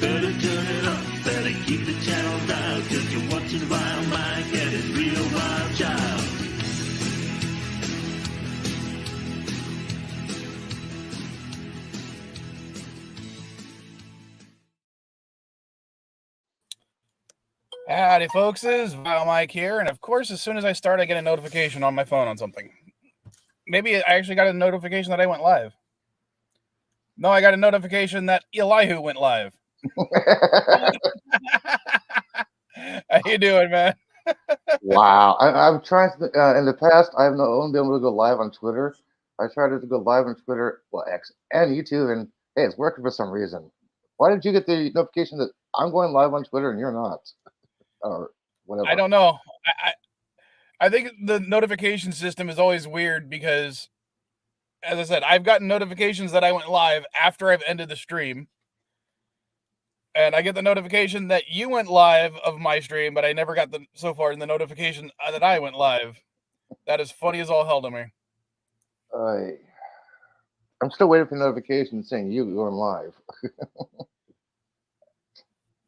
Better turn it up, better keep the channel dialed, 'cause you're watching Vilemike and his real wild child. Howdy, folks. It's Vilemike here, and of course, as soon as I start, I get a notification on my phone on something. Maybe I actually got a notification that I went live. No, I got a notification that Elihu went live. How you doing, man? Wow. I'm trying to, in the past, I've only been able to go live on Twitter. I tried to go live on Twitter, well, X and YouTube, and hey, it's working for some reason. Why did you get the notification that I'm going live on Twitter and you're not? Or whatever. I don't know. I think the notification system is always weird because, as I said, I've gotten notifications that I went live after I've ended the stream. And I get the notification that you went live of my stream, but I never got the notification that I went live. That is funny as all hell to me. I'm still waiting for notification saying you going live.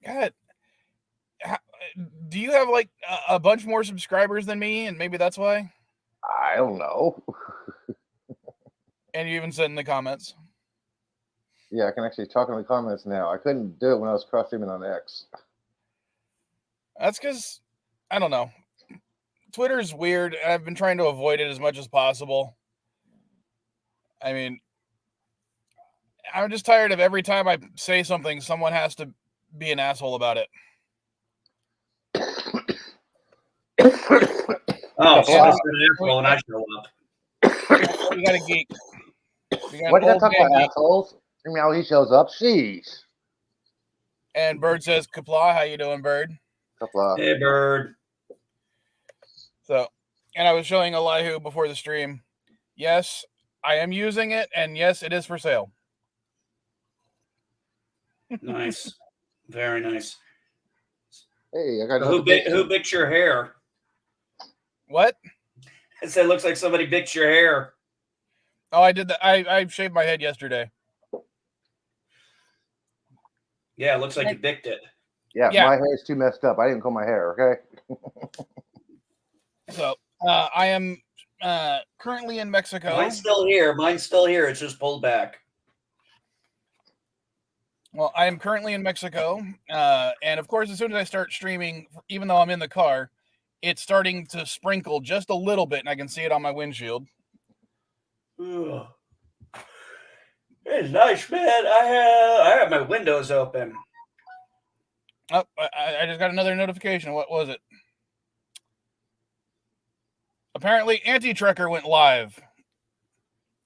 God, do you have like a bunch more subscribers than me, and maybe that's why? I don't know. And you even said in the comments. Yeah, I can actually talk in the comments now. I couldn't do it when I was cross-streaming on X. That's because, I don't know. Twitter's weird, and I've been trying to avoid it as much as possible. I mean, I'm just tired of every time I say something, someone has to be an asshole about it. Oh, so I said an asshole and I show up. We got a geek. What did I talk about, assholes? I mean, how he shows up. Sheesh. And Bird says, Kapla, how you doing, Bird? Kapla. Hey, Bird. So, and I was showing Elihu before the stream. Yes, I am using it, and yes, it is for sale. Nice. Very nice. Hey, I got who bicked your hair? What? I said, looks like somebody bicked your hair. Oh, I did that. I shaved my head yesterday. Yeah, it looks like you bicked it. Yeah, my hair is too messed up. I didn't comb my hair, okay? So, I am currently in Mexico. Mine's still here. It's just pulled back. Well, I am currently in Mexico. And, of course, as soon as I start streaming, even though I'm in the car, it's starting to sprinkle just a little bit, and I can see it on my windshield. Ugh. It's nice, man. I have my windows open. Oh, I just got another notification. What was it? Apparently, Anti-Trekker went live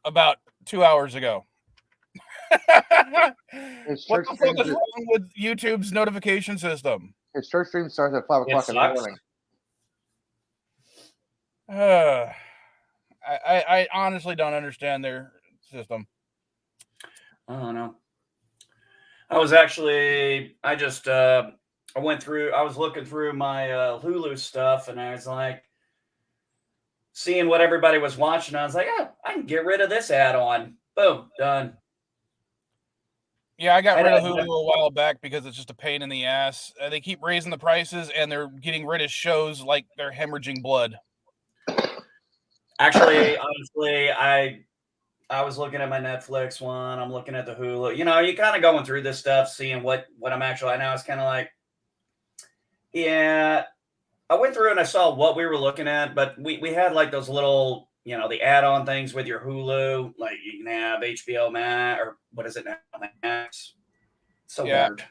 about 2 hours ago. What the fuck is wrong with YouTube's notification system? His church stream starts at 5 o'clock in the morning. I honestly don't understand their system. I don't know. I was looking through my Hulu stuff, and I was like, seeing what everybody was watching. I was like, oh, I can get rid of this add-on. Boom, done. Yeah, I got rid of Hulu a while back because it's just a pain in the ass. They keep raising the prices, and they're getting rid of shows like they're hemorrhaging blood. Actually, honestly, I was looking at my Netflix one. I'm looking at the Hulu. You know, you're kind of going through this stuff, seeing what I'm actually. Now it's kind of like, yeah. I went through and I saw what we were looking at, but we had like those little, you know, the add-on things with your Hulu, like you can have HBO Max, or what is it now? Max. So weird.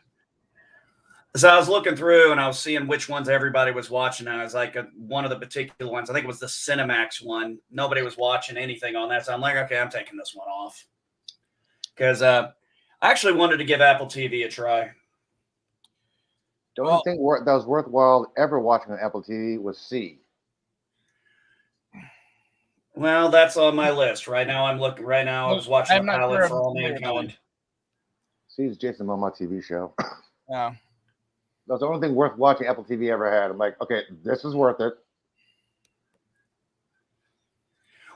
So I was looking through and I was seeing which ones everybody was watching. And I was like, one of the particular ones, I think it was the Cinemax one. Nobody was watching anything on that. So I'm like, okay, I'm taking this one off. Because I actually wanted to give Apple TV a try. The only thing that was worthwhile ever watching on Apple TV was C. Well, that's on my list. Right now, I was watching the pilot for All Mankind. C is Jason Momoa TV show. Yeah. That's the only thing worth watching Apple TV ever had. I'm like, okay, this is worth it.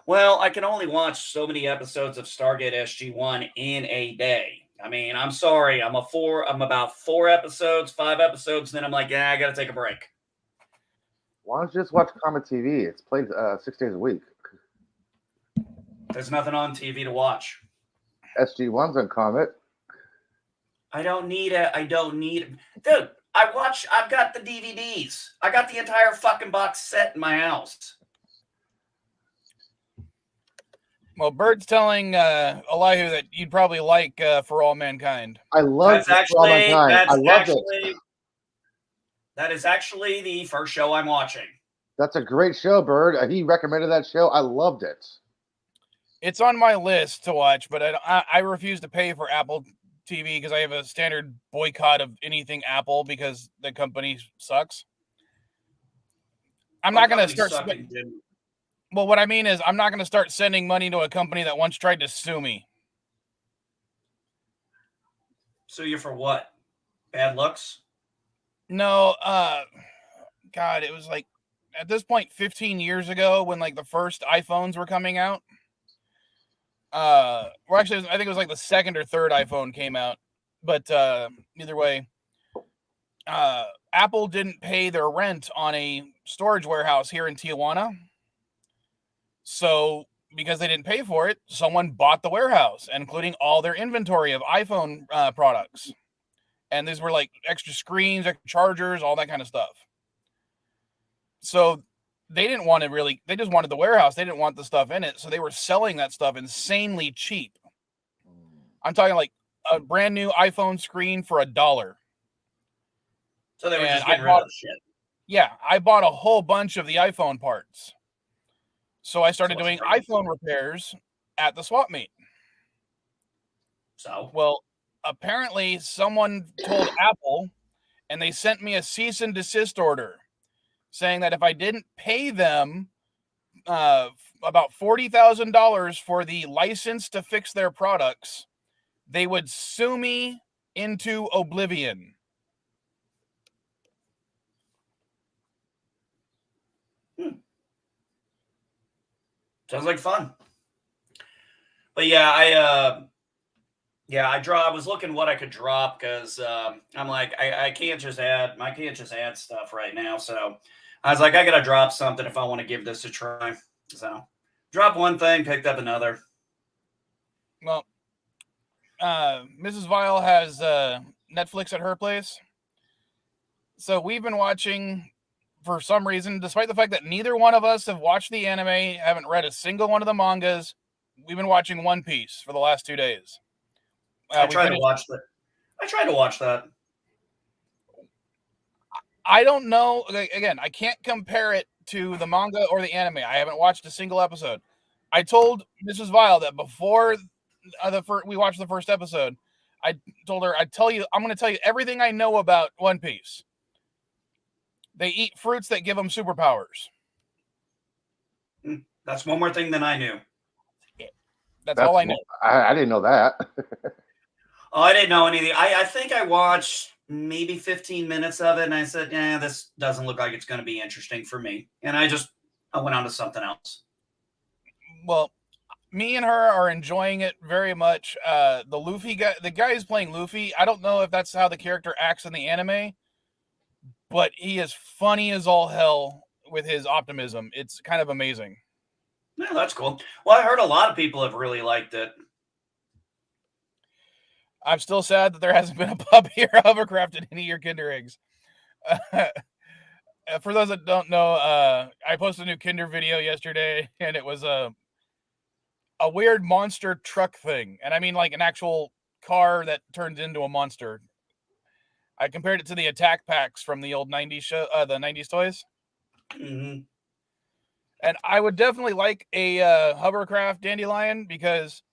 Well, I can only watch so many episodes of Stargate SG-1 in a day. I mean, I'm sorry. I'm about 5 episodes. Then I'm like, yeah, I got to take a break. Why don't you just watch Comet TV? It's played 6 days a week. There's nothing on TV to watch. SG1's on Comet. I don't need it. Dude, I've got the DVDs. I got the entire fucking box set in my house. Well, Bird's telling Elihu that you'd probably like For All Mankind. I love That is actually the first show I'm watching. That's a great show, Bird. He recommended that show. I loved it. It's on my list to watch, but I refuse to pay for Apple TV because I have a standard boycott of anything Apple because the company sucks. I'm not going to start. Well, what I mean is I'm not going to start sending money to a company that once tried to sue me. Sue you for what? Bad looks? No, God, it was like at this point 15 years ago when like the first iPhones were coming out. Well, actually, I think it was like the second or third iPhone came out, but either way, Apple didn't pay their rent on a storage warehouse here in Tijuana. So because they didn't pay for it, someone bought the warehouse, including all their inventory of iPhone products. And these were like extra screens, extra chargers, all that kind of stuff. So they didn't want to they just wanted the warehouse. They didn't want the stuff in it. So they were selling that stuff insanely cheap. I'm talking like a brand new iPhone screen for $1. So they were just getting rid of shit. Yeah, I bought a whole bunch of the iPhone parts. So I started doing iPhone repairs at the swap meet. So? Well, apparently someone told Apple, and they sent me a cease and desist order saying that if I didn't pay them about $40,000 for the license to fix their products, they would sue me into oblivion. Sounds like fun. But yeah, I was looking what I could drop because I'm like, I can't just add stuff right now. So I was like, I got to drop something if I want to give this a try. So drop one thing, picked up another. Well, Mrs. Vile has Netflix at her place. So we've been watching, for some reason, despite the fact that neither one of us have watched the anime, haven't read a single one of the mangas, we've been watching One Piece for the last 2 days. I tried to watch that. I don't know. Again, I can't compare it to the manga or the anime. I haven't watched a single episode. I told Mrs. Vile that before we watched the first episode, I told her, I'm going to tell you everything I know about One Piece. They eat fruits that give them superpowers. That's one more thing than I knew. That's all I knew. I didn't know that. Oh, I didn't know anything. I think I watched maybe 15 minutes of it, and I said, yeah, this doesn't look like it's going to be interesting for me. And I went on to something else. Well, me and her are enjoying it very much. The Luffy guy, the guy who's playing Luffy, I don't know if that's how the character acts in the anime, but he is funny as all hell with his optimism. It's kind of amazing. Yeah, that's cool. Well, I heard a lot of people have really liked it. I'm still sad that there hasn't been a puppy or hovercraft in any of your Kinder eggs. For those that don't know, I posted a new Kinder video yesterday, and it was a weird monster truck thing. And I mean like an actual car that turns into a monster. I compared it to the attack packs from the old 90s show, the 90s toys. Mm-hmm. And I would definitely like a hovercraft dandelion because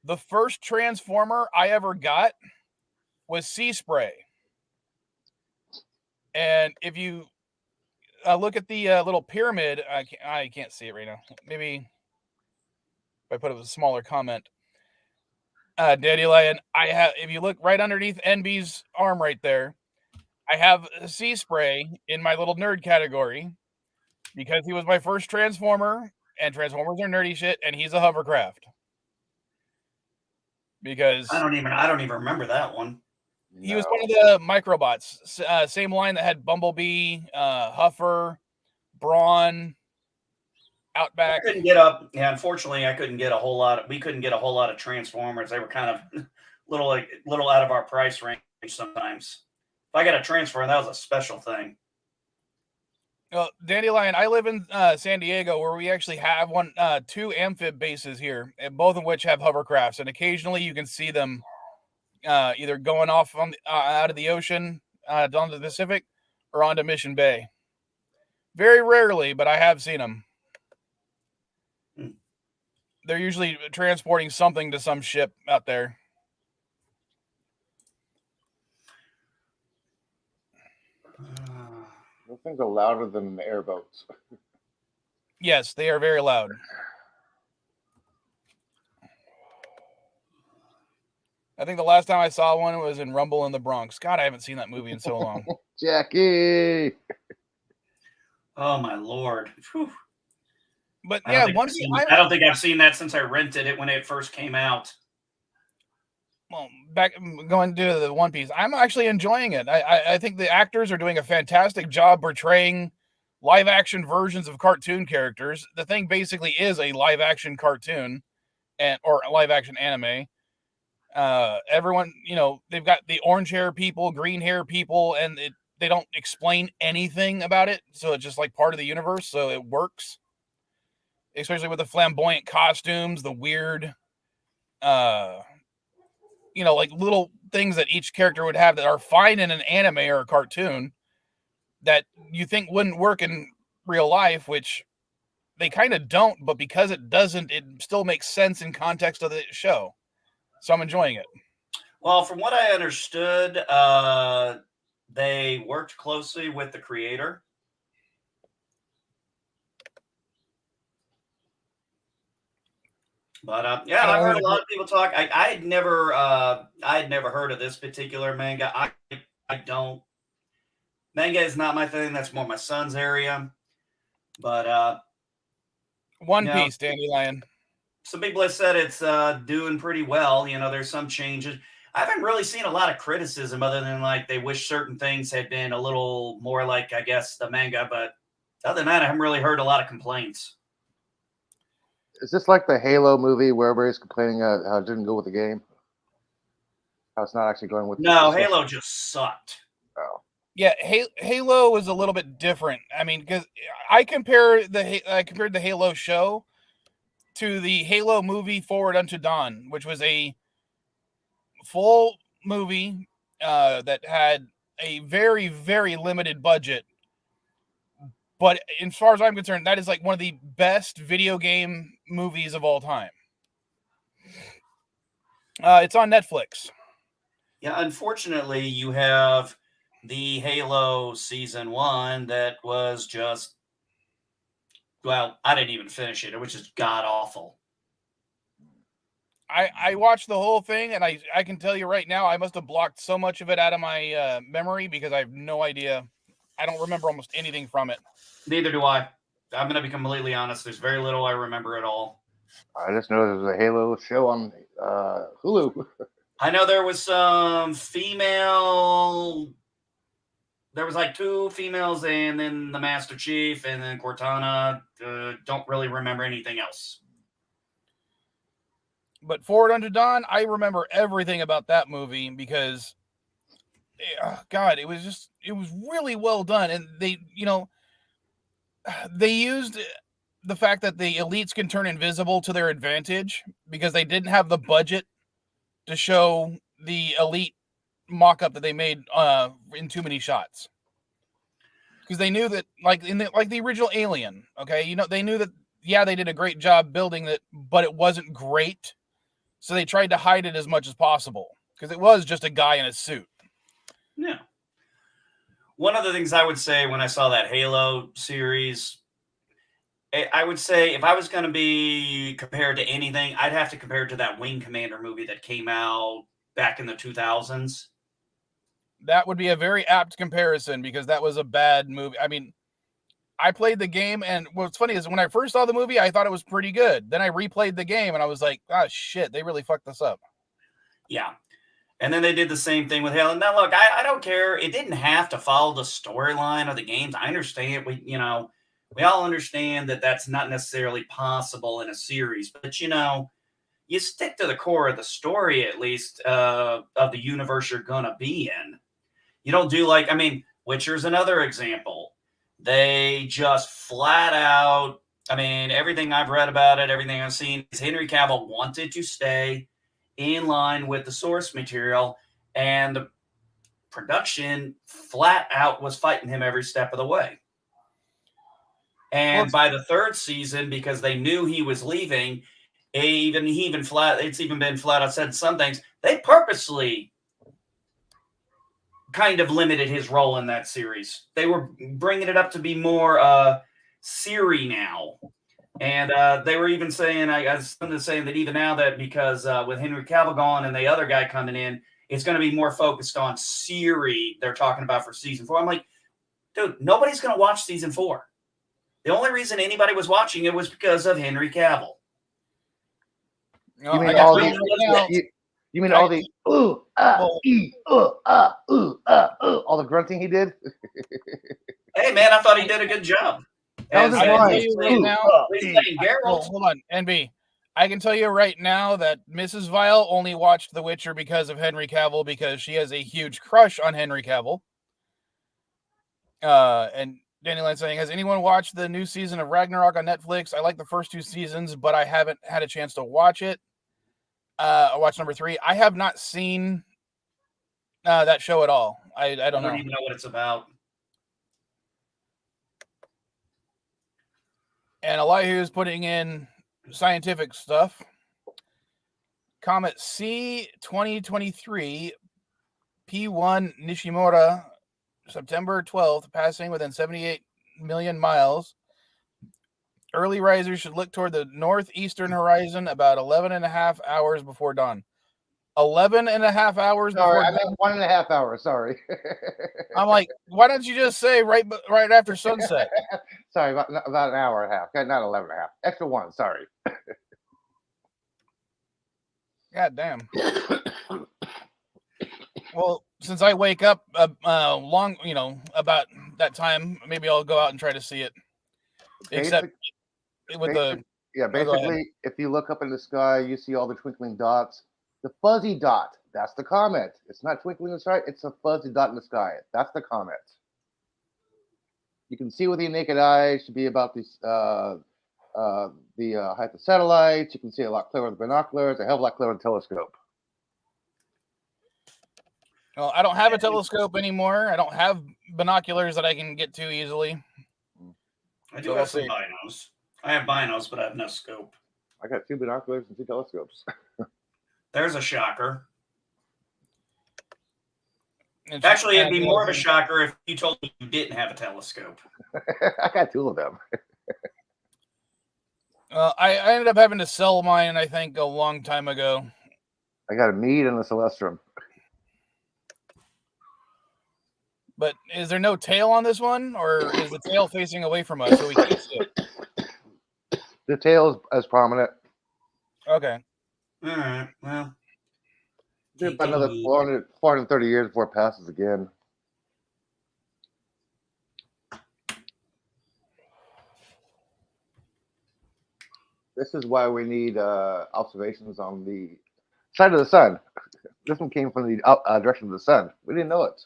the first Transformer I ever got was Sea Spray. And if you look at the little pyramid, I can't see it right now. Maybe if I put a smaller comment. Dandelion, if you look right underneath NB's arm right there, I have Sea Spray in my little nerd category because he was my first Transformer, and Transformers are nerdy shit, and he's a hovercraft. because I don't even remember that one. he was one of the microbots. Same line that had Bumblebee, Huffer, Brawn, Outback. I couldn't get up. Yeah, unfortunately, I couldn't get a whole lot. We couldn't get a whole lot of Transformers. They were kind of little out of our price range sometimes. If I got a transfer, that was a special thing. Dandelion, I live in San Diego, where we actually have two amphib bases here, and both of which have hovercrafts, and occasionally you can see them either going off on out of the ocean down to the Pacific or onto Mission Bay. Very rarely, but I have seen them. They're usually transporting something to some ship out there. Those things are louder than the airboats. Yes, they are very loud. I think the last time I saw one was in Rumble in the Bronx. God, I haven't seen that movie in so long. Jackie! Oh, my Lord. Whew. But I yeah, don't think I've seen that since I rented it when it first came out. Well, back going to the One Piece, I'm actually enjoying it. I think the actors are doing a fantastic job portraying live action versions of cartoon characters. The thing basically is a live action cartoon or a live action anime. Everyone, they've got the orange hair people, green hair people, and they don't explain anything about it. So it's just like part of the universe. So it works, especially with the flamboyant costumes, the weird, like little things that each character would have that are fine in an anime or a cartoon that you think wouldn't work in real life, which they kind of don't, but because it doesn't, it still makes sense in context of the show. So I'm enjoying it. Well, from what I understood, they worked closely with the creator. But yeah, I've heard a lot of people talk. I'd never heard of this particular manga. I don't. Manga is not my thing. That's more my son's area. But One Piece, Dandelion. Some people have said it's doing pretty well. There's some changes. I haven't really seen a lot of criticism other than like they wish certain things had been a little more like, I guess, the manga. But other than that, I haven't really heard a lot of complaints. Is this like the Halo movie where everybody's complaining how it didn't go with the game? How it's not actually going with No, Halo just sucked. Oh. Yeah, Halo was a little bit different. I mean, because I compared the Halo show to the Halo movie Forward Unto Dawn, which was a full movie that had a very, very limited budget. But as far as I'm concerned, that is like one of the best video game movies of all time. It's on Netflix. Yeah, unfortunately, you have the Halo Season 1 that was just, well, I didn't even finish it. It was just god-awful. I watched the whole thing, and I can tell you right now, I must have blocked so much of it out of my memory because I have no idea. I don't remember almost anything from it. Neither do I. I'm going to be completely honest. There's very little I remember at all. I just know there was a Halo show on Hulu. I know there was some female. There was like 2 females and then the Master Chief and then Cortana. Don't really remember anything else. But Forward Unto Dawn, I remember everything about that movie because, God, it was really well done. And they used the fact that the elites can turn invisible to their advantage because they didn't have the budget to show the elite mock-up that they made in too many shots. Because they knew that, like the original Alien, okay, they knew that, yeah, they did a great job building it, but it wasn't great. So they tried to hide it as much as possible because it was just a guy in a suit. Yeah. One of the things I would say when I saw that Halo series, I would say if I was going to be compared to anything, I'd have to compare it to that Wing Commander movie that came out back in the 2000s. That would be a very apt comparison because that was a bad movie. I mean, I played the game, and what's funny is when I first saw the movie, I thought it was pretty good. Then I replayed the game, and I was like, "Ah, shit, they really fucked this up." Yeah. And then they did the same thing with Helen. Now, look, I don't care. It didn't have to follow the storyline of the games. I understand. We all understand that that's not necessarily possible in a series. But, you stick to the core of the story, at least, of the universe you're going to be in. You don't do Witcher's another example. They just flat out, everything I've read about it, everything I've seen is Henry Cavill wanted to stay in line with the source material, and the production flat out was fighting him every step of the way. And by the third season, because they knew he was leaving, it's even been flat out said some things, they purposely kind of limited his role in that series. They were bringing it up to be more Siri now. And they were even saying, I was saying that even now that because with Henry Cavill gone and the other guy coming in, it's going to be more focused on Siri they're talking about for season 4. I'm like, dude, nobody's going to watch season 4. The only reason anybody was watching it was because of Henry Cavill. You mean all the all the grunting he did? Hey, man, I thought he did a good job. That was his line. Hold on, NB. I can tell you right now that Mrs. Vile only watched The Witcher because of Henry Cavill, because she has a huge crush on Henry Cavill. And Danny Lane saying, has anyone watched the new season of Ragnarok on Netflix? I like the first 2 seasons, but I haven't had a chance to watch it. I watched number 3. I have not seen that show at all. I don't even know what it's about. And Elihu is putting in scientific stuff. Comet C 2023 P1 Nishimura, September 12th, passing within 78 million miles. Early risers should look toward the northeastern horizon about 11 and a half hours before dawn. 11 and a half hours before dawn? I meant 1.5 hours, sorry. I'm like, why don't you just say right after sunset? Sorry, about an hour and a half. Not 11 and a half. Extra 1, sorry. God damn. Well, since I wake up about that time, maybe I'll go out and try to see it. Basically, if you look up in the sky, you see all the twinkling dots. The fuzzy dot, that's the comet. It's not twinkling in the sky, it's a fuzzy dot in the sky. That's the comet. You can see with your naked eye. It should be about the height of satellites. You can see a lot clearer with binoculars, a hell of a lot clearer with a telescope. Well, I don't have a telescope anymore. I don't have binoculars that I can get to easily. I do have some binos. I have binos, but I have no scope. I got 2 binoculars and 2 telescopes. There's a shocker. Actually, it'd be more of a shocker if you told me you didn't have a telescope. I got 2 of them. I ended up having to sell mine, I think, a long time ago. I got a Meade and a Celestrum. But is there no tail on this one, or is the tail facing away from us so we can't see it? The tail is prominent. Okay. All right. Well, about another 430 years before it passes again. This is why we need observations on the side of the sun. This one came from the direction of the sun. We didn't know it.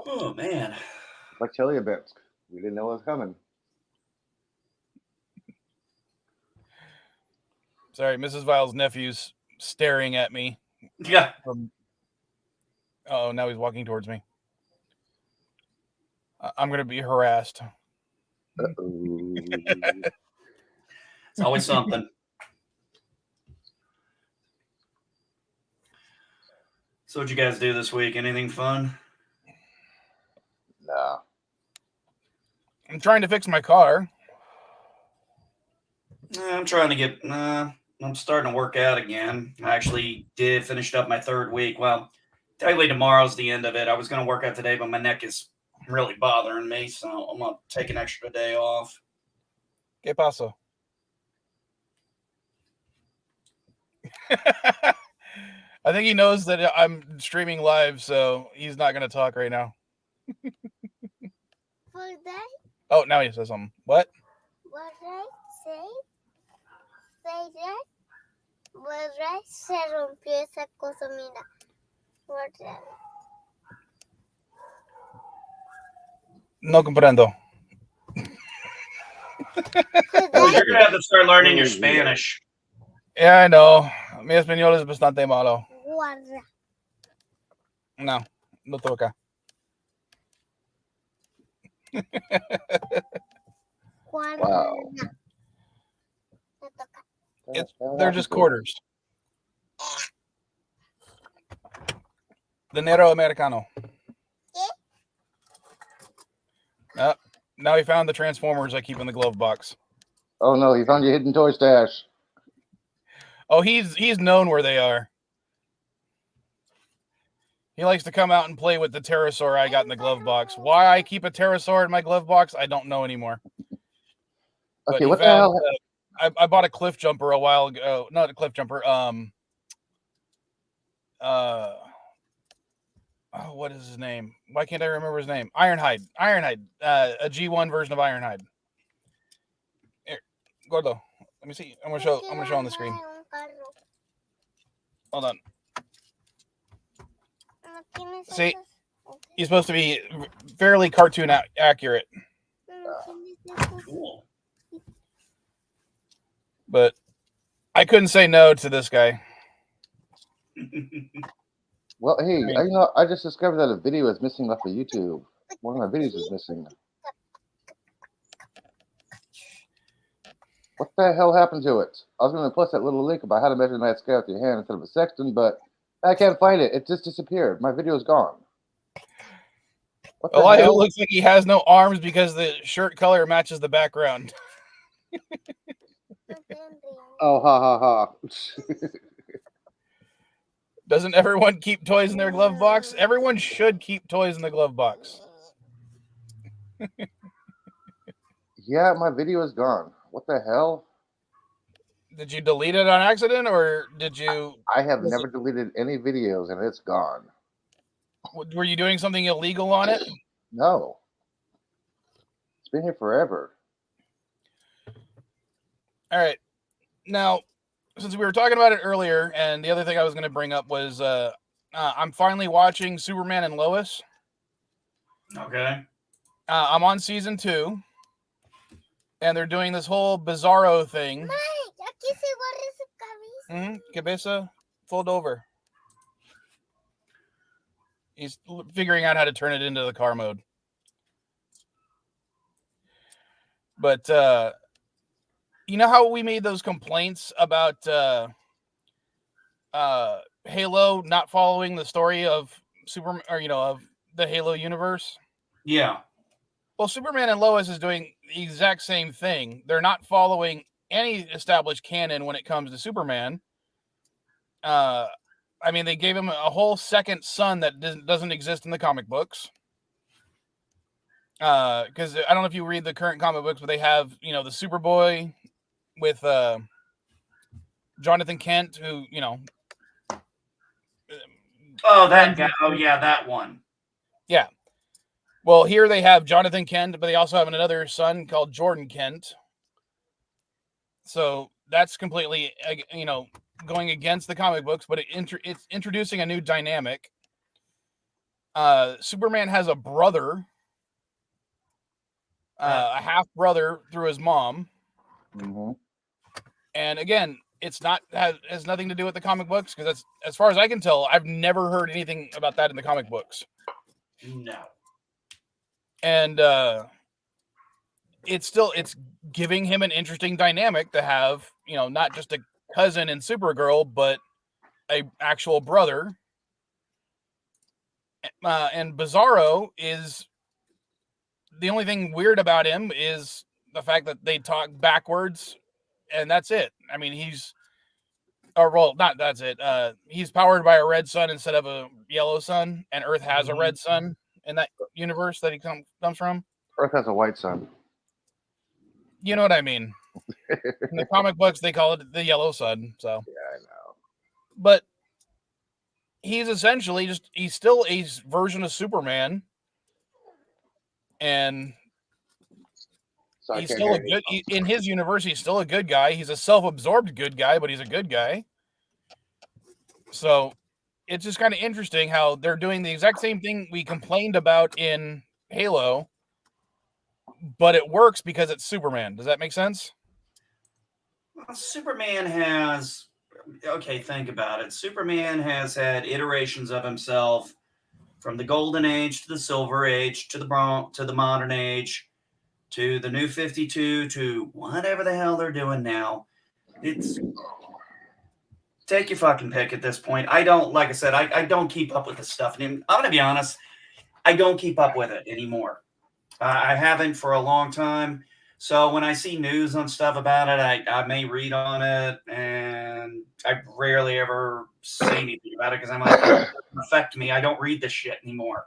Oh, man. Like Chelyabinsk. We didn't know it was coming. Sorry, Mrs. Vile's nephew's staring at me. Yeah. Oh, now he's walking towards me. I'm going to be harassed. It's always something. So what'd you guys do this week? Anything fun? No. I'm trying to fix my car. I'm trying to get... I'm starting to work out again. I actually finished up my 3rd week. Well, technically tomorrow's the end of it. I was going to work out today, but my neck is really bothering me, so I'm going to take an extra day off. ¿Qué pasó? I think he knows that I'm streaming live, so he's not going to talk right now. For that, Oh, now he says something. What? what I say that, what I se rompió esa cosa, mira. What I... No comprendo. Oh, you're gonna have to start learning your Spanish. Yeah, I know. Mi español es bastante malo. Guarda. No, no toca. Guarda. Wow. Te toca. They're just quarters. Dinero americano. Now he found the Transformers I keep in the glove box. Oh no, he found your hidden toy stash. Oh, he's known where they are. He likes to come out and play with the pterosaur I got in the glove box. Why I keep a pterosaur in my glove box, I don't know anymore. But Okay, he what the found, hell? I bought a cliff jumper a while ago. Not a cliff jumper. Oh, what is his name? Why can't I remember his name? Ironhide. A G1 version of Ironhide. Here, Gordo. Let me see. I'm gonna show on the screen. Hold on. See, he's supposed to be fairly cartoon accurate, Cool. but I couldn't say no to this guy. Well, hey, mean- you know, I just discovered that a video is missing off of YouTube. One of my videos is missing. What the hell happened to it? I was going to post that little link about how to measure night sky with your hand instead of a sextant, but I can't find it. It just disappeared. My video is gone. What the Elihu hell? looks like he has no arms because the shirt color matches the background. Oh, ha ha ha. Doesn't everyone keep toys in their glove box? Everyone should keep toys in the glove box. Yeah, my video is gone. What the hell? Did you delete it on accident, or did you? I have never deleted any videos and it's gone. Were you doing something illegal on it? No. It's been here forever. All right. Now, since we were talking about it earlier, and the other thing I was going to bring up was I'm finally watching Superman and Lois. Okay. I'm on season 2, and they're doing this whole Bizarro thing. Aquí se guarda su cabeza. Cabeza, fold over. He's figuring out how to turn it into the car mode. But you know how we made those complaints about Halo not following the story of Superman, or of the Halo universe? Yeah. Well, Superman and Lois is doing the exact same thing. They're not following any established canon when it comes to Superman. I mean, they gave him a whole second son that doesn't exist in the comic books. Because I don't know if you read the current comic books, but they have, the Superboy with Jonathan Kent, who, Oh, that guy. Oh, yeah, that one. Yeah. Well, here they have Jonathan Kent, but they also have another son called Jordan Kent. So that's completely, going against the comic books, but it's introducing a new dynamic. Superman has a brother, a half brother through his mom. Mm-hmm. And again, it's not has nothing to do with the comic books, because that's, as far as I can tell, I've never heard anything about that in the comic books. No. And it's giving him an interesting dynamic to have, not just a cousin in Supergirl, but a actual brother. And Bizarro is, the only thing weird about him is the fact that they talk backwards, and that's it. I mean, he's powered by a red sun instead of a yellow sun, and Earth has a red sun in that universe that he comes from. Earth has a white sun. You know what I mean? In the comic books, they call it the yellow sun. So Yeah, I know. but he's essentially he's still a version of Superman, and So I he's can't still a hear you. good, in his universe, he's still a good guy. He's a self-absorbed good guy, but he's a good guy. So it's just kind of interesting how they're doing the exact same thing we complained about in Halo, but it works because it's Superman. Does that make sense? Well, Superman has, okay, think about it. Superman has had iterations of himself from the Golden Age to the Silver Age to the modern age to the New 52 to whatever the hell they're doing now. It's take your fucking pick at this point. I don't, like I said, I don't keep up with this stuff. And I'm going to be honest, I don't keep up with it anymore. I haven't for a long time. So when I see news on stuff about it, I may read on it, and I rarely ever say anything about it because I'm like, it doesn't affect me. I don't read this shit anymore.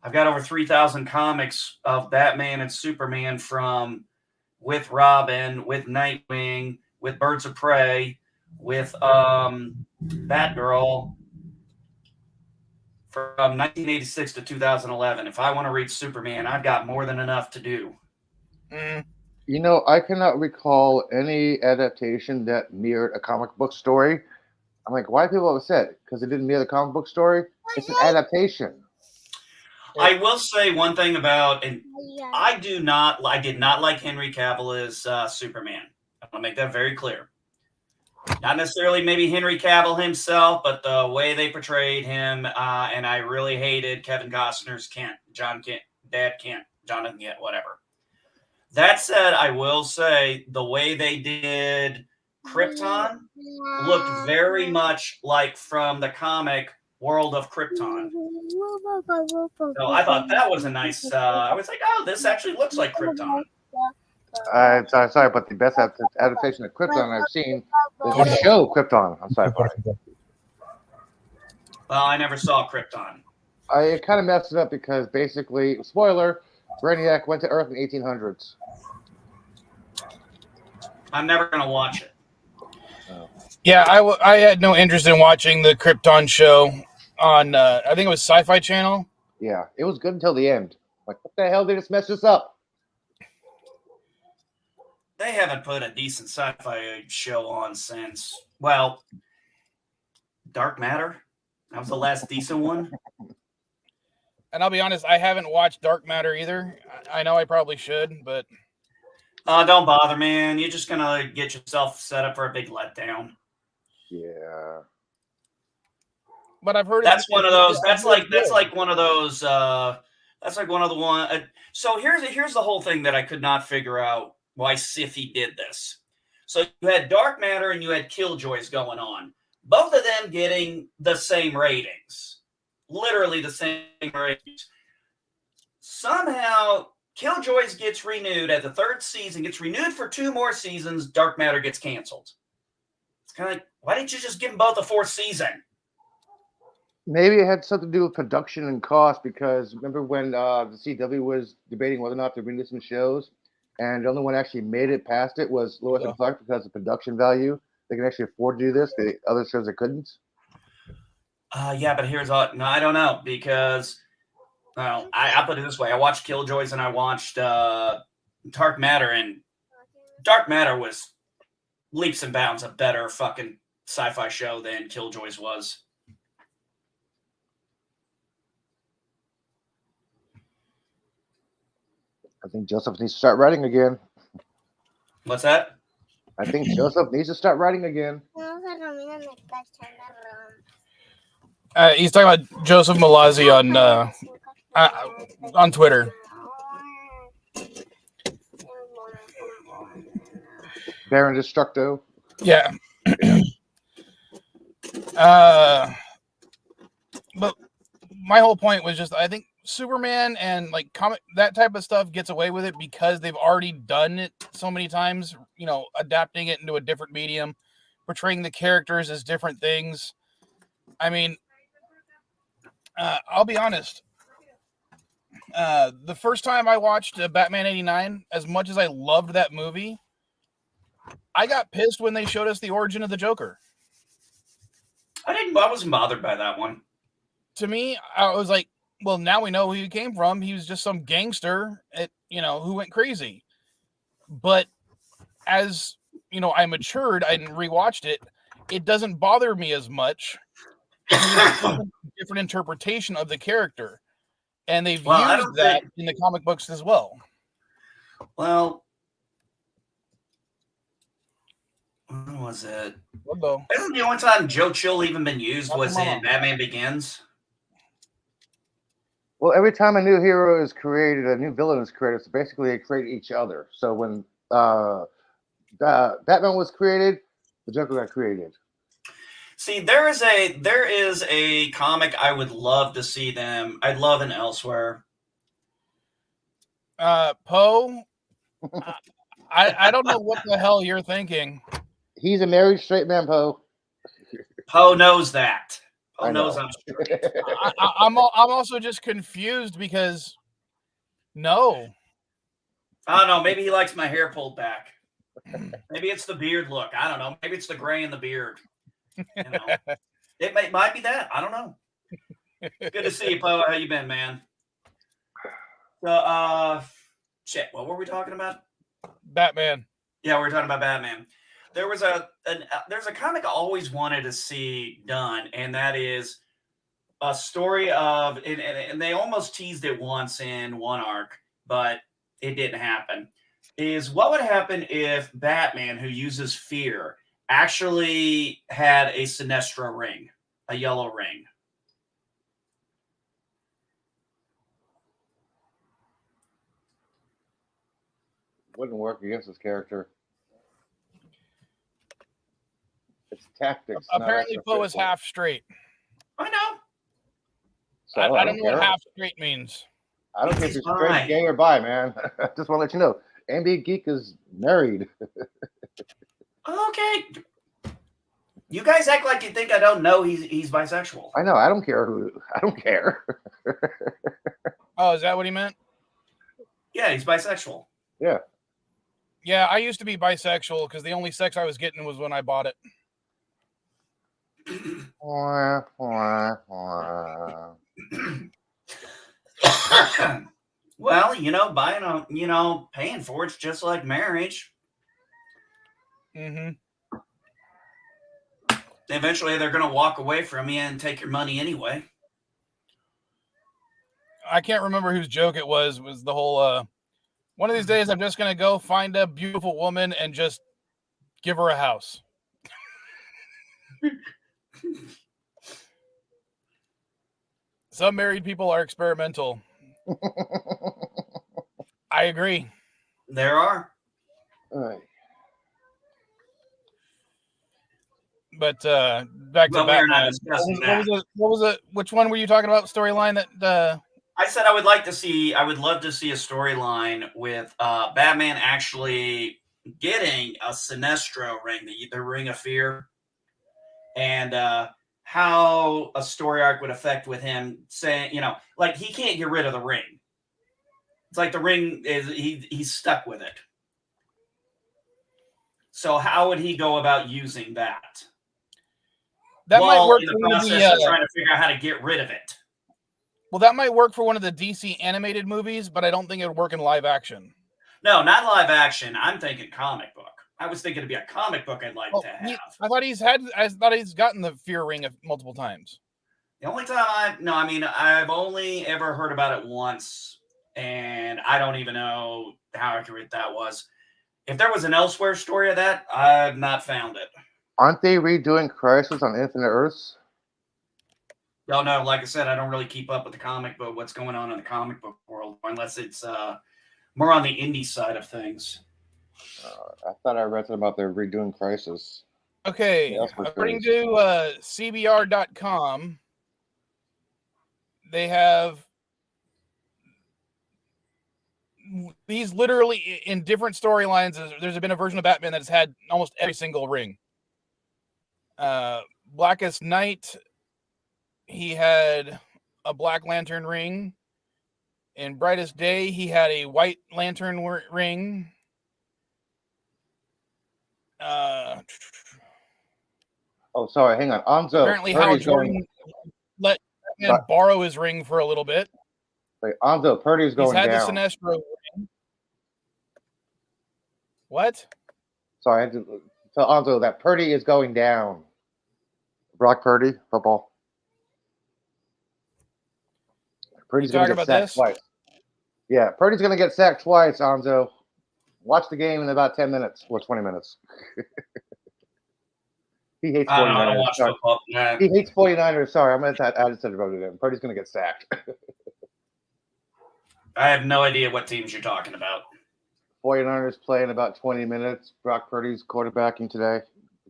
I've got over 3,000 comics of Batman and Superman from with Robin, with Nightwing, with Birds of Prey, with Batgirl from 1986 to 2011. If I want to read Superman, I've got more than enough to do. You know, I cannot recall any adaptation that mirrored a comic book story. I'm like, why are people upset? Because it didn't mirror the comic book story? It's an adaptation. I will say one thing about, and I did not like Henry Cavill as Superman. I want to make that very clear. Not necessarily maybe Henry Cavill himself, but the way they portrayed him, and I really hated Kevin Costner's Kent, Dad Kent, Jonathan Kent, whatever. That said, I will say the way they did Krypton looked very much like from the comic World of Krypton. So I thought that was a nice, I was like, oh, this actually looks like Krypton. I'm sorry, but the best adaptation of Krypton I've seen is the show Krypton on Sci-Fi. Well, I never saw Krypton. I kind of messed it up because basically, spoiler, Brainiac went to Earth in 1800s. I'm never going to watch it. Yeah, I had no interest in watching the Krypton show on, I think it was Sci-Fi Channel. Yeah, it was good until the end. Like, what the hell? They just messed this up. They haven't put a decent sci-fi show on since, well, Dark Matter. That was the last decent one. And I'll be honest, I haven't watched Dark Matter either. I know I probably should, but... Don't bother, man. You're just going to get yourself set up for a big letdown. Yeah. But I've heard that's one of those. That's like one of those. That's like one of the one. So here's the whole thing that I could not figure out why Syfy did this. So you had Dark Matter and you had Killjoys going on, both of them getting the same ratings, literally the same ratings. Somehow Killjoys gets renewed at the third season, gets renewed for 2 more seasons. Dark Matter gets canceled. It's kind of like, why didn't you just give them both a 4th season? Maybe it had something to do with production and cost, because remember when the CW was debating whether or not to renew some shows, and the only one actually made it past it was Lois and Clark because of production value. They can actually afford to do this. The other shows they couldn't. Yeah, but here's all. No, I don't know, because I put it this way. I watched Killjoys and I watched Dark Matter, and Dark Matter was leaps and bounds a better fucking sci-fi show than Killjoys was. I think Joseph needs to start writing again. What's that? I think Joseph needs to start writing again. He's talking about Joseph Malazzi on Twitter. Baron Destructo. Yeah. But my whole point was just, I think Superman and like comic, that type of stuff gets away with it because they've already done it so many times, you know, adapting it into a different medium, portraying the characters as different things. I mean, I'll be honest. The first time I watched Batman 89, as much as I loved that movie, I got pissed when they showed us the origin of the Joker. I wasn't bothered by that one. To me, I was like, well, now we know who he came from. He was just some gangster, who went crazy. But as I matured and rewatched it, it doesn't bother me as much. Different interpretation of the character, and they've used that in the comic books as well. Well, when was it? Isn't the only time Joe Chill even been used was in Batman Begins? Well, every time a new hero is created, a new villain is created, so basically they create each other. So when Batman was created, the Joker got created. See, there is a comic I would love to see them. I'd love an Elsewhere. Poe, I don't know what the hell you're thinking. He's a married straight man, Poe. Poe knows that. Poe knows I'm straight. I'm also just confused because no. I don't know. Maybe he likes my hair pulled back. Maybe it's the beard look. I don't know. Maybe it's the gray in the beard. It might be that. I don't know. Good to see you, Poe. How you been, man? So, shit. What were we talking about? Batman. Yeah, we were talking about Batman. There's a comic I always wanted to see done, and that is a story of, and they almost teased it once in one arc, but it didn't happen. Is what would happen if Batman, who uses fear, actually had a Sinestro ring, a yellow ring? Wouldn't work against his character. It's tactics. Apparently, Poe is half straight. I know. So I don't know what half straight means. I don't care if he's straight, gay, or bi, man. I just want to let you know. MB Geek is married. Okay. You guys act like you think I don't know he's bisexual. I know. I don't care I don't care. Oh, is that what he meant? Yeah, he's bisexual. Yeah. Yeah, I used to be bisexual because the only sex I was getting was when I bought it. Well, paying for it's just like marriage. Mm-hmm. Eventually, they're going to walk away from you and take your money anyway. I can't remember whose joke it was. Was the whole, one of these days I'm just going to go find a beautiful woman and just give her a house. Some married people are experimental. I agree. There are. But back to Batman. We're not discussing that. What was it? Which one were you talking about? Storyline that I said I would love to see a storyline with Batman actually getting a Sinestro ring, the Ring of Fear, and how a story arc would affect with him saying, like he can't get rid of the ring. It's like the ring is he's stuck with it. So how would he go about using that? That might work in the process of trying to figure out how to get rid of it. Well, that might work for one of the DC animated movies, but I don't think it would work in live action. No, not live action. I'm thinking comic book. I was thinking it'd be a comic book I'd like to have. I thought he's gotten the Fear Ring multiple times. The only time I've only ever heard about it once, and I don't even know how accurate that was. If there was an Elsewhere story of that, I've not found it. Aren't they redoing Crisis on Infinite Earths? No, like I said, I don't really keep up with the comic book, what's going on in the comic book world, unless it's more on the indie side of things. I thought I read something about they're redoing Crisis. Okay, according to CBR.com, they have these literally in different storylines. There's been a version of Batman that's had almost every single ring. Blackest Night, he had a Black Lantern ring. In Brightest Day, he had a White Lantern ring. Oh, sorry. Hang on. Anzo. Apparently, Hal Purdy's Jordan going. let Batman borrow his ring for a little bit. Wait, Anzo. Purdy's He's going had the down. Sinestro ring. What? Sorry, I had to tell Anzo that Purdy is going down. Brock Purdy, football. Purdy's going to get sacked twice. Yeah, Purdy's going to get sacked twice, Anzo. Watch the game in about 10 minutes or 20 minutes. He hates 49ers. I don't watch football. Nah. He hates 49ers. Sorry, I just said voted him. Purdy's going to get sacked. I have no idea what teams you're talking about. 49ers play in about 20 minutes. Brock Purdy's quarterbacking today.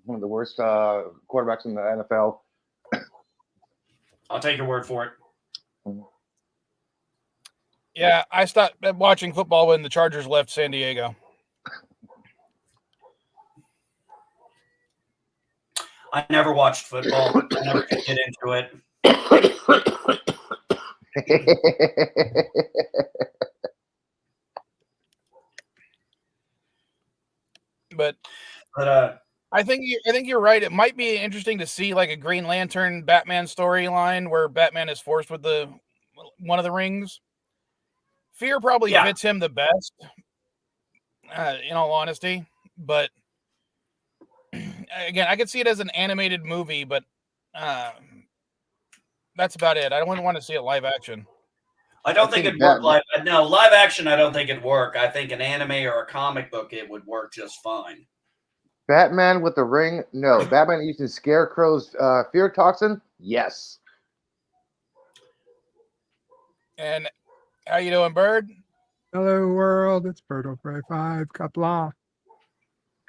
One of the worst quarterbacks in the NFL. I'll take your word for it. Yeah, I stopped watching football when the Chargers left San Diego. I never watched football. I never could get into it. But I think you're right. It might be interesting to see like a Green Lantern Batman storyline where Batman is forced with one of the rings. Fear probably fits him the best, in all honesty. But again, I could see it as an animated movie, but that's about it. I wouldn't want to see it live action. I don't think it'd work live. No, live action, I don't think it'd work. I think an anime or a comic book, it would work just fine. Batman with the ring? No. Batman using Scarecrow's fear toxin? Yes. And how you doing, Bird? Hello, world. It's Bird05, Cuppa.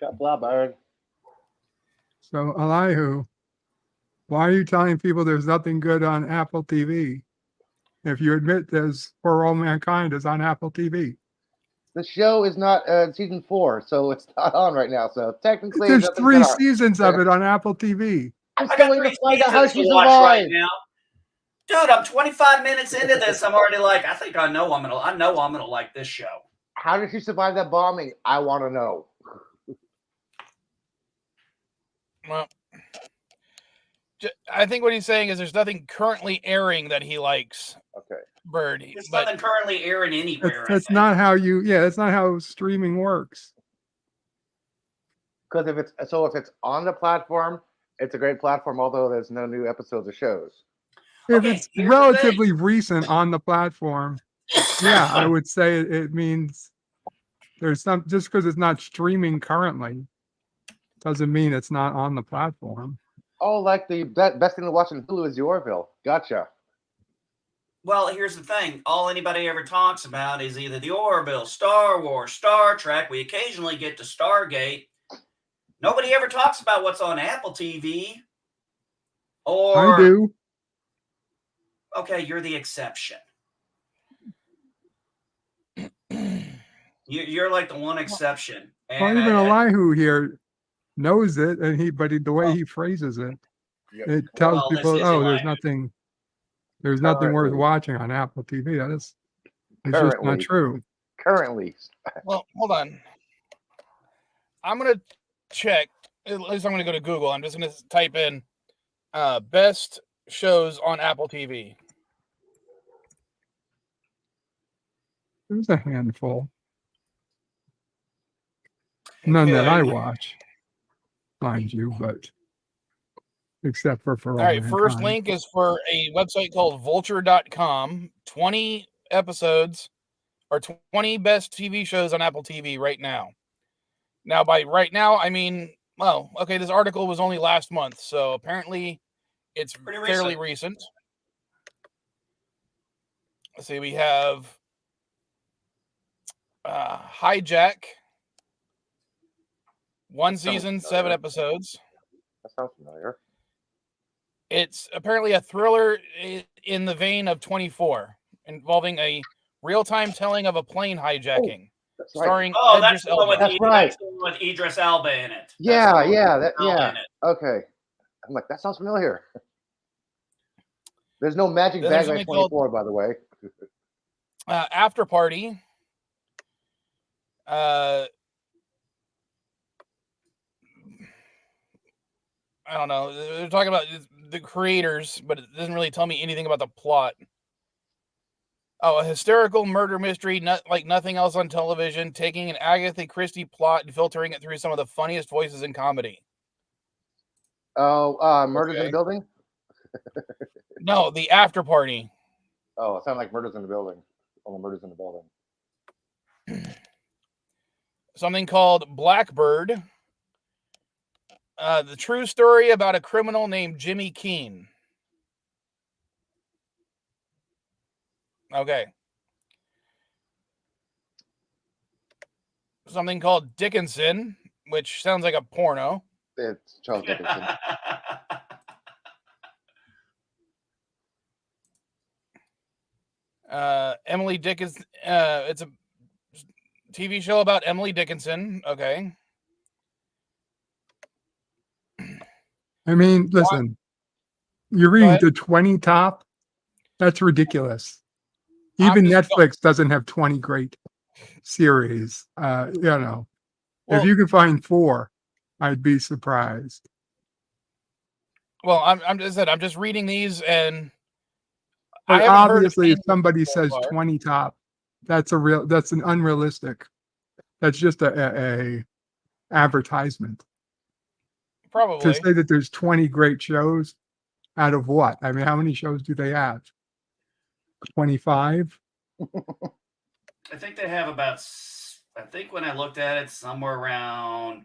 Cuppa, Bird. So, Elihu, why are you telling people there's nothing good on Apple TV? If you admit there's For All Mankind is on Apple TV. The show is not season 4, so it's not on right now. So technically, there's 3 seasons of it on Apple TV. I'm still waiting to find out how she survived. Right now. Dude, I'm 25 minutes into this. I'm already like, I know I'm gonna like this show. How did she survive that bombing? I want to know. Well, I think what he's saying is there's nothing currently airing that he likes. Okay. Bird. There's nothing currently airing anywhere. That's not how that's not how streaming works. Because if it's on the platform, it's a great platform, although there's no new episodes of shows. If it's relatively recent on the platform, yeah, I would say it means there's some, just because it's not streaming currently doesn't mean it's not on the platform. Oh, like the best thing to watch on Hulu is Yorville. Gotcha. Well, here's the thing. All anybody ever talks about is either the Orville, Star Wars, Star Trek. We occasionally get to Stargate. Nobody ever talks about what's on Apple TV. Or I do. Okay, you're the exception. You're like the one exception. Well, even Elihu here knows it, and the way he phrases it, it tells people, there's nothing worth watching on Apple TV. It's just not true. Currently. Well, hold on. I'm gonna check. At least I'm gonna go to Google. I'm just gonna type in best shows on Apple TV. There's a handful. None that I watch, mind you, but except for All right, first link is for a website called vulture.com. 20 episodes or 20 best TV shows on Apple TV right now. Now, by right now, I mean, well, okay, this article was only last month, so apparently it's fairly recent. Let's see, we have Hijack. 1 season, 7 episodes. That sounds familiar. It's apparently a thriller in the vein of 24, involving a real-time telling of a plane hijacking, starring Idris Elba. That's the one with Idris Elba in it. Yeah. Okay. I'm like, that sounds familiar. There's no magic bag like 24, by the way. After Party. I don't know. They're talking about the creators, but it doesn't really tell me anything about the plot. Oh, a hysterical murder mystery, not like nothing else on television, taking an Agatha Christie plot and filtering it through some of the funniest voices in comedy. Oh, Murders in Okay. the Building? No, the After Party. Oh, it sounded like Murders in the Building. Only Murders in the Building. Something called Blackbird. The true story about a criminal named Jimmy Keene. Okay. Something called Dickinson, which sounds like a porno. It's Charles Dickinson. Emily Dickinson. It's a TV show about Emily Dickinson. Okay. I mean, listen, you're reading the 20 top. That's ridiculous. Even Netflix doesn't have 20 great series. Well, if you can find 4, I'd be surprised. Well, I'm just reading these, and but I haven't obviously, heard if somebody so says far. 20 top, that's an unrealistic. That's just a advertisement. Probably. To say that there's 20 great shows out of what? I mean, how many shows do they have? 25? I think they have about, I think when I looked at it, somewhere around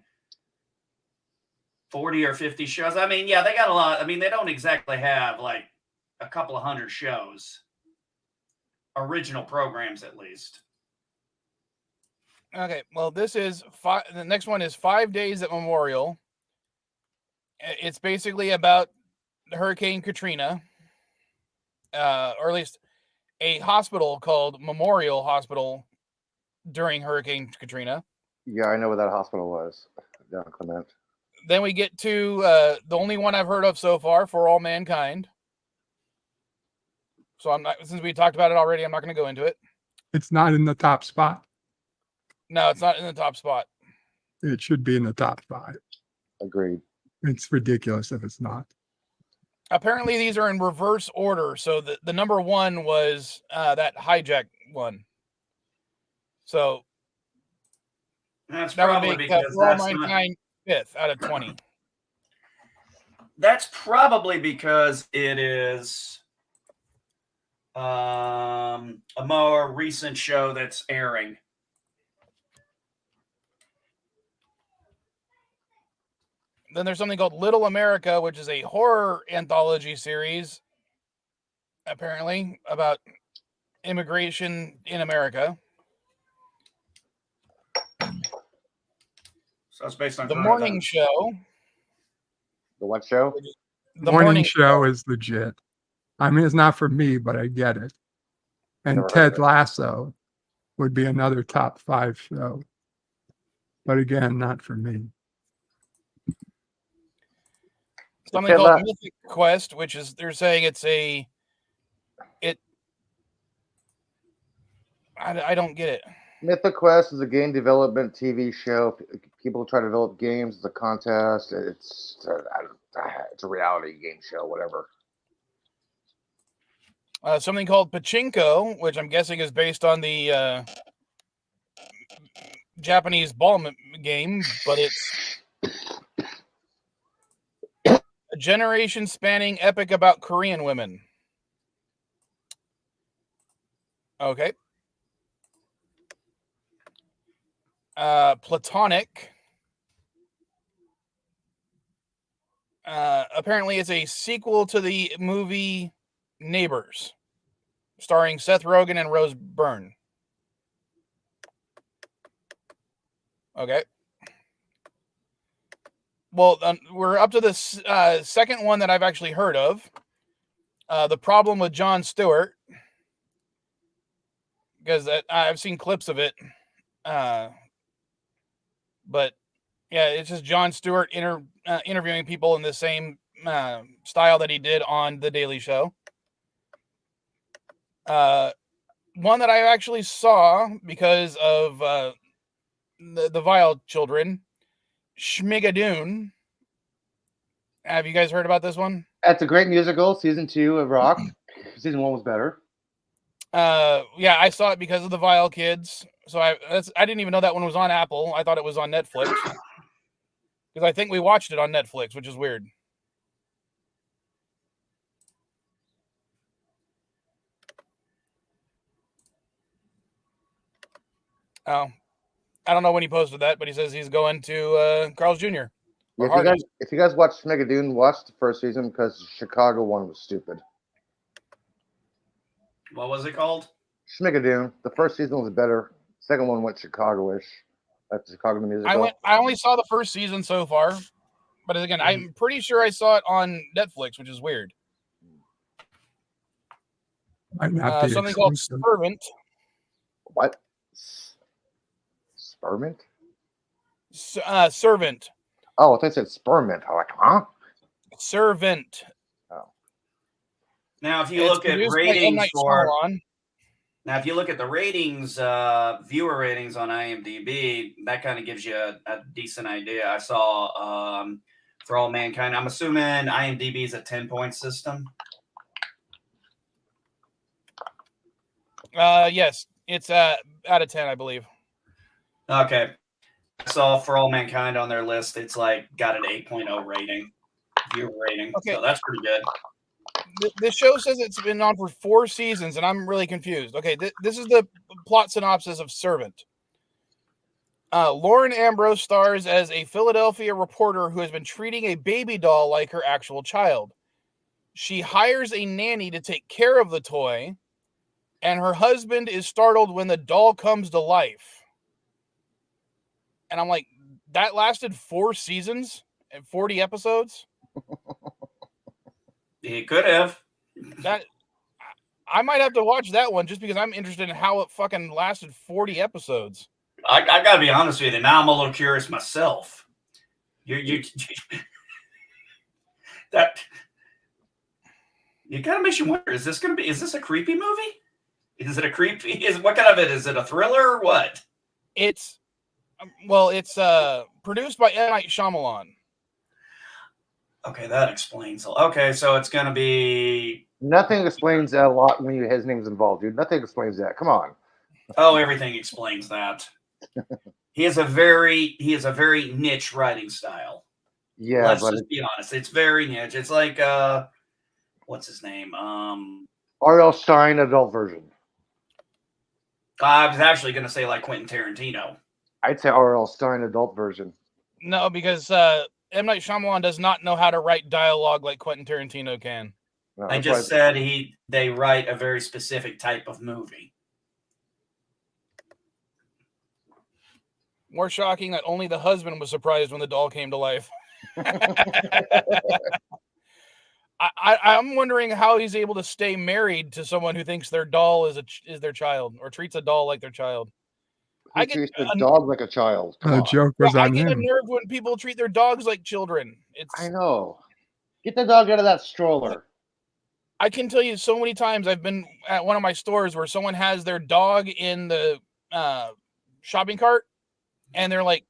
40 or 50 shows. I mean, yeah, they got a lot. I mean, they don't exactly have like a couple of hundred shows. Original programs, at least. Okay, well, this is the next one is 5 Days at Memorial. It's basically about Hurricane Katrina, or at least a hospital called Memorial Hospital during Hurricane Katrina. Yeah, I know what that hospital was down in Clement. Then we get to the only one I've heard of so far, For All Mankind. So I'm not, since we talked about it already, I'm not going to go into it. It's not in the top spot. No, it's not in the top spot. It should be in the top 5. Agreed. It's ridiculous if it's not. Apparently, these are in reverse order. So the number 1 was that hijack one. So that's that probably would make because For All that's Mankind 5th out of 20. That's probably because it is a more recent show that's airing. Then there's something called Little America, which is a horror anthology series, apparently, about immigration in America. So it's based on The Morning Show. The what show? The morning show is legit. I mean, it's not for me, but I get it. And Never heard Ted of it. Lasso would be another top 5 show. But again, not for me. Something Ted called La- Mythic Quest, which is, they're saying I don't get it. Mythic Quest is a game development TV show. People try to develop games. It's a contest. It's a reality game show, whatever. Something called Pachinko, which I'm guessing is based on the Japanese ball game, but it's a generation-spanning epic about Korean women. Okay. Platonic. Apparently it's a sequel to the movie Neighbors, starring Seth Rogen and Rose Byrne. Okay. Well, we're up to the second one that I've actually heard of. The Problem with Jon Stewart. Because I've seen clips of it. But yeah, it's just Jon Stewart interviewing people in the same style that he did on The Daily Show. One that I actually saw because of the Vile Children, Schmigadoon. Have you guys heard about this one? That's a great musical. Season 2 of Rock. Season 1 was better. Yeah, I saw it because of the Vile Kids. So I didn't even know that one was on Apple. I thought it was on Netflix. Because I think we watched it on Netflix, which is weird. Oh, I don't know when he posted that, but he says he's going to Carl's Jr. Yeah, if you guys watch Schmigadoon, watch the first season because the Chicago one was stupid. What was it called? Schmigadoon. The first season was better. Second one went Chicago-ish. Like Chicago the musical. I only saw the first season so far, but again, I'm pretty sure I saw it on Netflix, which is weird. Something called Servant. What? Spermint? Servant. Oh, I thought you said spermint. I'm like, huh? Servant. Oh. Now, if you look at ratings now, if you look at the ratings, viewer ratings on IMDb, that kind of gives you a decent idea. I saw For All Mankind. I'm assuming IMDb is a 10-point system. Yes, it's out of 10, I believe. Okay. I saw For All Mankind on their list. It's like got an 8.0 rating, viewer rating. Okay. So that's pretty good. The show says it's been on for 4 seasons, and I'm really confused. Okay, this is the plot synopsis of Servant. Lauren Ambrose stars as a Philadelphia reporter who has been treating a baby doll like her actual child. She hires a nanny to take care of the toy, and her husband is startled when the doll comes to life. And I'm like, that lasted 4 seasons and 40 episodes? He could have. I might have to watch that one just because I'm interested in how it fucking lasted 40 episodes. I gotta be honest with you. Now I'm a little curious myself. You kind of makes you wonder: is this a creepy movie? Is it a creepy? What kind of it? Is it a thriller or what? It's produced by M. Night Shyamalan. Okay, that explains. Okay, so it's gonna be. Nothing explains that a lot when his name's involved, dude. Nothing explains that. Come on. Oh, everything explains that. He has a very niche writing style. Yeah, let's just be honest. It's very niche. It's like what's his name? R.L. Stein adult version. I was actually going to say like Quentin Tarantino. I'd say R.L. Stein adult version. No, because M. Night Shyamalan does not know how to write dialogue like Quentin Tarantino can. No, I just said they write a very specific type of movie. More shocking that only the husband was surprised when the doll came to life. I'm wondering how he's able to stay married to someone who thinks their doll is their child or treats a doll like their child. He treats a dog like a child. The joke was on him. I get unnerved when people treat their dogs like children. I know. Get the dog out of that stroller. I can tell you so many times I've been at one of my stores where someone has their dog in the shopping cart, and they're like,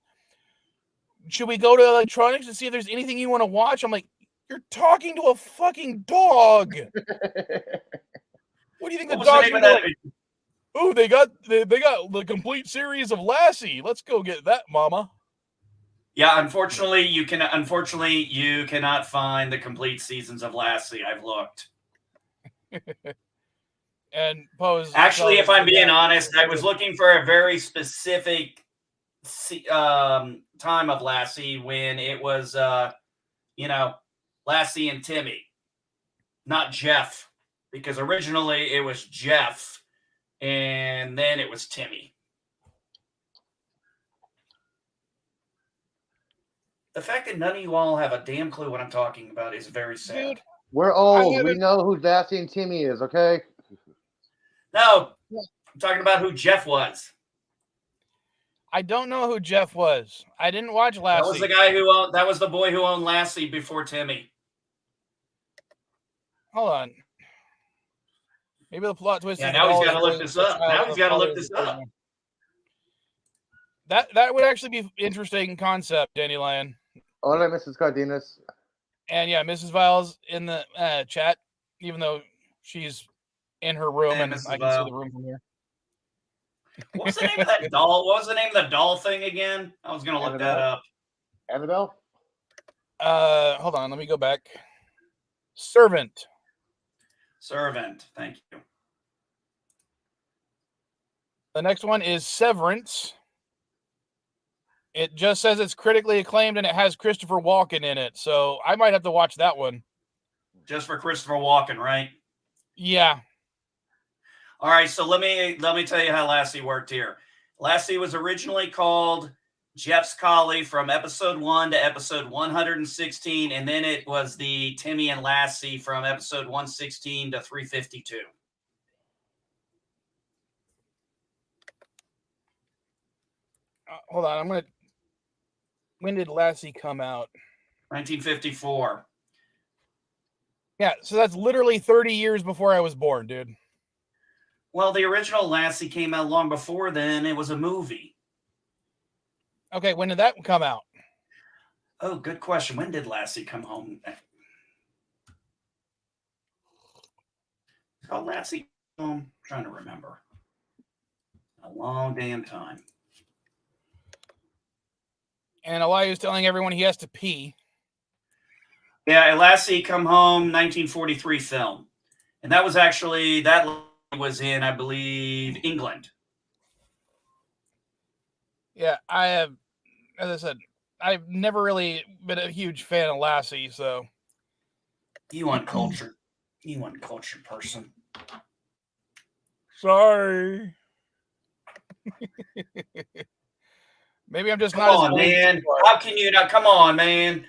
should we go to electronics and see if there's anything you want to watch? I'm like, you're talking to a fucking dog. What do you think the dog's going to do? Oh, they got the complete series of Lassie. Let's go get that, mama. Yeah, unfortunately, you cannot find the complete seasons of Lassie. I've looked. And Pose. Actually, if I'm being honest, I was looking for a very specific time of Lassie when it was, Lassie and Timmy, not Jeff, because originally it was Jeff, and then it was Timmy. The fact that none of you all have a damn clue what I'm talking about is very sad. Dude, we're old. We know who Lassie and Timmy is, okay? No, I'm talking about who Jeff was. I don't know who Jeff was. I didn't watch Lassie. That was the guy that was the boy who owned Lassie before Timmy. Hold on. Maybe the plot twist. Yeah, now he's got to look this up. That would actually be interesting concept, Dandelion. Hola, Mrs. Cardenas. And yeah, Mrs. Vile's in the chat, even though she's in her room Hey, and Mrs. I can see Vile. the room from here. What was the name of that doll? What was the name of the doll thing again? I was going to look that up. Annabelle? Hold on, let me go back. Servant. Servant. Thank you. The next one is Severance. It just says it's critically acclaimed and it has Christopher Walken in it, so I might have to watch that one. Just for Christopher Walken, right? Yeah. All right, so let me tell you how Lassie worked here. Lassie was originally called Jeff's Collie from episode 1 to episode 116, and then it was the Timmy and Lassie from episode 116 to 352. Hold on, when did Lassie come out? 1954. Yeah, so that's literally 30 years before I was born, dude. Well, the original Lassie came out long before then. It was a movie. Okay, when did that come out? Oh, good question. When did Lassie come home? Oh, Lassie home. I'm trying to remember. A long damn time. And Elias telling everyone he has to pee. Yeah, Lassie come home, 1943 film. And that was in, I believe, England. Yeah, I have, as I said, I've never really been a huge fan of Lassie, so. You uncultured person. Sorry. Maybe I'm just Come not on, as man. How can you not? Come on, man.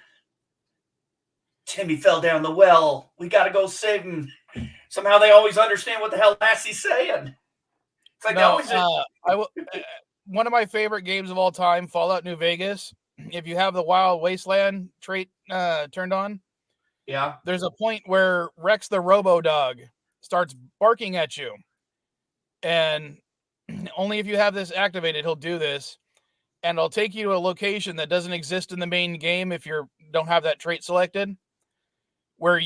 Timmy fell down the well. We got to go save him. Somehow they always understand what the hell Lassie's saying. It's like one of my favorite games of all time, Fallout New Vegas. If you have the Wild Wasteland trait turned on, yeah, there's a point where Rex the Robo Dog starts barking at you, and only if you have this activated, he'll do this, and it'll take you to a location that doesn't exist in the main game if you don't have that trait selected, where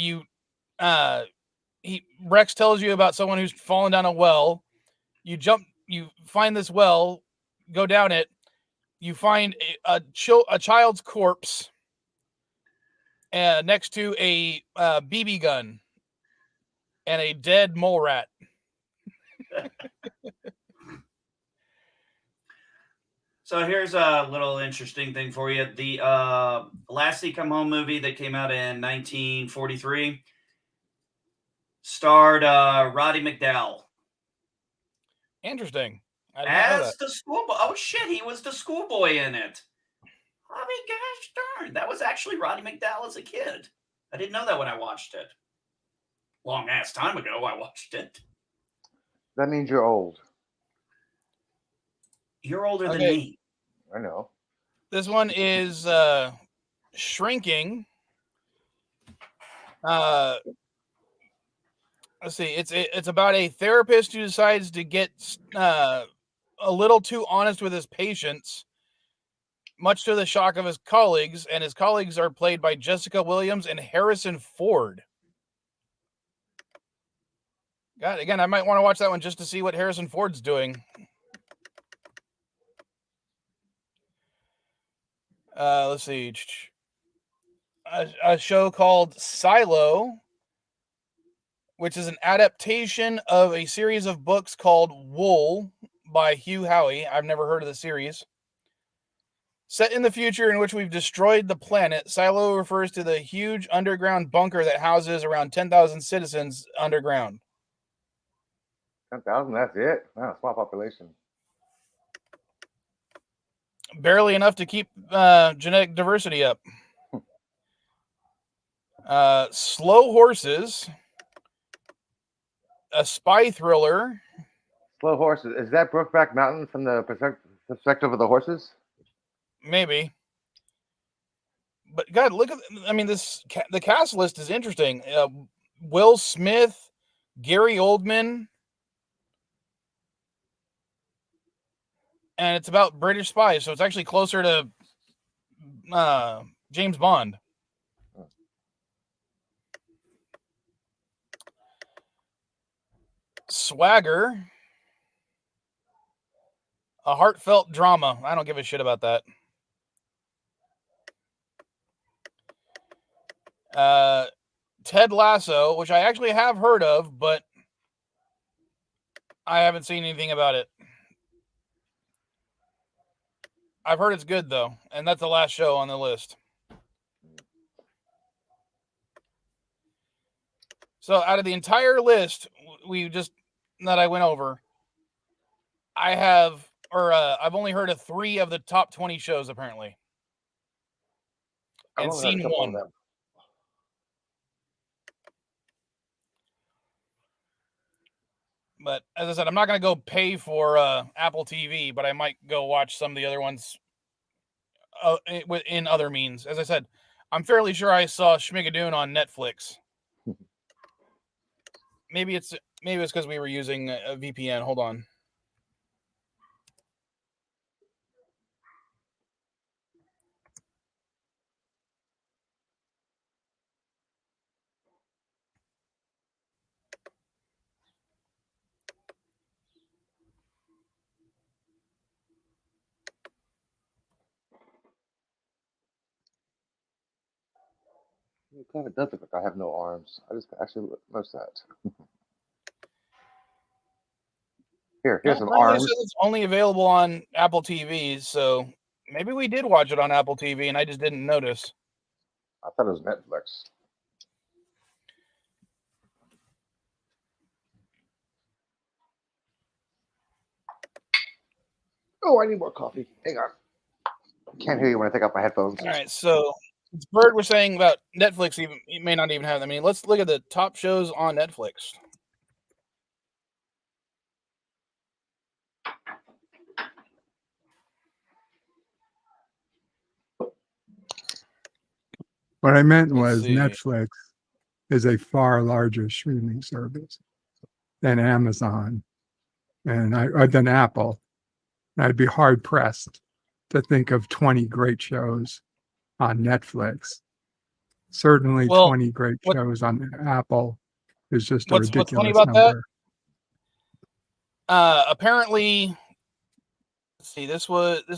Rex tells you about someone who's fallen down a well. You find this well, go down it. You find a child's corpse next to a BB gun and a dead mole rat. So here's a little interesting thing for you. The Lassie Come Home movie that came out in 1943 starred Roddy McDowall. Interesting. As the schoolboy. Oh, shit, he was the schoolboy in it. I mean, gosh darn. That was actually Roddy McDowall as a kid. I didn't know that when I watched it. Long ass time ago, I watched it. That means you're old. You're older than me. I know. This one is Shrinking. Let's see. It's about a therapist who decides to get a little too honest with his patients, much to the shock of his colleagues, and his colleagues are played by Jessica Williams and Harrison Ford. God, again, I might want to watch that one just to see what Harrison Ford's doing. Let's see. A show called Silo, which is an adaptation of a series of books called Wool by Hugh Howey. I've never heard of the series. Set in the future in which we've destroyed the planet, Silo refers to the huge underground bunker that houses around 10,000 citizens underground. 10,000, that's it? Wow, small population. Barely enough to keep genetic diversity up. Slow Horses, a spy thriller. Slow Horses. Is that Brokeback Mountain from the perspective of the horses? Maybe. But God, look at, the cast list is interesting. Will Smith, Gary Oldman, and it's about British spies, so it's actually closer to James Bond. Swagger. A heartfelt drama. I don't give a shit about that. Ted Lasso, which I actually have heard of, but I haven't seen anything about it. I've heard it's good, though, and that's the last show on the list. So out of the entire list that I went over, I've only heard of 3 of the top 20 shows, apparently. I've And only heard a seen couple of one. them. But as I said, I'm not going to go pay for Apple TV, but I might go watch some of the other ones in other means. As I said, I'm fairly sure I saw Schmigadoon on Netflix. Maybe it's because we were using a VPN. Hold on. It kind of does look like I have no arms. I just actually noticed that. Here's some Apparently arms. it says it's only available on Apple TV, so maybe we did watch it on Apple TV and I just didn't notice. I thought it was Netflix. Oh, I need more coffee. Hang on. Can't hear you when I take off my headphones. All right, so Bird was saying about Netflix. You may not even have them. I mean, let's look at the top shows on Netflix. What I meant Let's was see. Netflix is a far larger streaming service than Amazon and than Apple. And I'd be hard pressed to think of 20 great shows on Netflix. Certainly, 20 great shows on Apple is just a ridiculous funny about number. That? Apparently, let's see. This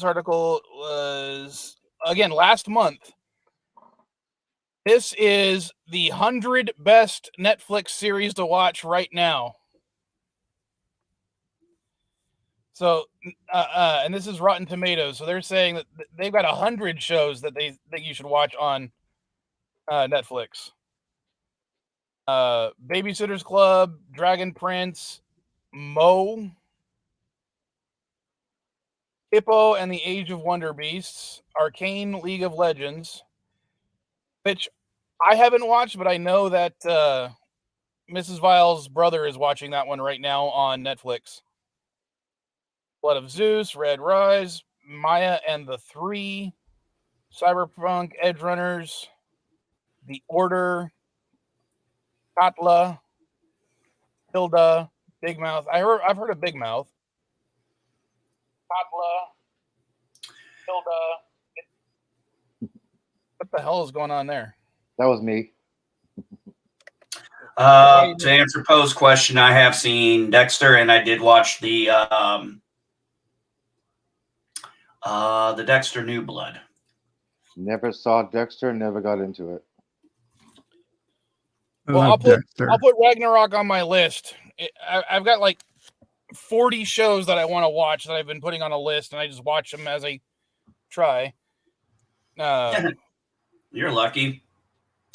article was again last month. This is the 100 best Netflix series to watch right now. So, and this is Rotten Tomatoes. So they're saying that they've got 100 shows that you should watch on Netflix. Babysitter's Club, Dragon Prince, Mo, Hippo and the Age of Wonder Beasts, Arcane League of Legends, which I haven't watched, but I know that Mrs. Vile's brother is watching that one right now on Netflix. Blood of Zeus, Red Rise, Maya and the Three, Cyberpunk, Edge Runners, The Order, Katla, Hilda, Big Mouth. I've heard of Big Mouth. Katla, Hilda. What the hell is going on there? That was me. To answer Poe's question, I have seen Dexter, and I did watch the Dexter New Blood. Never saw Dexter. Never got into it. I'll put Ragnarok on my list. I've got like 40 shows that I want to watch that I've been putting on a list, and I just watch them as I try. You're lucky.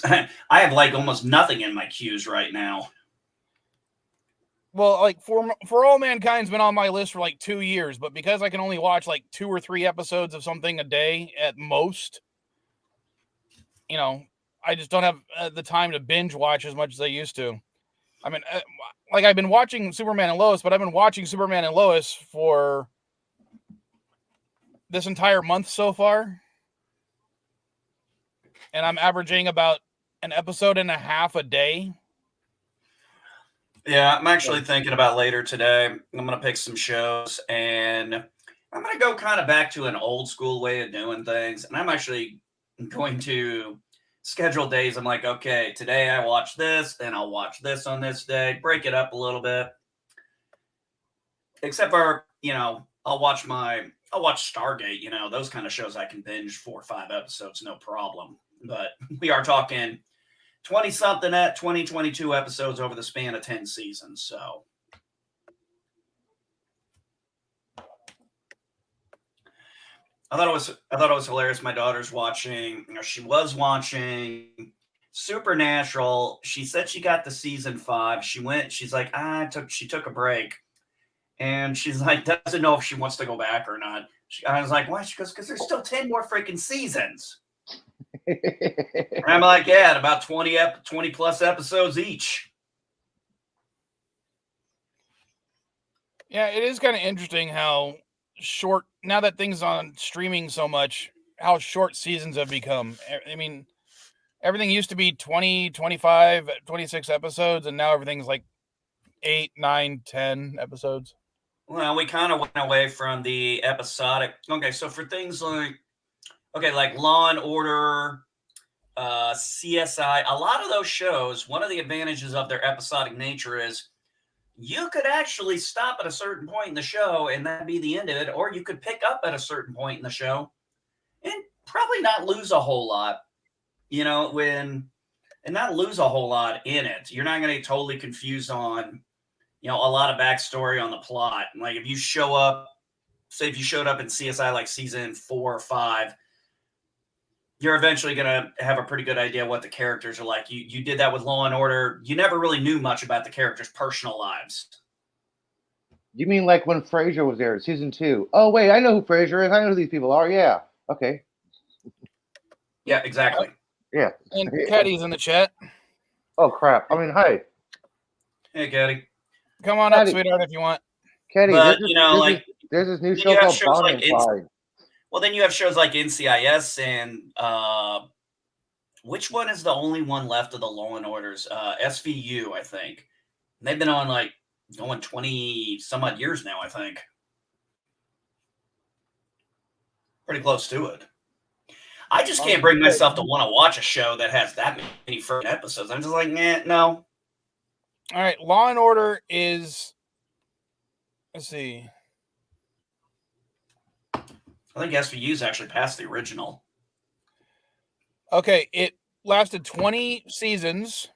I have like almost nothing in my queues right now. Well, like For All Mankind's been on my list for like 2 years, but because I can only watch like 2 or 3 episodes of something a day at most, I just don't have the time to binge watch as much as I used to. I mean, like I've been watching Superman and Lois, but I've been watching Superman and Lois for this entire month so far. And I'm averaging about an episode and a half a day. Yeah, I'm actually thinking about later today. I'm going to pick some shows, and I'm going to go kind of back to an old school way of doing things. And I'm actually going to schedule days. I'm like, okay, today I watch this, then I'll watch this on this day, break it up a little bit. except for, I'll watch Stargate, those kind of shows I can binge 4 or 5 episodes, no problem. But we are talking 20-something at 22 episodes over the span of 10 seasons. So I thought it was hilarious. My daughter's watching, she was watching Supernatural. She said she got to season 5. She's like, she took a break. And she's like, doesn't know if she wants to go back or not. I was like, why? She goes, because there's still 10 more freaking seasons. And I'm like, yeah, about 20 plus episodes each. Yeah, it is kind of interesting how short, now that things on streaming so much, how short seasons have become. I mean, everything used to be 20, 25, 26 episodes, and now everything's like 8, 9, 10 episodes. Well, we kind of went away from the episodic. Okay, so for things like Law and Order, CSI, a lot of those shows, one of the advantages of their episodic nature is you could actually stop at a certain point in the show and that'd be the end of it, or you could pick up at a certain point in the show and probably not lose a whole lot, and not lose a whole lot in it. You're not going to get totally confused on, a lot of backstory on the plot. Like if you showed up in CSI like season 4 or 5, you're eventually going to have a pretty good idea what the characters are like. You did that with Law and Order. You never really knew much about the characters' personal lives. You mean like when Frasier was there in season 2? Oh, wait, I know who Frasier is. I know who these people are. Yeah. Okay. Yeah, exactly. Yeah. And Caddy's in the chat. Oh, crap. I mean, hi. Hey, Caddy. Come on up, sweetheart, if you want. Caddy, But, there's this new show called Bonnie and Clyde. Well, then you have shows like NCIS and which one is the only one left of the Law and Orders? SVU, I think. And they've been on like going 20 some odd years now, I think. Pretty close to it. I just can't bring myself to want to watch a show that has that many freaking episodes. I'm just like, no. All right, Law and Order is, let's see. I think SVU's actually past the original. Okay, it lasted 20 seasons.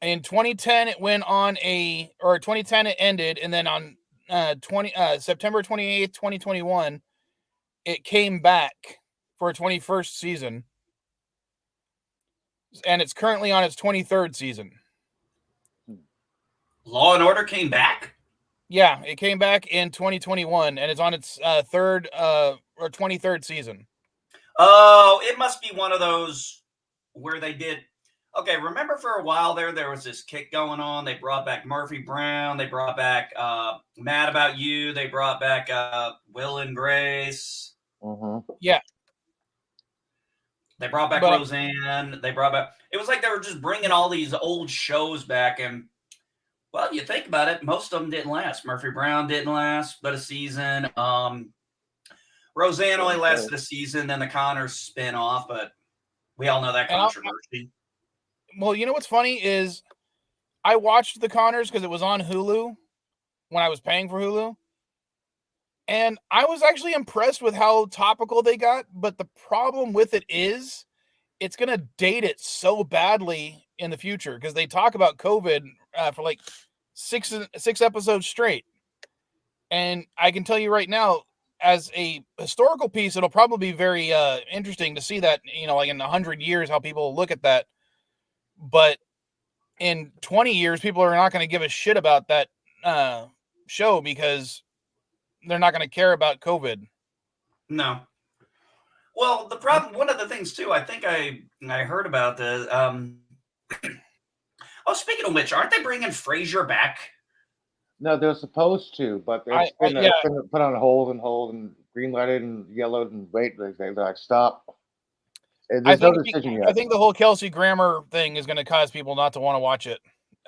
In 2010, it went on 2010 it ended, and then on September 28th, 2021, it came back for a 21st season. And it's currently on its 23rd season. Law and Order came back? Yeah, it came back in 2021, and it's on its 23rd season. Oh, it must be one of those where they did. Okay, remember for a while there was this kick going on. They brought back Murphy Brown. They brought back Mad About You. They brought back Will and Grace. Mm-hmm. Yeah. They brought back Roseanne. They brought back. It was like they were just bringing all these old shows back, and well, you think about it, most of them didn't last. Murphy Brown didn't last but a season. Roseanne only lasted a season, then the Connors spin off, but we all know that controversy. Well, you know what's funny is I watched the Connors because it was on Hulu when I was paying for Hulu. And I was actually impressed with how topical they got. But the problem with it is it's going to date it so badly in the future because they talk about COVID for like six episodes straight. And I can tell you right now, as a historical piece, it'll probably be very interesting to see that, like in 100 years, how people look at that. But in 20 years, people are not going to give a shit about that show because they're not going to care about COVID. No. Well, the problem, one of the things too, I think I heard about this. Speaking of which, aren't they bringing Frasier back? No, they're supposed to, but it's been put on hold and green lighted and yellowed and wait. They're like, stop. I think the whole Kelsey Grammer thing is going to cause people not to want to watch it.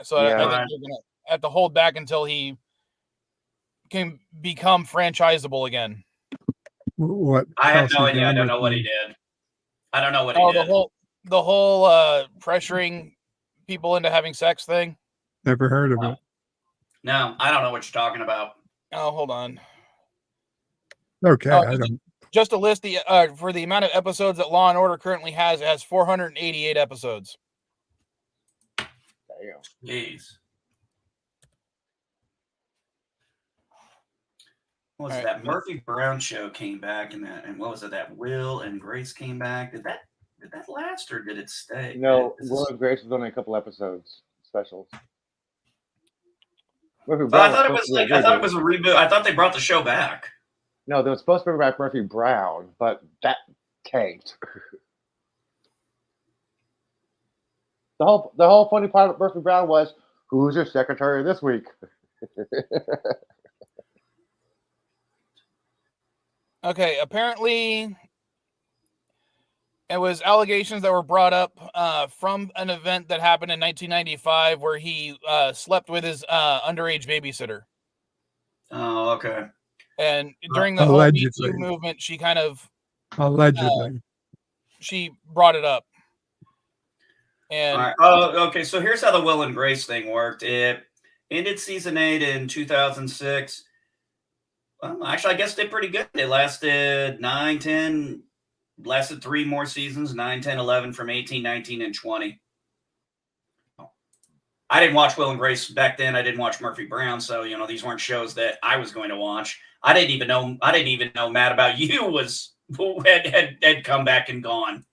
So I think they're going to have to hold back until he can become franchisable again. What? I have no idea. I don't know what he did. I don't know what he did. The whole pressuring people into having sex thing. Never heard of it. No, I don't know what you're talking about. Oh, hold on. Okay, Oh, I don't. just to list the for the amount of episodes that Law and Order currently has, it has 488 episodes. Jeez. What was All it? right. That Murphy Brown show came back, and what was it? That Will and Grace came back. Did that last or did it stay? No, This Will is- and Grace was only a couple episodes specials. Murphy But I Brown was thought it supposed was to be a like I thought it reboot. was a reboot. I thought they brought the show back. No, they were supposed to bring back Murphy Brown, but that tanked. The whole funny part of Murphy Brown was, who's your secretary this week? Okay, apparently it was allegations that were brought up from an event that happened in 1995 where he slept with his underage babysitter. Oh, okay. And during the whole Me Allegedly. Too movement, she kind of Allegedly. she brought it up. And All right. Oh, okay. So here's how the Will and Grace thing worked. It ended season 8 in 2006. Well, actually, I guess they did pretty good. It lasted 9, 10, lasted 3 more seasons, 9, 10, 11 from 18, 19, and 20. I didn't watch Will and Grace back then. I didn't watch Murphy Brown. So, these weren't shows that I was going to watch. I didn't even know Mad About You was had come back and gone.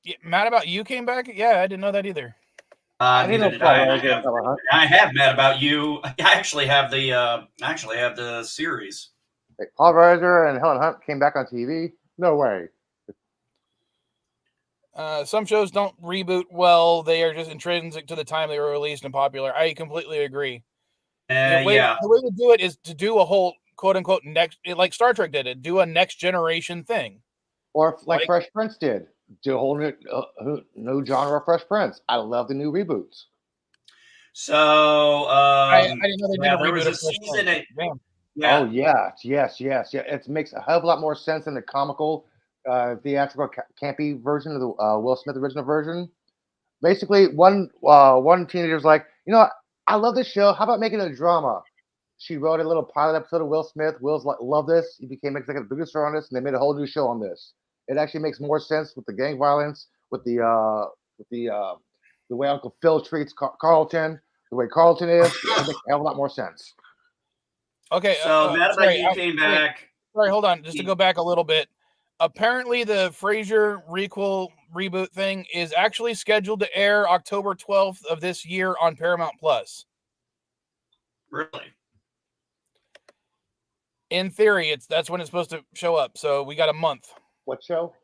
yeah, Mad About You came back? Yeah, I didn't know that either. I didn't know Neither did I. Paul Reiser and Helen Hunt. I have Mad About You. I actually have the series. Hey, Paul Reiser and Helen Hunt came back on TV? No way. Some shows don't reboot well. They are just intrinsic to the time they were released and popular. I completely agree. The way to do it is to do a whole quote unquote next, like Star Trek did it, do a next generation thing. Or like Fresh Prince did. Do a whole new genre of Fresh Prince. I love the new reboots. So I didn't know they did a there was reboot a of Fresh season. Prince. Yeah. Oh yes. It makes a hell of a lot more sense than the comical, theatrical, campy version of the Will Smith original version. Basically, one teenager's like, I love this show. How about making it a drama? She wrote a little pilot episode of Will Smith. Will's like, love this. He became executive producer on this, and they made a whole new show on this. It actually makes more sense with the gang violence, with the way Uncle Phil treats Carlton, the way Carlton is. It makes a hell of a lot more sense. Okay. So Mad About You came back. Sorry, hold on. Just to go back a little bit. Apparently, the Frasier reboot thing is actually scheduled to air October 12th of this year on Paramount Plus. Really? In theory, that's when it's supposed to show up. So we got a month. What show?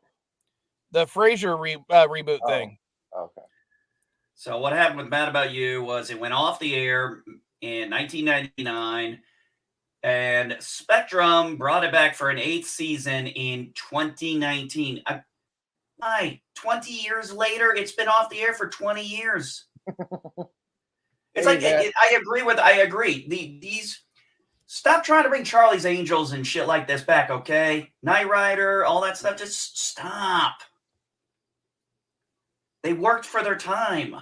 The Frasier reboot thing. Okay. So what happened with Mad About You was it went off the air in 1999, and Spectrum brought it back for an 8th season in 2019. 20 years later, it's been off the air for 20 years. It's I agree. These stop trying to bring Charlie's Angels and shit like this back, okay? Knight Rider, all that stuff, just stop. They worked for their time.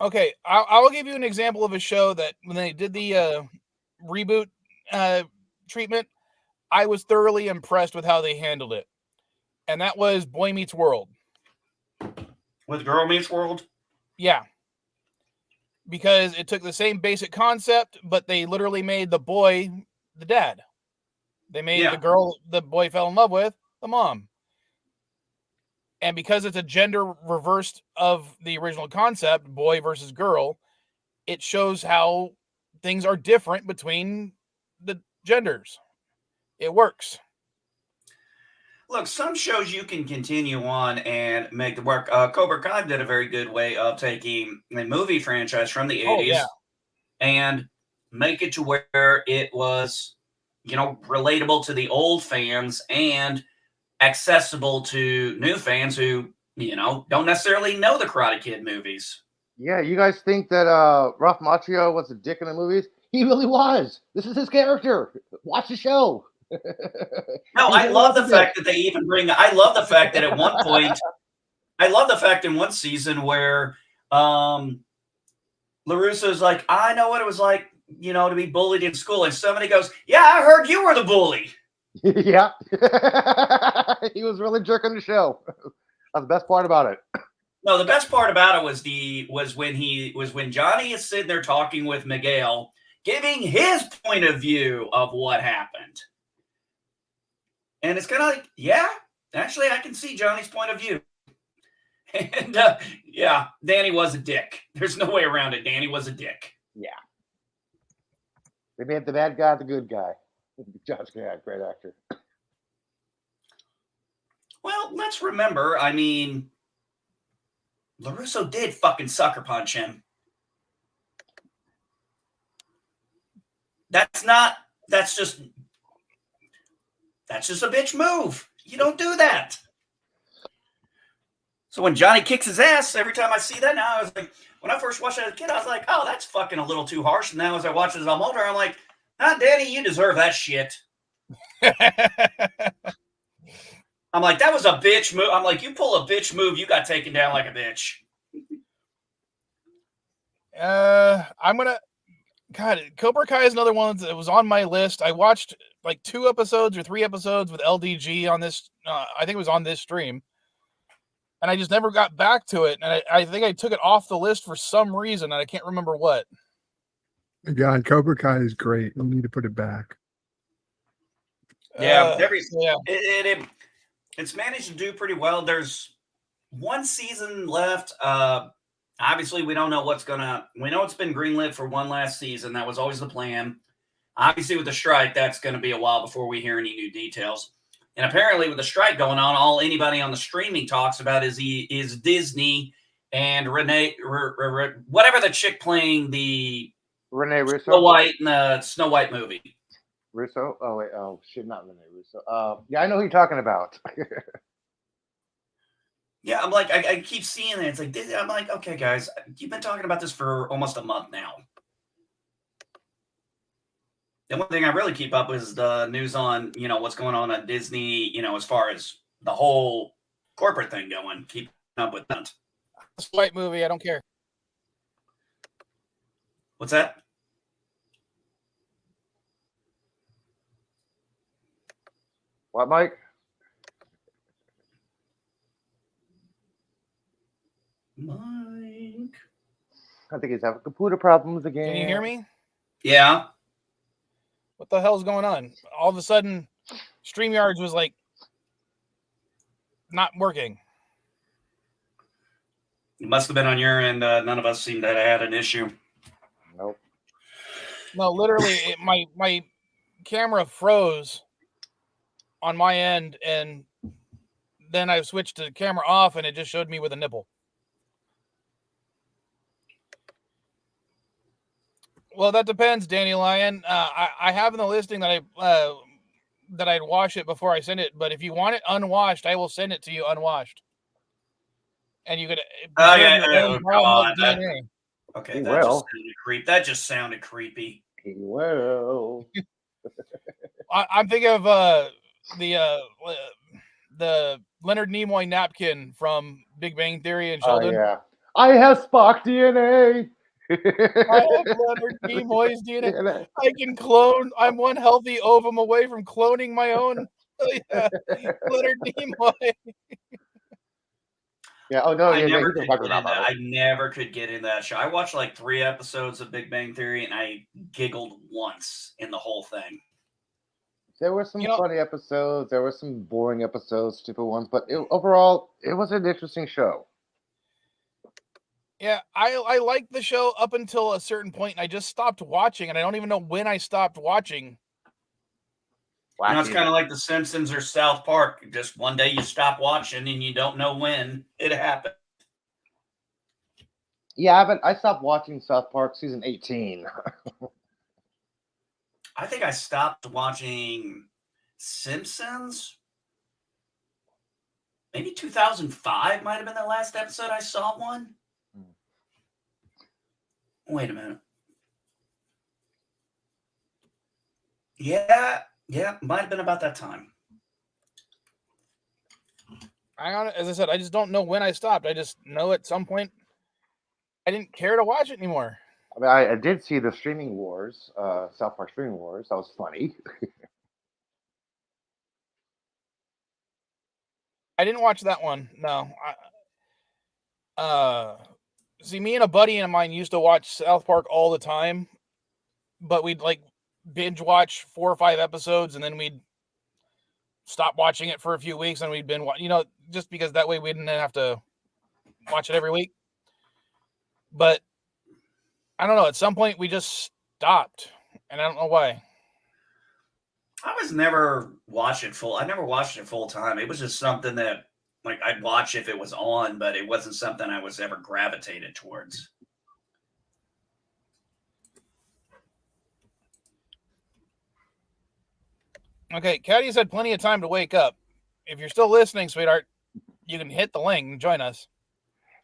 Okay, I'll give you an example of a show that when they did the reboot treatment, I was thoroughly impressed with how they handled it. And that was Boy Meets World. With Girl Meets World? Yeah. Because it took the same basic concept, but they literally made the boy the dad. They made the girl the boy fell in love with the mom. And because it's a gender reversed of the original concept, boy versus girl, it shows how things are different between the genders. It works. Look, some shows you can continue on and make the work. Cobra Kai did a very good way of taking a movie franchise from the 80s and make it to where it was, relatable to the old fans and accessible to new fans who, don't necessarily know the Karate Kid movies. Yeah, you guys think that Ralph Macchio was a dick in the movies? He really was. This is his character. Watch the show. No, I love the fact that they even I love the fact that at one point, I love the fact in one season where, LaRusso's like, I know what it was like, to be bullied in school. And somebody goes, yeah, I heard you were the bully. Yeah. He was really jerking the show. That's the best part about it. No, the best part about it was when Johnny is sitting there talking with Miguel, giving his point of view of what happened. And it's kind of like, yeah, actually, I can see Johnny's point of view. And yeah, Danny was a dick. There's no way around it. Danny was a dick. Yeah. They made the bad guy the good guy. Josh Gad, great actor. Well, let's remember, I mean, LaRusso did fucking sucker punch him. That's just a bitch move. You don't do that. So when Johnny kicks his ass, every time I see that now, I was like, when I first watched it as a kid, I was like, oh, that's fucking a little too harsh. And now as I watch it as I'm older, I'm like, nah, Danny, you deserve that shit. I'm like, that was a bitch move. I'm like, you pull a bitch move, you got taken down like a bitch. God, Cobra Kai is another one that was on my list. I watched like 2 episodes or 3 episodes with LDG on this. I think it was on this stream. And I just never got back to it. And I think I took it off the list for some reason, and I can't remember what. God, Cobra Kai is great. We need to put it back. Yeah, it's managed to do pretty well. There's 1 season left. Obviously, we don't know we know it's been greenlit for 1 last season. That was always the plan. Obviously, with the strike, that's going to be a while before we hear any new details. And apparently, with the strike going on, all anybody on the streaming talks about is Disney and Renee, whatever the chick playing the Renee Russo. Snow White in the Snow White movie. Russo? Oh, wait. Oh, shit, not Renee Russo. Yeah, I know who you're talking about. Yeah, I'm like, I keep seeing it. It's like, I'm like, okay, guys, you've been talking about this for almost a month now. The one thing I really keep up is the news on, what's going on at Disney, as far as the whole corporate thing going. Keep up with that. This White movie, I don't care. What's that? What, Mike? Mike. I think he's having computer problems again. Can you hear me? Yeah. What the hell's going on? All of a sudden, StreamYards was like not working. It must have been on your end. None of us seem to have had an issue. Nope. No, literally, my camera froze on my end, and then I switched the camera off, and it just showed me with a nipple. Well, that depends, Danny Lyon. I have in the listing that I'd wash it before I send it. But if you want it unwashed, I will send it to you unwashed. And you could. Oh yeah. Okay, that just sounded creepy. He will. I'm thinking of the Leonard Nimoy napkin from Big Bang Theory and Sheldon. Oh yeah. I have Spock DNA. I have Leonard Nimoy's DNA. I can clone. I'm one healthy ovum away from cloning my own. Leonard Nimoy. Yeah. Oh no. I never could get in that show. I watched like 3 episodes of Big Bang Theory, and I giggled once in the whole thing. There were some funny episodes. There were some boring episodes, stupid ones. But overall, it was an interesting show. Yeah, I liked the show up until a certain point, and I just stopped watching, and I don't even know when I stopped watching. It's kind of like The Simpsons or South Park. Just one day you stop watching, and you don't know when it happened. Yeah, I stopped watching South Park season 18. I think I stopped watching Simpsons. Maybe 2005 might have been the last episode I saw one. Wait a minute. Yeah, might have been about that time. As I said, I just don't know when I stopped. I just know at some point I didn't care to watch it anymore. I mean, I did see the streaming wars, South Park streaming wars. That was funny. I didn't watch that one. No. See, me and a buddy of mine used to watch South Park all the time, but we'd like binge watch 4 or 5 episodes, and then we'd stop watching it for a few weeks, and we'd been, just because that way we didn't have to watch it every week. But I don't know. At some point, we just stopped, and I don't know why. I never watched it full. I never watched it full time. It was just something that, like, I'd watch if it was on, but it wasn't something I was ever gravitated towards. Okay, Caddy's had plenty of time to wake up. If you're still listening, sweetheart, you can hit the link and join us.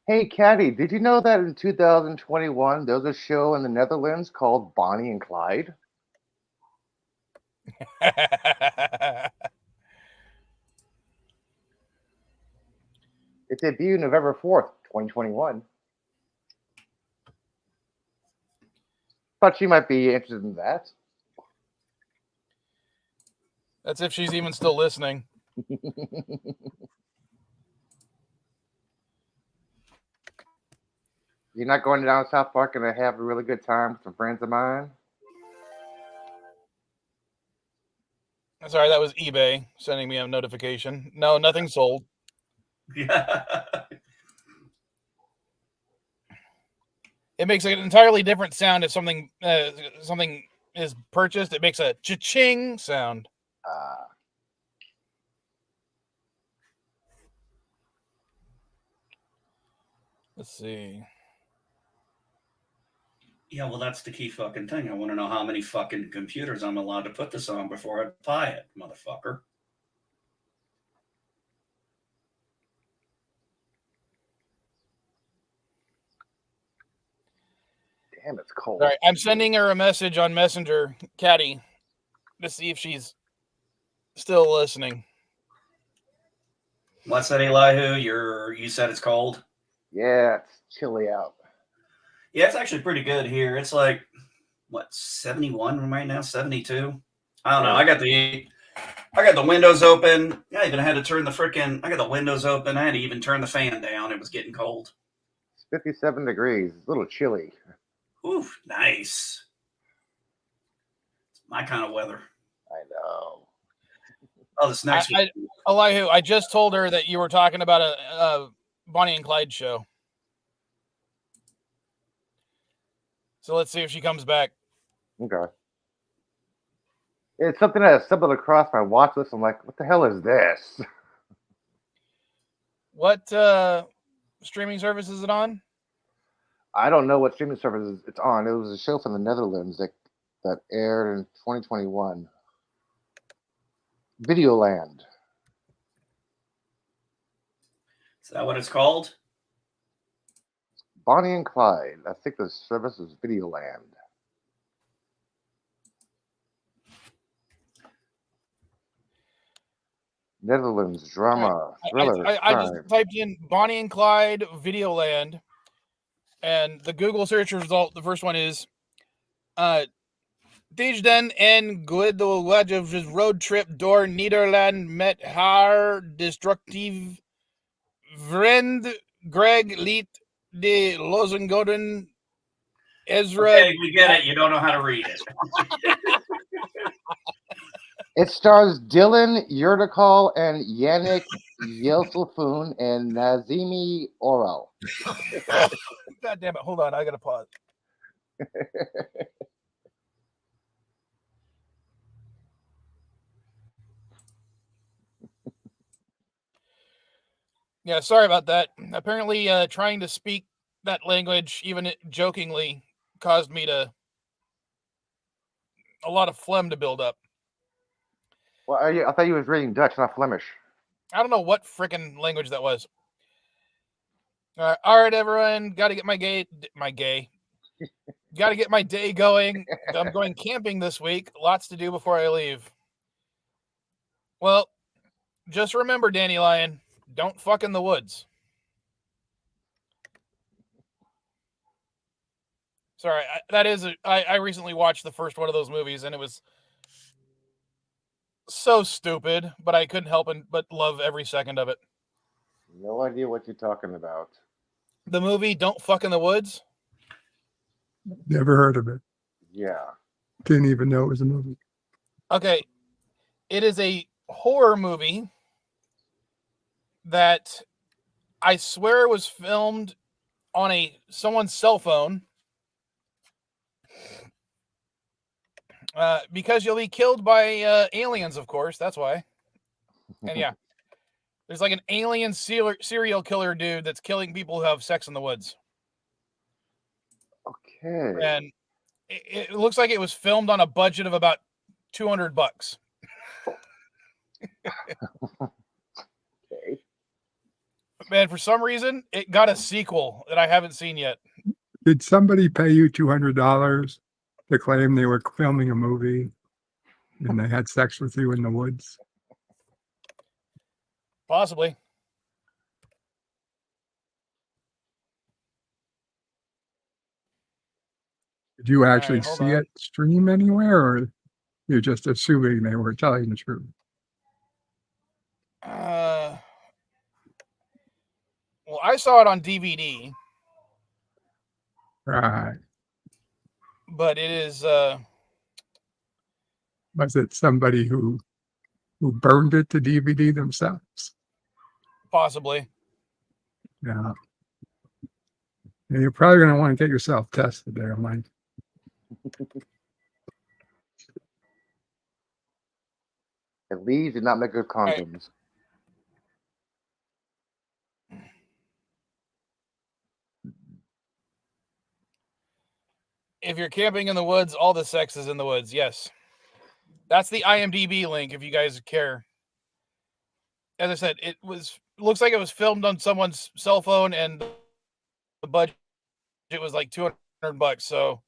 Hey, Caddy, did you know that in 2021 there was a show in the Netherlands called Bonnie and Clyde? It debuted November 4th, 2021. Thought you might be interested in that. That's if she's even still listening. You're not going down to South Park and have a really good time with some friends of mine? Sorry, that was eBay sending me a notification. No, nothing sold. Yeah. It makes an entirely different sound if something is purchased. It makes a cha-ching sound. Let's see. Yeah, well, that's the key fucking thing. I want to know how many fucking computers I'm allowed to put this on before I buy it, motherfucker. Damn, it's cold. All right, I'm sending her a message on Messenger, Caddy, to see if she's still listening. What's that, Elihu? You said it's cold? Yeah, it's chilly out. Yeah, it's actually pretty good here. It's like, what, 71 right now? 72? I don't know. I got the windows open. I even had to turn I got the windows open. I had to even turn the fan down. It was getting cold. It's 57 degrees. It's a little chilly. Ooh, nice. It's my kind of weather. I know. Oh, this next week. Elihu, I just told her that you were talking about a Bonnie and Clyde show. So let's see if she comes back. Okay. It's something that stumbled across my watch list. I'm like, what the hell is this? What streaming service is it on? I don't know what streaming service it's on. It was a show from the Netherlands that aired in 2021. Videoland. Is that what it's called? Bonnie and Clyde. I think the service is Videoland. Netherlands drama thriller. I just typed in Bonnie and Clyde Videoland, and the Google search result, the first one is Dijden en Guido road trip door Nederland met haar destructief vriend Greg liet de Lozengoden Ezra. Okay, we get it. You don't know how to read it. It stars Dylan Yurtikal and Yannick Yelselfoon and Nazimi Oral. God damn it. Hold on. I got to pause. Yeah, sorry about that. Apparently, trying to speak that language, even jokingly, caused me a lot of phlegm to build up. Well, I thought you was reading Dutch, not Flemish. I don't know what freaking language that was. All right, everyone. Got to get my got to get my day going. I'm going camping this week. Lots to do before I leave. Well, just remember, Danny Lion, don't fuck in the woods. Sorry, I recently watched the first one of those movies, and it was so stupid, but I couldn't help but love every second of it. No idea what you're talking about. The movie Don't Fuck in the Woods. Never heard of it. Yeah. Didn't even know it was a movie. Okay, it is a horror movie that I swear was filmed on someone's cell phone. Because you'll be killed by aliens, of course. That's why. And yeah, there's like an alien serial killer dude that's killing people who have sex in the woods. Okay. And it looks like it was filmed on a budget of about $200. Okay. Man, for some reason, it got a sequel that I haven't seen yet. Did somebody pay you $200 to claim they were filming a movie and they had sex with you in the woods? Possibly. Did you actually hold see on. it stream anywhere, or you're just assuming they were telling the truth? Well, I saw it on DVD, Right. but it is Was it somebody who burned it to DVD themselves? possibly. Yeah. And you're probably going to want to get yourself tested there, Mike. At least did not make good condoms. If you're camping in the woods, all the sex is in the woods. Yes. That's the IMDb link if you guys care. As I said, looks like it was filmed on someone's cell phone, and the budget was like $200. So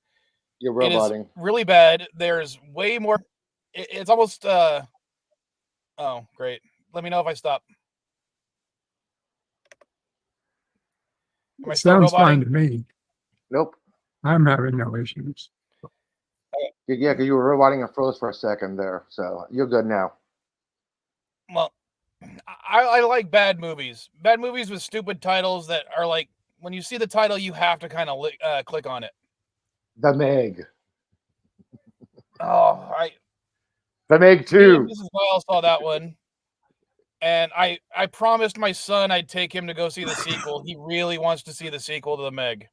You're it is roboting. really bad. There's way more. It's almost. Oh, great. Let me know if I stop. Am I still Sounds fine roboting? to me. Nope. I'm having no issues. Yeah, because you were roboting and froze for a second there. So you're good now. Well, I like bad movies. Bad movies with stupid titles that are like, when you see the title, you have to kind of click on it. The Meg. Oh, The Meg 2. This is why I saw that one. And I promised my son I'd take him to go see the sequel. He really wants to see the sequel to The Meg.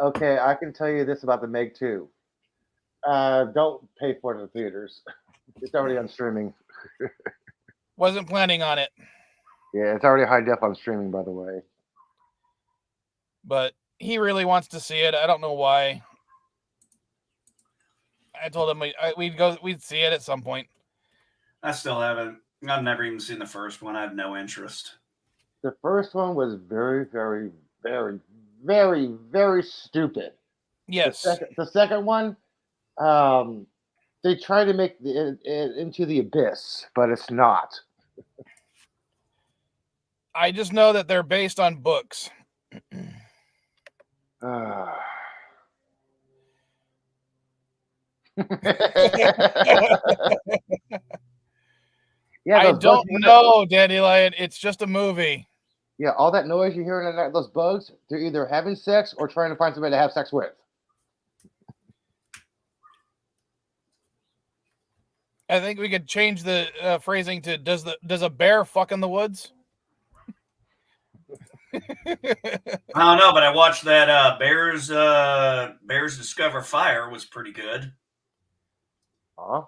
Okay, I can tell you this about The Meg 2. Don't pay for it in the theaters. It's already on streaming. Wasn't planning on it. Yeah, it's already high def on streaming, by the way. But he really wants to see it. I don't know why. I told him we'd see it at some point. I still haven't. I've never even seen the first one. I have no interest. The first one was very, very, very, very, very stupid. Yes. The second one, they try to make it into the abyss, but it's not. I just know that they're based on books. Yeah, I don't know, Dandelion. It's just a movie. Yeah, all that noise you hear in those bugs, they're either having sex or trying to find somebody to have sex with. I think we could change the phrasing to does a bear fuck in the woods? I don't know, but I watched that Bears Discover Fire was pretty good. Huh?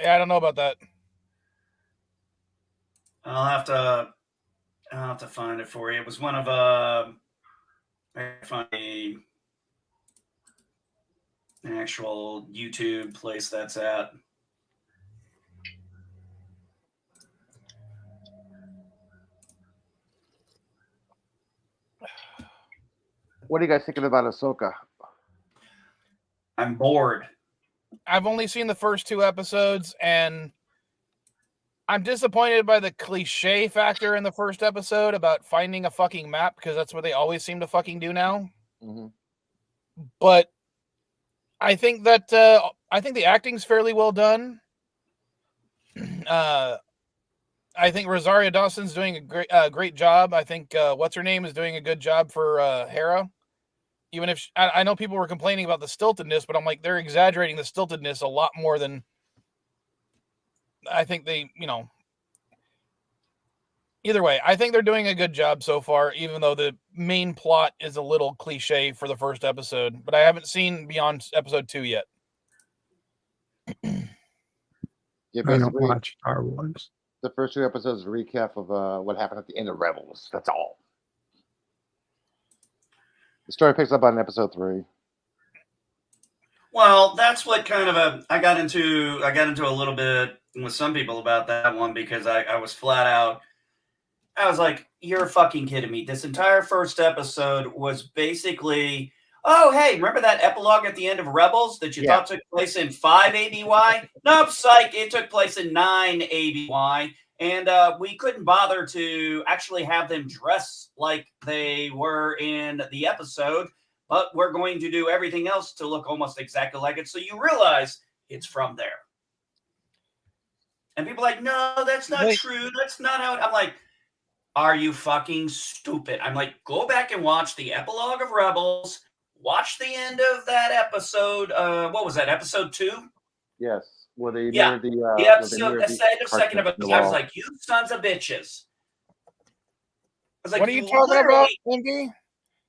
Yeah, I don't know about that. I'll have to find it for you. It was one of an actual YouTube place that's at. What are you guys thinking about Ahsoka? I'm bored. I've only seen the first 2 episodes, and I'm disappointed by the cliche factor in the first episode about finding a fucking map, because that's what they always seem to fucking do now. Mm-hmm. but I think that I think the acting's fairly well done. I think Rosario Dawson's doing a great job. I think what's her name is doing a good job for Hera. Even if I know people were complaining about the stiltedness, but I'm like, they're exaggerating the stiltedness a lot more than I think they, either way, I think they're doing a good job so far, even though the main plot is a little cliche for the first episode, but I haven't seen beyond episode 2 yet. Yeah, I don't basically, watch Star Wars. the first 2 episodes is a recap of what happened at the end of Rebels. That's all. The story picks up on episode 3. Well, that's what kind of I got into a little bit with some people about that one because I was flat out. I was like, you're fucking kidding me. This entire first episode was basically, oh, hey, remember that epilogue at the end of Rebels that you thought took place in 5 ABY? Nope, psych, it took place in 9 ABY. And we couldn't bother to actually have them dress like they were in the episode, but we're going to do everything else to look almost exactly like it. So you realize it's from there. And people are like, no, that's not true. That's not how I'm like, are you fucking stupid? I'm like, go back and watch the epilogue of Rebels. Watch the end of that episode. What was that, episode 2? Yes. Where they mirrored the episode, the second episode. I was like, you sons of bitches. I was like, what are you talking about, Indy?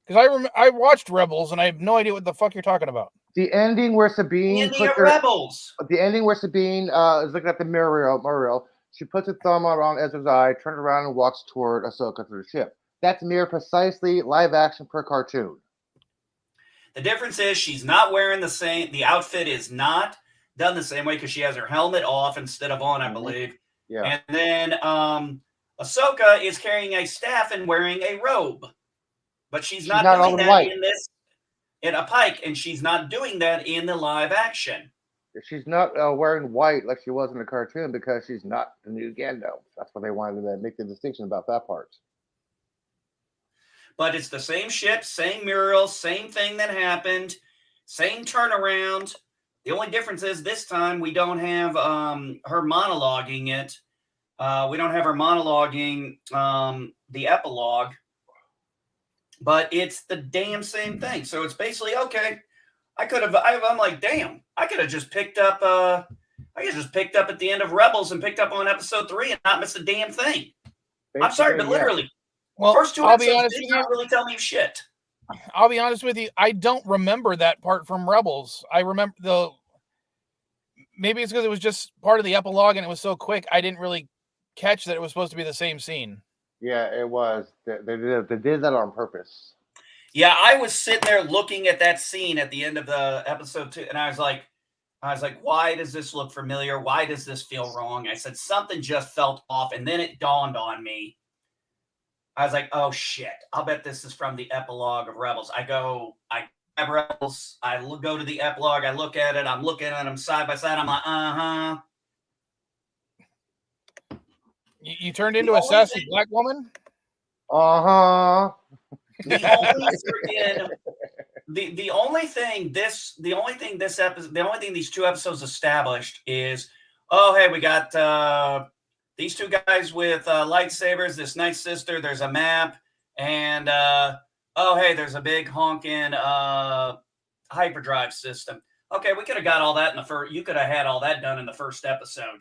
Because I watched Rebels and I have no idea what the fuck you're talking about. The ending where Sabine Rebels. The ending where Sabine is looking at the Muriel. She puts her thumb around Ezra's eye, turns around, and walks toward Ahsoka through the ship. That's mirrored precisely live action per cartoon. The difference is she's not wearing the same. The outfit is not done the same way because she has her helmet off instead of on, I believe. Yeah. And then Ahsoka is carrying a staff and wearing a robe, but she's not doing that in a pike, and she's not doing that in the live action. She's not wearing white like she was in the cartoon because she's not the new Gandalf. That's what they wanted to make the distinction about that part. But it's the same ship, same mural, same thing that happened, same turnaround. The only difference is this time we don't have her monologuing it. We don't have her monologuing the epilogue, but it's the damn same thing. So it's basically, okay, I'm like, damn, I could have just picked up at the end of Rebels and picked up on episode 3 and not missed a damn thing. Basically, I'm sorry, but literally, first 2 episodes did not really tell me shit. I'll be honest with you. I don't remember that part from Rebels. I remember maybe it's because it was just part of the epilogue and it was so quick. I didn't really catch that it was supposed to be the same scene. Yeah, it was. They did that on purpose. Yeah, I was sitting there looking at that scene at the end of the episode 2, and I was like, why does this look familiar? Why does this feel wrong? I said, something just felt off, and then it dawned on me. I was like, oh, shit. I'll bet this is from the epilogue of Rebels. I grab Rebels. I go to the epilogue. I look at it. I'm looking at them side by side. I'm like, uh-huh. You turned into a sassy black woman? Uh-huh. The only thing these 2 episodes established is, oh, hey, we got these 2 guys with lightsabers, this Night Sister, there's a map, and oh, hey, there's a big honking hyperdrive system. Okay, we could have got all that in the first. You could have had all that done in the first episode.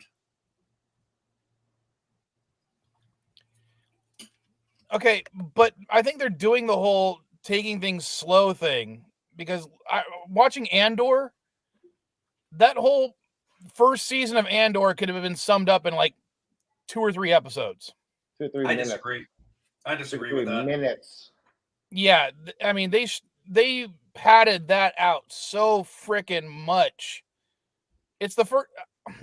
Okay, but I think they're doing the whole taking things slow thing because watching Andor, that whole first season of Andor could have been summed up in like 2 or 3 episodes. 2 or 3 minutes. I disagree with that. Minutes. Yeah, I mean they padded that out so freaking much. It's the first.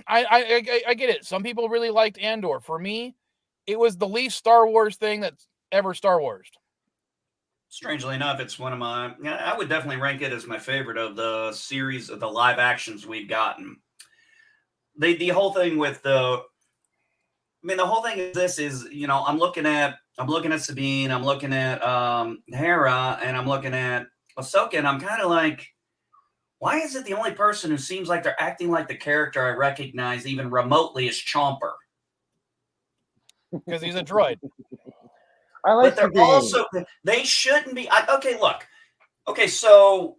I get it. Some people really liked Andor. For me, it was the least Star Wars thing that's ever Star Wars. Strangely enough, it's one of my. I would definitely rank it as my favorite of the series of the live actions we've gotten. The whole thing with the whole thing is this is, I'm looking at Sabine, I'm looking at Hera, and I'm looking at Ahsoka, and I'm kind of like, why is it the only person who seems like they're acting like the character I recognize even remotely is Chomper? Because he's a droid. I like But they're Sabine. also, they shouldn't be. Okay, look. Okay, so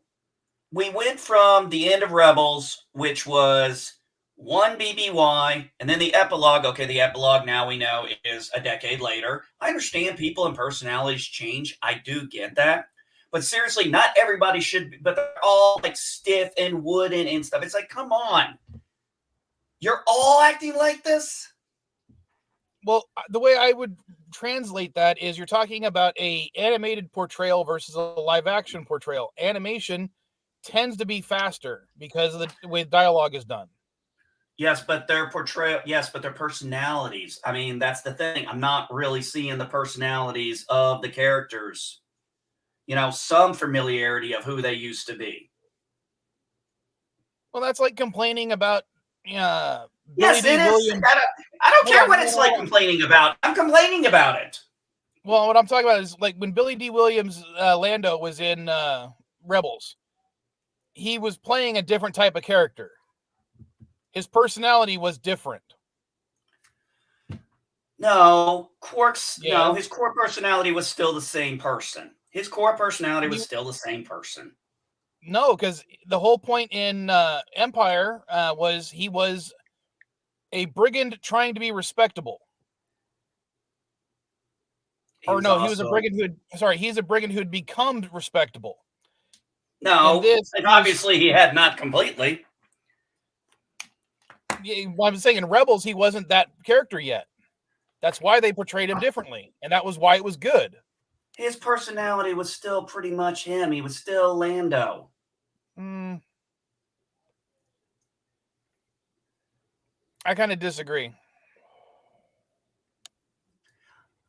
we went from the end of Rebels, which was one BBY, and then the epilogue. Okay, the epilogue now we know is a decade later. I understand people and personalities change. I do get that. But seriously, not everybody should be, but they're all like stiff and wooden and stuff. It's like, come on. You're all acting like this? Well, the way I would translate that is you're talking about a animated portrayal versus a live action portrayal. Animation tends to be faster because of the way dialogue is done. Yes, but their portrayal, yes, but their personalities. I mean, that's the thing. I'm not really seeing the personalities of the characters. You know, some familiarity of who they used to be. Well, that's like complaining about Yes, Billy D. it is. Williams. I don't care Hold on, what it's like complaining about. I'm complaining about it. Well, what I'm talking about is like when Billy D. Williams Lando was in Rebels, he was playing a different type of character. His personality was different. No, Quark's, Yeah. no, his core personality was still the same person. His core personality was still the same person. No, because the whole point in Empire was he was a brigand trying to be respectable. He was a brigand he's a brigand who had become respectable. No, and obviously he had not completely. Yeah, I'm saying in Rebels, he wasn't that character yet. That's why they portrayed him differently, and that was why it was good. His personality was still pretty much him. He was still Lando. I kind of disagree.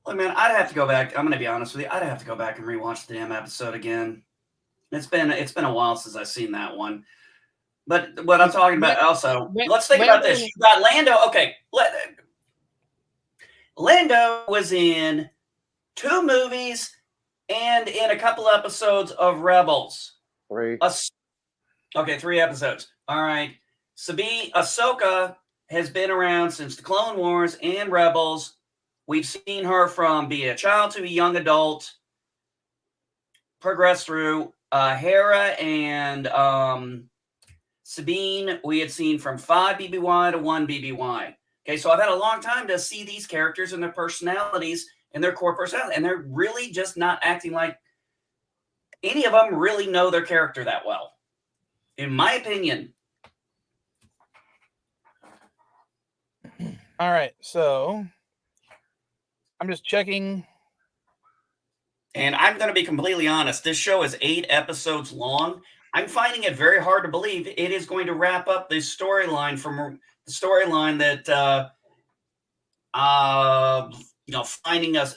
Look, man, I'd have to go back. I'm going to be honest with you. I'd have to go back and rewatch the damn episode again. It's been a while since I've seen that one. But what I'm talking about also, let's think about this. You got Lando. Okay, Lando was in 2 movies and in a couple episodes of Rebels. 3. Okay, 3 episodes. All right. Ahsoka has been around since the Clone Wars and Rebels. We've seen her from being a child to a young adult, progress through. Hera and Sabine, we had seen from 5 BBY to 1 BBY. Okay, so I've had a long time to see these characters and their personalities and their core personality, and they're really just not acting like any of them really know their character that well, in my opinion. All right, so I'm just checking. And I'm going to be completely honest. This show is 8 episodes long. I'm finding it very hard to believe it is going to wrap up this storyline from the storyline that,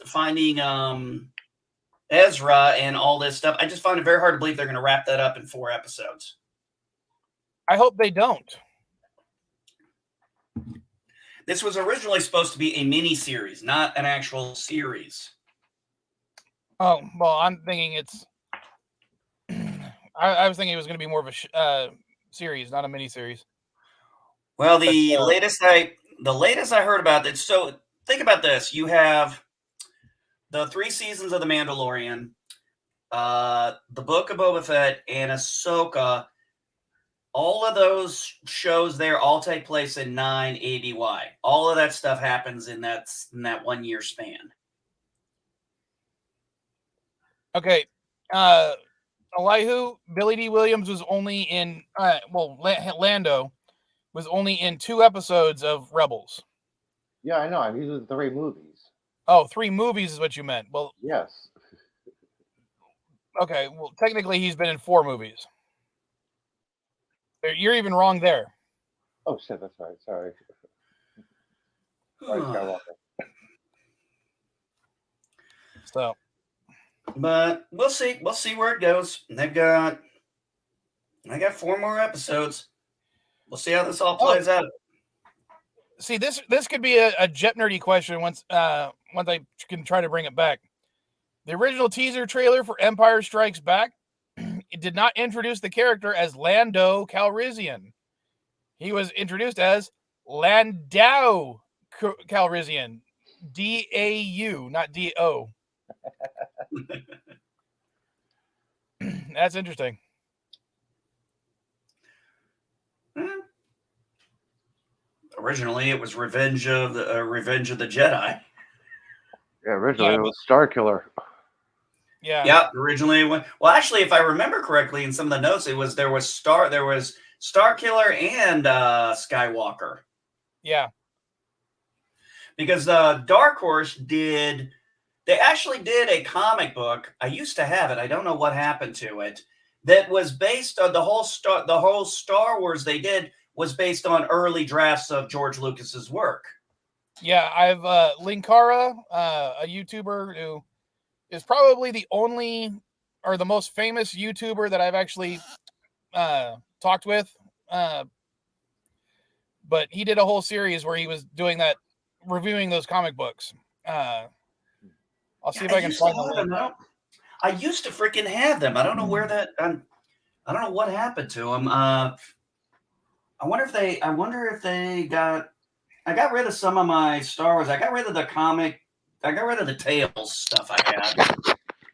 finding Ezra and all this stuff. I just find it very hard to believe they're going to wrap that up in 4 episodes. I hope they don't. This was originally supposed to be a mini series, not an actual series. Oh, well, I'm thinking it's. I was thinking it was going to be more of a series, not a mini series. Well, the latest I heard about it. So think about this: you have the 3 seasons of The Mandalorian, the Book of Boba Fett, and Ahsoka. All of those shows there all take place in 9 ABY. All of that stuff happens in that 1 year span. Okay. Elihu, Billy D. Williams was only in, Lando was only in 2 episodes of Rebels. Yeah, I know. These are 3 movies. Oh, 3 movies is what you meant. Well, yes. Okay. Well, technically, he's been in 4 movies. You're even wrong there. Oh, shit. That's right. Sorry. Sorry, Skywalker. So. But we'll see. We'll see where it goes. I got 4 more episodes. We'll see how this all plays out. See, this could be a Jet Nerdy question once I can try to bring it back. The original teaser trailer for Empire Strikes Back did not introduce the character as Lando Calrissian. He was introduced as Landau Calrissian. D-A-U, not D-O. That's interesting. Originally, it was Revenge of the Jedi. Yeah, originally it was Star Killer. Yeah. Yeah, originally. Well, actually, if I remember correctly, in some of the notes, there was Star Killer and Skywalker. Yeah. Because Dark Horse they actually did a comic book. I used to have it. I don't know what happened to it. That was based on the whole Star Wars they did was based on early drafts of George Lucas's work. Yeah, I've Linkara, a YouTuber who is probably the only or the most famous YouTuber that I've actually talked with. But he did a whole series where he was doing that, reviewing those comic books. I'll see if I can find them. I used to freaking have them. I don't know where that. I don't know what happened to them. I wonder if they got. I got rid of some of my Star Wars. I got rid of the comic. I got rid of the Tales stuff I had.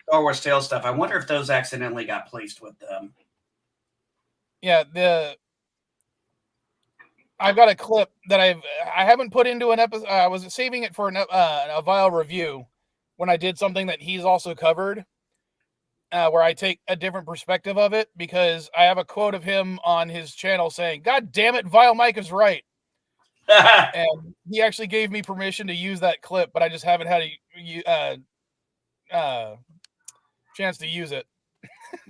Star Wars Tales stuff. I wonder if those accidentally got placed with them. Yeah, I've got a clip that I haven't put into an episode. I was saving it for a Vile review when I did something that he's also covered, where I take a different perspective of it, because I have a quote of him on his channel saying, "God damn it, Vilemike is right." And he actually gave me permission to use that clip, but I just haven't had a chance to use it.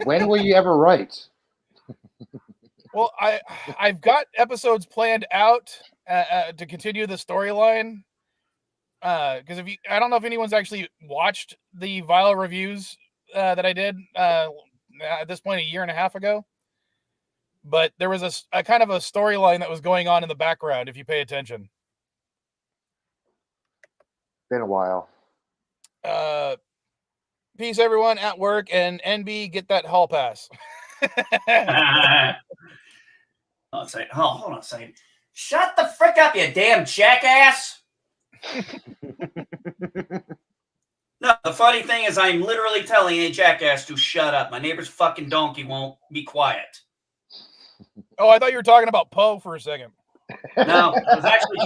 When will you ever write? Well, I've got episodes planned out to continue the storyline. Because I don't know if anyone's actually watched the Vile reviews that I did at this point 1.5 years ago. But there was a kind of a storyline that was going on in the background, if you pay attention. Been a while. Peace, everyone at work, and NB, get that hall pass. Hold on a second. Shut the frick up, you damn jackass! No, the funny thing is I'm literally telling a jackass to shut up. My neighbor's fucking donkey won't be quiet. Oh, I thought you were talking about Poe for a second. No, I was actually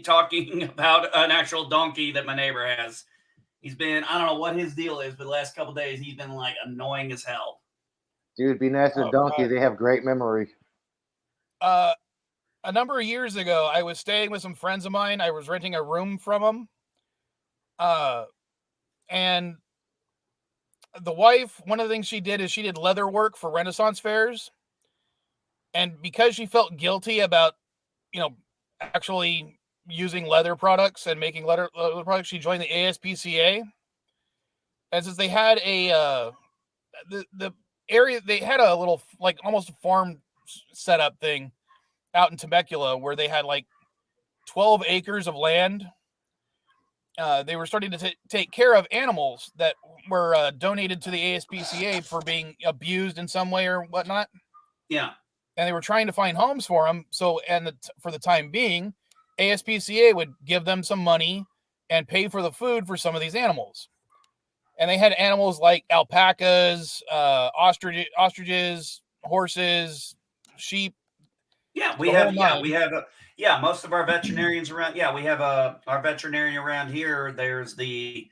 talking about an actual donkey that my neighbor has. He's been, I don't know what his deal is, but the last couple of days he's been like annoying as hell. Dude, be nice to donkey. God. They have great memory. A number of years ago, I was staying with some friends of mine. I was renting a room from them. And the wife, one of the things she did is she did leather work for Renaissance fairs. And because she felt guilty about, actually using leather products and making leather products, she joined the ASPCA. And since they had the area, they had a little, like, almost a farm setup thing out in Temecula where they had like 12 acres of land. They were starting to take care of animals that were donated to the ASPCA for being abused in some way or whatnot. Yeah. And they were trying to find homes for them. So, for the time being, ASPCA would give them some money and pay for the food for some of these animals. And they had animals like alpacas, ostriches, horses, sheep. Yeah, most of our veterinarians around. Yeah, we have our veterinarian around here. They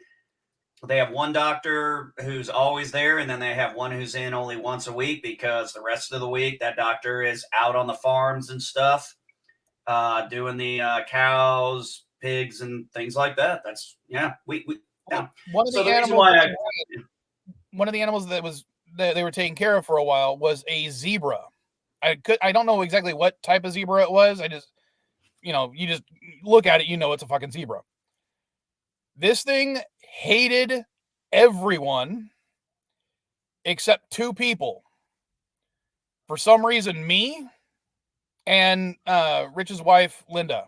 have one doctor who's always there, and then they have one who's in only once a week, because the rest of the week that doctor is out on the farms and stuff, doing the cows, pigs, and things like that. That's yeah. One of the animals that they were taking care of for a while was a zebra. I don't know exactly what type of zebra it was. I just, you just look at it, it's a fucking zebra. This thing hated everyone except two people. For some reason, me and Rich's wife, Linda.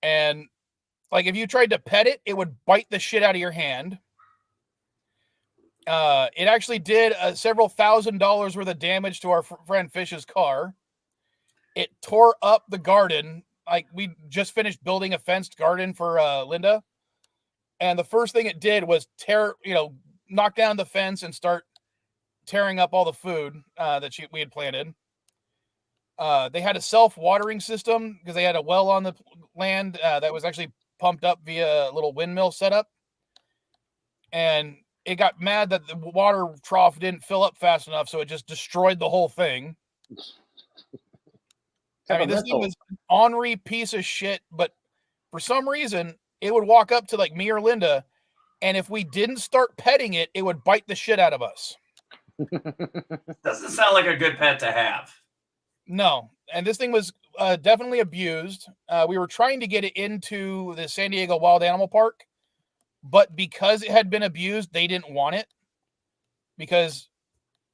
And like, if you tried to pet it, it would bite the shit out of your hand. It actually did several $1,000s worth of damage to our friend Fish's car. It tore up the garden. Like, we just finished building a fenced garden for Linda. And the first thing it did was knock down the fence and start tearing up all the food that we had planted. They had a self-watering system because they had a well on the land that was actually pumped up via a little windmill setup. And it got mad that the water trough didn't fill up fast enough, so it just destroyed the whole thing. I mean, this thing was an ornery piece of shit, but for some reason, it would walk up to like me or Linda, and if we didn't start petting it, it would bite the shit out of us. Doesn't sound like a good pet to have. No, and this thing was definitely abused. We were trying to get it into the San Diego Wild Animal Park, but because it had been abused, they didn't want it. Because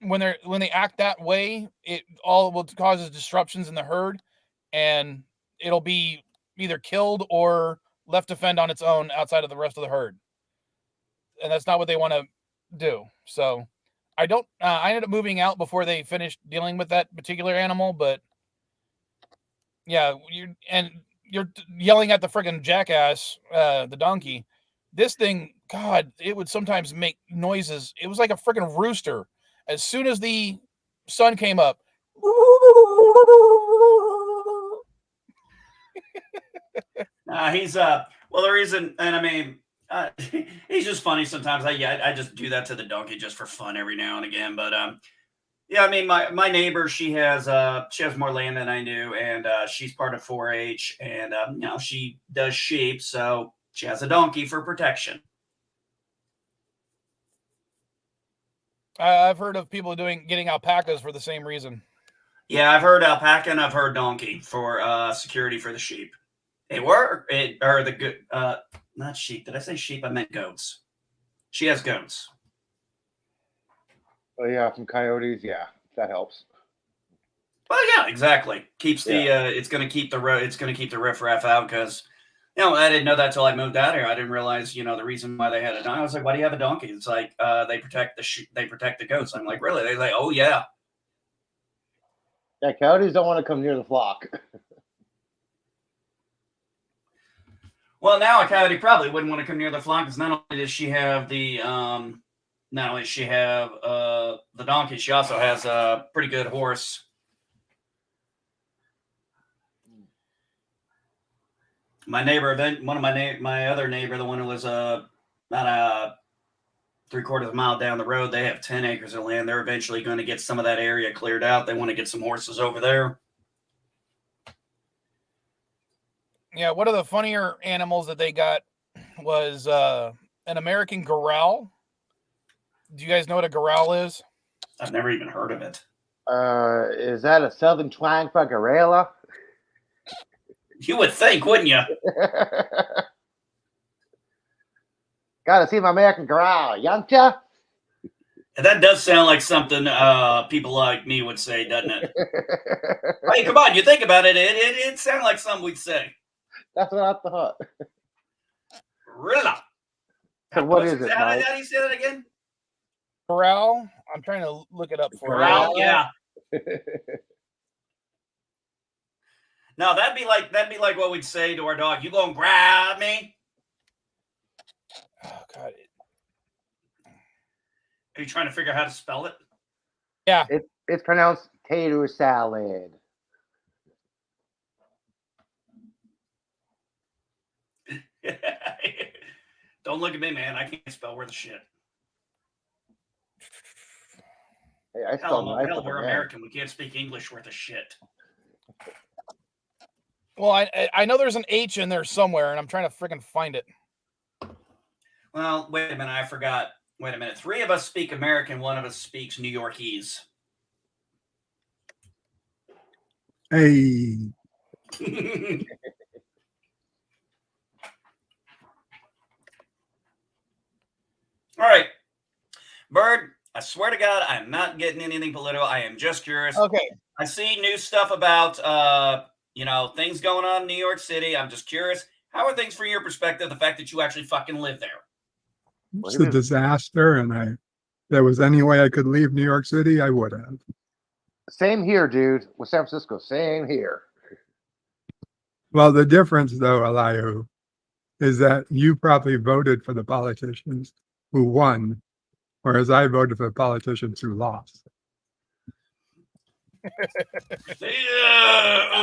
when they act that way, it all will causes disruptions in the herd, and it'll be either killed or left to fend on its own outside of the rest of the herd. And that's not what they want to do. So I ended up moving out before they finished dealing with that particular animal, but yeah, you're yelling at the friggin' jackass, the donkey. This thing, God, it would sometimes make noises. It was like a friggin' rooster. As soon as the sun came up, He's well, the reason, and I mean, he's just funny sometimes. I just do that to the donkey just for fun every now and again. But yeah, I mean, my neighbor, she has more land than I do, and she's part of 4-H, and she does sheep, so she has a donkey for protection. I've heard of people getting alpacas for the same reason. Yeah, I've heard alpaca and I've heard donkey for security for the sheep. Not sheep. Did I say sheep? I meant goats. She has goats. Oh yeah, some coyotes. Yeah, that helps. Well, yeah, exactly. Keeps it's going to keep the riffraff out because I didn't know that till I moved out here. I didn't realize the reason why they had a donkey. I was like, why do you have a donkey? It's like they protect the goats. I'm like, really? They're like, oh yeah. Yeah, coyotes don't want to come near the flock. Well, now a coyote probably wouldn't want to come near the flock because not only does she have the donkey, she also has a pretty good horse. My neighbor, my other neighbor, the one who was about 3/4 of a mile down the road, they have 10 acres of land. They're eventually going to get some of that area cleared out. They want to get some horses over there. Yeah, one of the funnier animals that they got was an American goral. Do you guys know what a goral is? I've never even heard of it. Is that a southern twang for gorilla? You would think, wouldn't you? Gotta see my American goral, youngcha. That does sound like something people like me would say, doesn't it? Hey, come on, you think about it. It sounds like something we'd say. That's what I thought. Really? So what is it, How Mike? do you say that again? Goral? I'm trying to look it up for Growl? you. Yeah. No, that'd be like what we'd say to our dog. You gonna grab me? Oh God. Are you trying to figure out how to spell it? Yeah. It's pronounced tater salad. Don't look at me, man. I can't spell worth a shit. Hey, I spelled nice Hell, with we're an N. American. We can't speak English worth a shit. Well, I know there's an H in there somewhere, and I'm trying to freaking find it. Well, wait a minute. I forgot. Wait a minute. 3 of us speak American. 1 of us speaks New Yorkese. Hey, All right. Bird, I swear to God, I'm not getting anything political. I am just curious. Okay. I see new stuff about, things going on in New York City. I'm just curious. How are things from your perspective, the fact that you actually fucking live there? it's a disaster, and there was any way I could leave New York City, I would have. Same here, dude. With San Francisco, same here. Well, the difference, though, Elihu, is that you probably voted for the politicians who won, whereas I voted for the politicians who lost.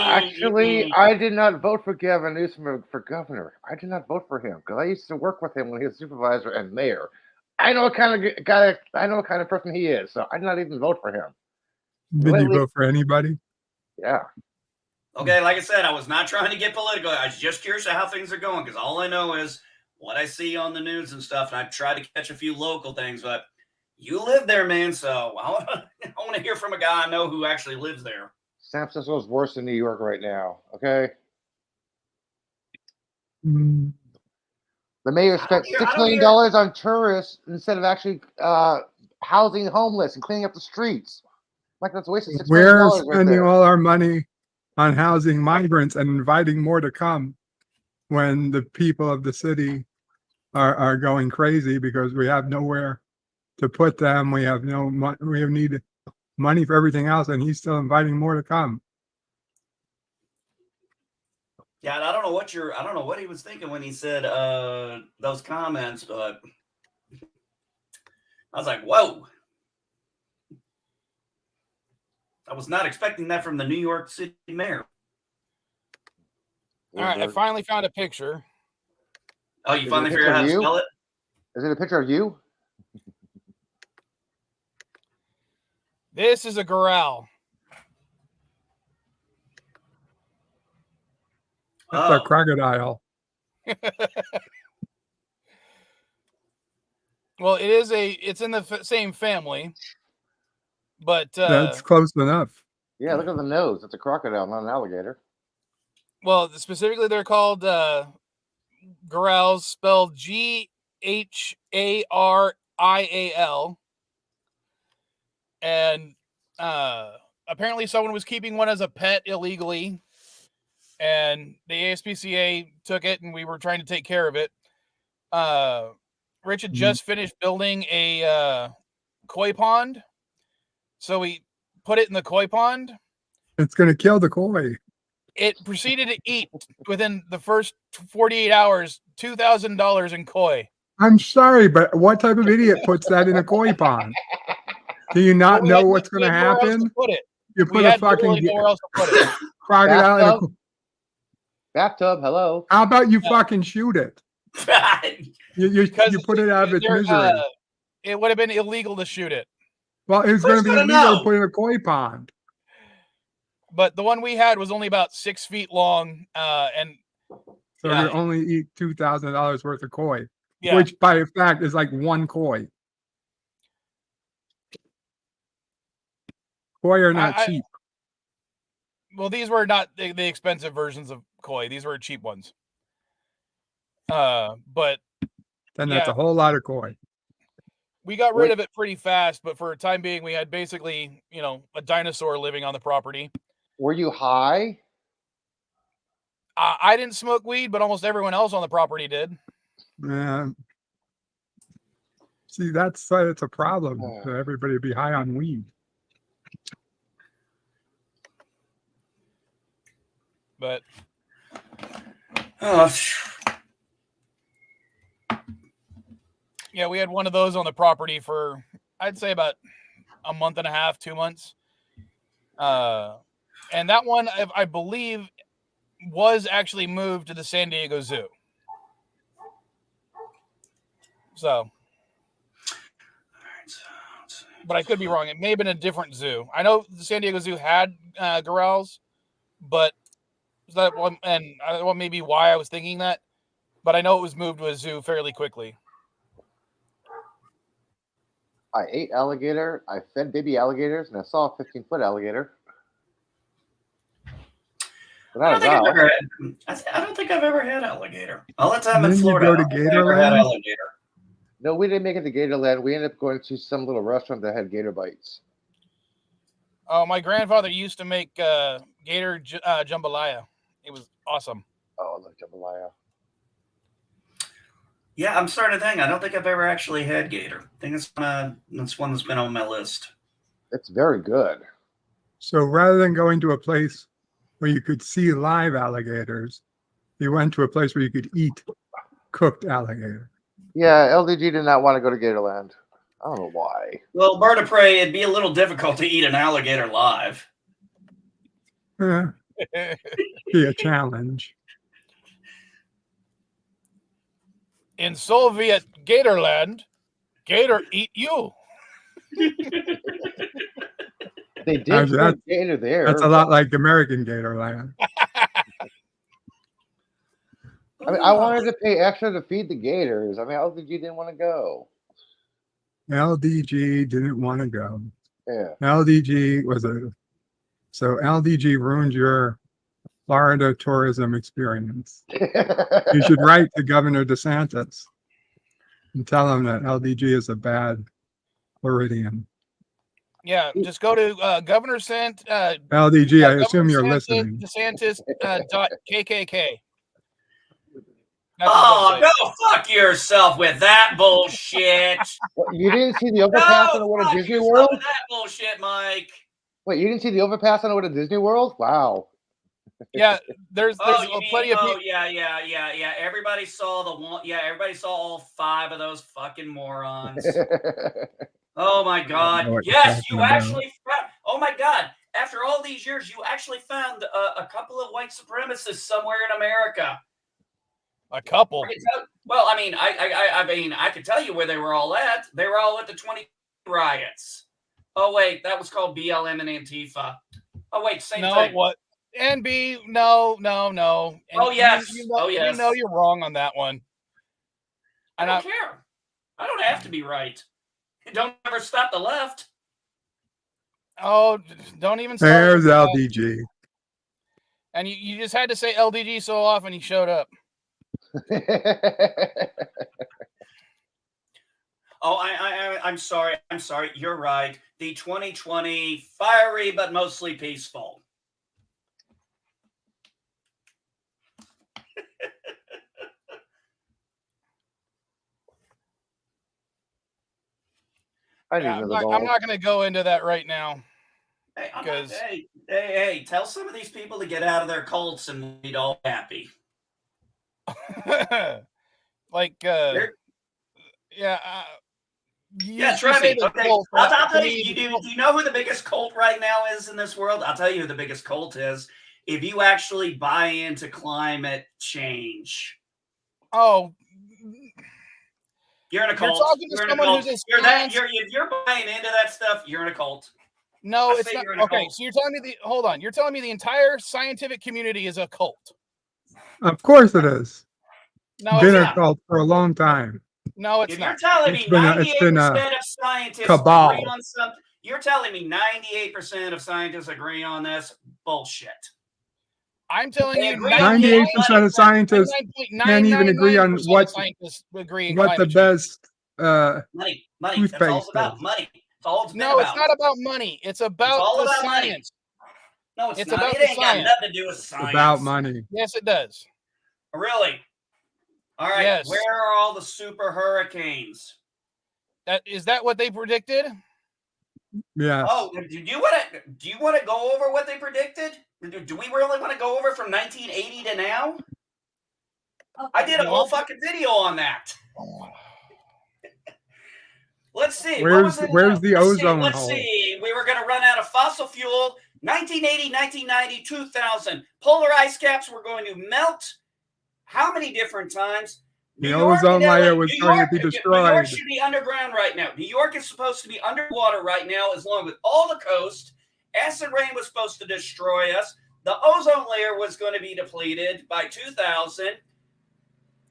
Actually, I did not vote for Gavin Newsom for governor. I did not vote for him because I used to work with him when he was supervisor and mayor. I know what kind of guy. I know what kind of person he is, so I did not even vote for him. Did you vote for anybody? Yeah. Okay, like I said, I was not trying to get political. I was just curious how things are going because all I know is what I see on the news and stuff, and I try to catch a few local things. But you live there, man, so I want to hear from a guy I know who actually lives there. San Francisco is worse than New York right now. Okay. Mm. The mayor spent $6 million on tourists instead of actually housing the homeless and cleaning up the streets. Like that's a waste of $6 million. We're spending all our money on housing migrants and inviting more to come when the people of the city are going crazy because we have nowhere to put them. We have no money. We need money for everything else, and he's still inviting more to come. Yeah, and I don't know what he was thinking when he said those comments, but I was like, whoa. I was not expecting that from the New York City mayor. All right, I finally found a picture. Oh, you finally figured out how to spell it? Is it a picture of you? This is a goral. That's a crocodile. Well, it's in the same family, but that's close enough. Yeah, look at the nose. It's a crocodile, not an alligator. Well, specifically, they're called gorals, spelled Gharial, and apparently, someone was keeping one as a pet illegally, and the ASPCA took it, and we were trying to take care of it. Rich had just finished building a koi pond, so we put it in the koi pond. It's going to kill the koi. It proceeded to eat within the first 48 hours $2,000 in koi. I'm sorry, but what type of idiot puts that in a koi pond? Do you not know what's going to happen? You put a fucking crocodile in a bathtub. Hello. How about you fucking shoot it? You put it out of its misery. It would have been illegal to shoot it. Well, it's going to be illegal to put in a koi pond. But the one we had was only about 6 feet long, and so you only eat $2,000 worth of koi, yeah. Which by fact is like one koi. Koi are not cheap. Well, these were not the expensive versions of koi. These were cheap ones. But then that's a whole lot of koi. We got rid of it pretty fast, but for a time being, we had basically, a dinosaur living on the property. Were you high? I didn't smoke weed, but almost everyone else on the property did. Yeah. See, that's a problem. Everybody would be high on weed. But yeah, we had one of those on the property for, I'd say, about a month and a half, 2 months. And that one, I believe, was actually moved to the San Diego Zoo. So, but I could be wrong. It may have been a different zoo. I know the San Diego Zoo had gorals, but that one, and that may be why I was thinking that. But I know it was moved to a zoo fairly quickly. I ate alligator. I fed baby alligators, and I saw a 15-foot alligator. I don't think I've ever had alligator. All the time in Florida, you go to Gatorland? No, we didn't make it to Gatorland. We ended up going to some little restaurant that had gator bites. Oh, my grandfather used to make gator jambalaya. It was awesome. Oh, I love jambalaya. Yeah, I'm starting to think. I don't think I've ever actually had gator. I think it's one that's been on my list. It's very good. So rather than going to a place where you could see live alligators, you went to a place where you could eat cooked alligator. Yeah, LDG did not want to go to Gatorland. I don't know why. Well, bird of prey, it'd be a little difficult to eat an alligator live. Be a challenge. In Soviet Gatorland, gator eat you. They did Actually, put gator there. That's a lot like American Gatorland. I mean, I wanted to pay extra to feed the gators. I mean, LDG didn't want to go. LDG didn't want to go. Yeah. LDG so LDG ruined your Florida tourism experience. You should write to Governor DeSantis and tell him that LDG is a bad Floridian. Yeah, just go to Governor sent LDG, I assume you're listening. DeSantis .kkk. Oh, go fuck yourself with that bullshit. What, you didn't see the overpass on the way to Disney World? With that bullshit, Mike. Wait, you didn't see the overpass on the way to Disney World? Wow. Yeah, there's plenty of people. Yeah. Everybody saw the one. Yeah, everybody saw all 5 of those fucking morons. Oh my God! Yes, you actually found. Oh my God! After all these years, you actually found a couple of white supremacists somewhere in America. A couple. Well, I mean, I could tell you where they were all at. They were all at the 20 riots. Oh wait, that was called BLM and Antifa. Oh wait, same thing. No, what? NB? No. And oh yes. You know you're wrong on that one. I don't care. I don't have to be right. Don't ever stop the left. Oh, don't even. There's LDG. And you just had to say LDG so often he showed up. Oh, I'm sorry. I'm sorry. You're right. The 2020 fiery but mostly peaceful. I'm not going to go into that right now. Hey, tell some of these people to get out of their cults and we'd all happy. Try me. Okay, I'll tell you. Do you know who the biggest cult right now is in this world? I'll tell you who the biggest cult is. If you actually buy into climate change. Oh, you're in a cult. You're in a cult. If you're buying into that stuff, you're in a cult. No, it's not. Okay, so you're telling me hold on. You're telling me the entire scientific community is a cult. Of course it is. No, been a cult for a long time. No, it's not. You're telling me 98% of scientists agree on something. You're telling me 98% of scientists agree on this bullshit. I'm telling you, 98% of scientists can't even agree on what the best money. That's all it's about. Money. It's all it's no, it's not about money. It's about the science. No, it's not. It ain't got nothing to do with science. It's about money. Yes, it does. Really? All right. Yes. Where are all the super hurricanes? Is that what they predicted? Yeah. Oh, do you want to go over what they predicted? Do we really want to go over from 1980 to now? I did a whole fucking video on that. Let's see. Where's the ozone hole? Let's see. We were going to run out of fossil fuel. 1980, 1990, 2000. Polar ice caps were going to melt. How many different times? The ozone layer was going to be destroyed. New York should be underground right now. New York is supposed to be underwater right now, as long with all the coast. Acid rain was supposed to destroy us. The ozone layer was going to be depleted by 2000.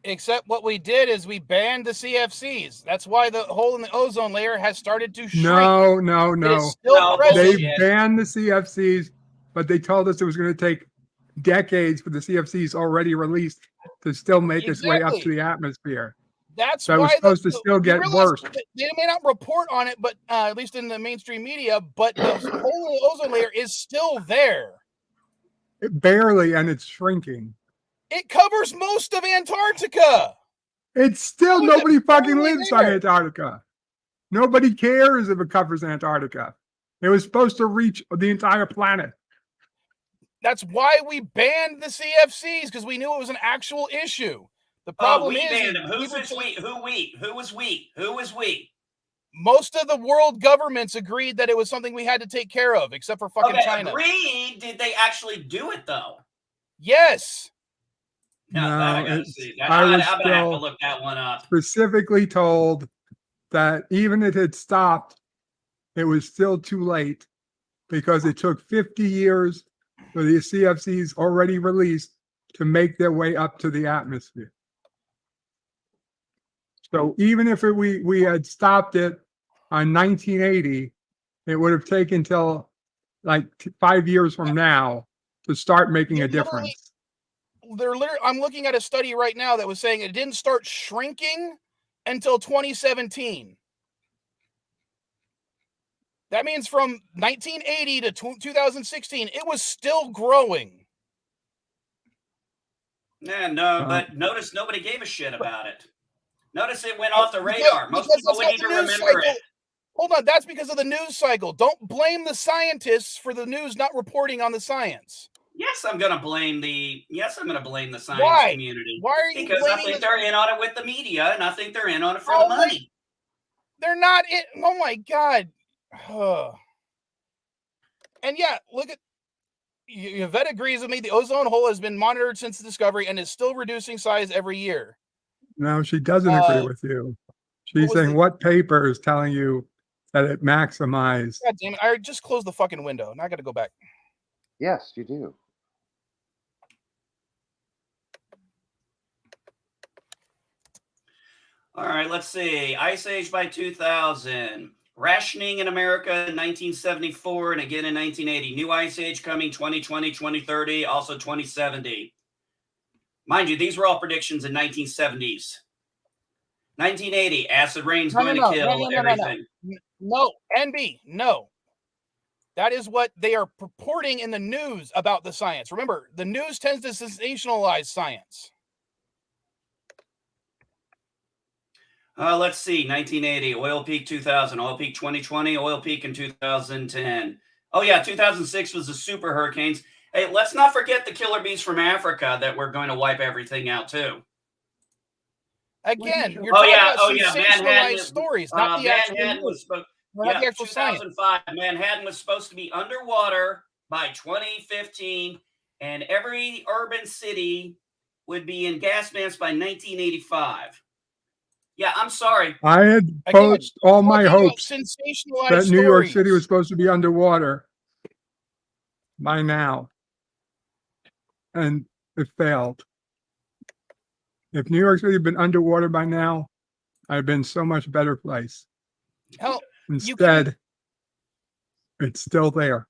Except what we did is we banned the CFCs. That's why the hole in the ozone layer has started to shrink. No. They banned the CFCs, but they told us it was going to take decades for the CFCs already released to still make its way up to the atmosphere. That's so why it was supposed to still get worse. They may not report on it, but at least in the mainstream media, but the whole ozone layer is still there. Barely, and it's shrinking. It covers most of Antarctica. It's still How is it nobody fucking barely lives on there? Antarctica. Nobody cares if it covers Antarctica. It was supposed to reach the entire planet. That's why we banned the CFCs, because we knew it was an actual issue. The problem we is banned them. Who people was we? Who we? Who was we? Who was we? most of the world governments agreed that it was something we had to take care of, except for fucking Okay, China. agreed. Did they actually do it though? Yes. No, that I gotta see. I was I'm gonna have to still look that one up. specifically told that even if it had stopped, it was still too late because it took 50 years for the CFCs already released to make their way up to the atmosphere. So even if we had stopped it on 1980, it would have taken till like 5 years from now to start making a difference. I'm looking at a study right now that was saying it didn't start shrinking until 2017. That means from 1980 to 2016, it was still growing. Yeah, no, but notice nobody gave a shit about it. Notice it went off the radar. Most people wouldn't even remember it. Hold on, that's because of the news cycle. Don't blame the scientists for the news not reporting on the science. Yes, I'm gonna blame the science community. Why are you because I blaming think the- they're in on it with the media, and I think they're in on it for the money. They're not in. Oh my God. And yeah, look at Yvette agrees with me. The ozone hole has been monitored since the discovery and is still reducing size every year. No, she doesn't agree with you. She's saying what paper is telling you that it maximized. God damn it. I just closed the fucking window. Now I got to go back. Yes, you do. All right, let's see. Ice Age by 2000. Rationing in America in 1974 and again in 1980. New Ice Age coming 2020, 2030, also 2070. Mind you, these were all predictions in 1970s. 1980, acid rain's going to kill everything. No, NB, no. That is what they are purporting in the news about the science. Remember, the news tends to sensationalize science. Let's see, 1980, oil peak 2000, oil peak 2020, oil peak in 2010. Oh, yeah, 2006 was the super hurricanes. Hey, let's not forget the killer bees from Africa that we're going to wipe everything out, too. Again, you're talking about sensationalized Manhattan, stories, not the actual Manhattan news. Yeah, 2005, Manhattan was supposed to be underwater by 2015, and every urban city would be in gas masks by 1985. Yeah, I'm sorry. I had posed all my hopes that New York City was supposed to be underwater by now, and it failed. If New York City had been underwater by now, I'd been so much better place. Hell, instead, it's still there.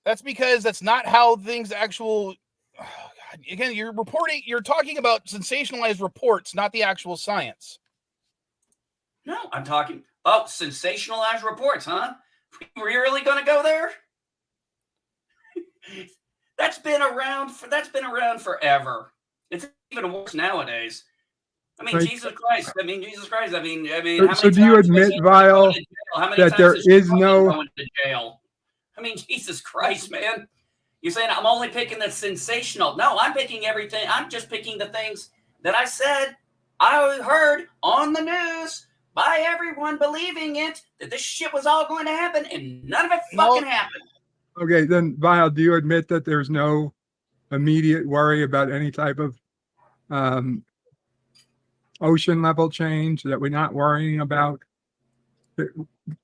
That's because that's not how things actual. Oh God. Again, you're talking about sensationalized reports, not the actual science. No, I'm talking sensationalized reports, huh? Were you really going to go there? That's been around forever. It's even worse nowadays. I mean, Right. Jesus Christ. I mean, So do you admit, Vile, that there is no going to jail? I mean, Jesus Christ, man. You're saying I'm only picking the sensational. No, I'm picking everything. I'm just picking the things that I said I heard on the news by everyone believing it, that this shit was all going to happen, and none of it fucking happened. Okay, then, Vile, do you admit that there's no immediate worry about any type of ocean level change, that we're not worrying about?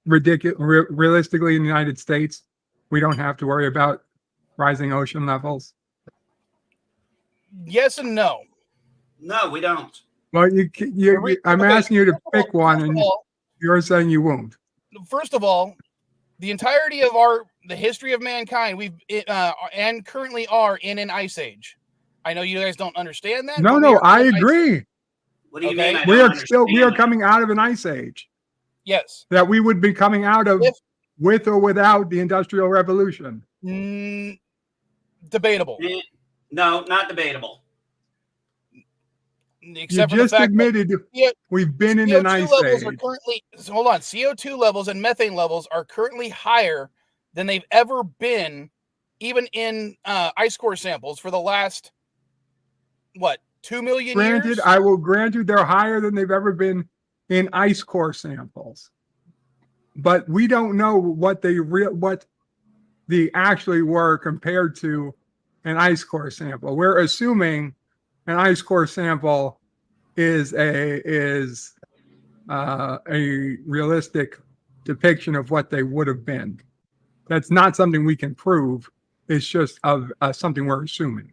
Realistically, in the United States, we don't have to worry about rising ocean levels? Yes and no. No, we don't. Well, I'm asking you to pick one, and you're saying you won't. First of all, the entirety of the history of mankind, we've and currently are in an ice age. I know you guys don't understand that. No, I agree. What do you mean? We are coming out of an ice age. Yes. That we would be coming out of with or without the Industrial Revolution. Debatable. No, not debatable. Except for You the just fact admitted that we've been in CO2 an ice levels are age. currently, hold on, CO2 levels and methane levels are currently higher than they've ever been, even in ice core samples for the last, what, 2 million Granted, years? I will grant you they're higher than they've ever been in ice core samples. But we don't know what they actually were compared to an ice core sample. We're assuming an ice core sample is a realistic depiction of what they would have been. That's not something we can prove. It's just of something we're assuming.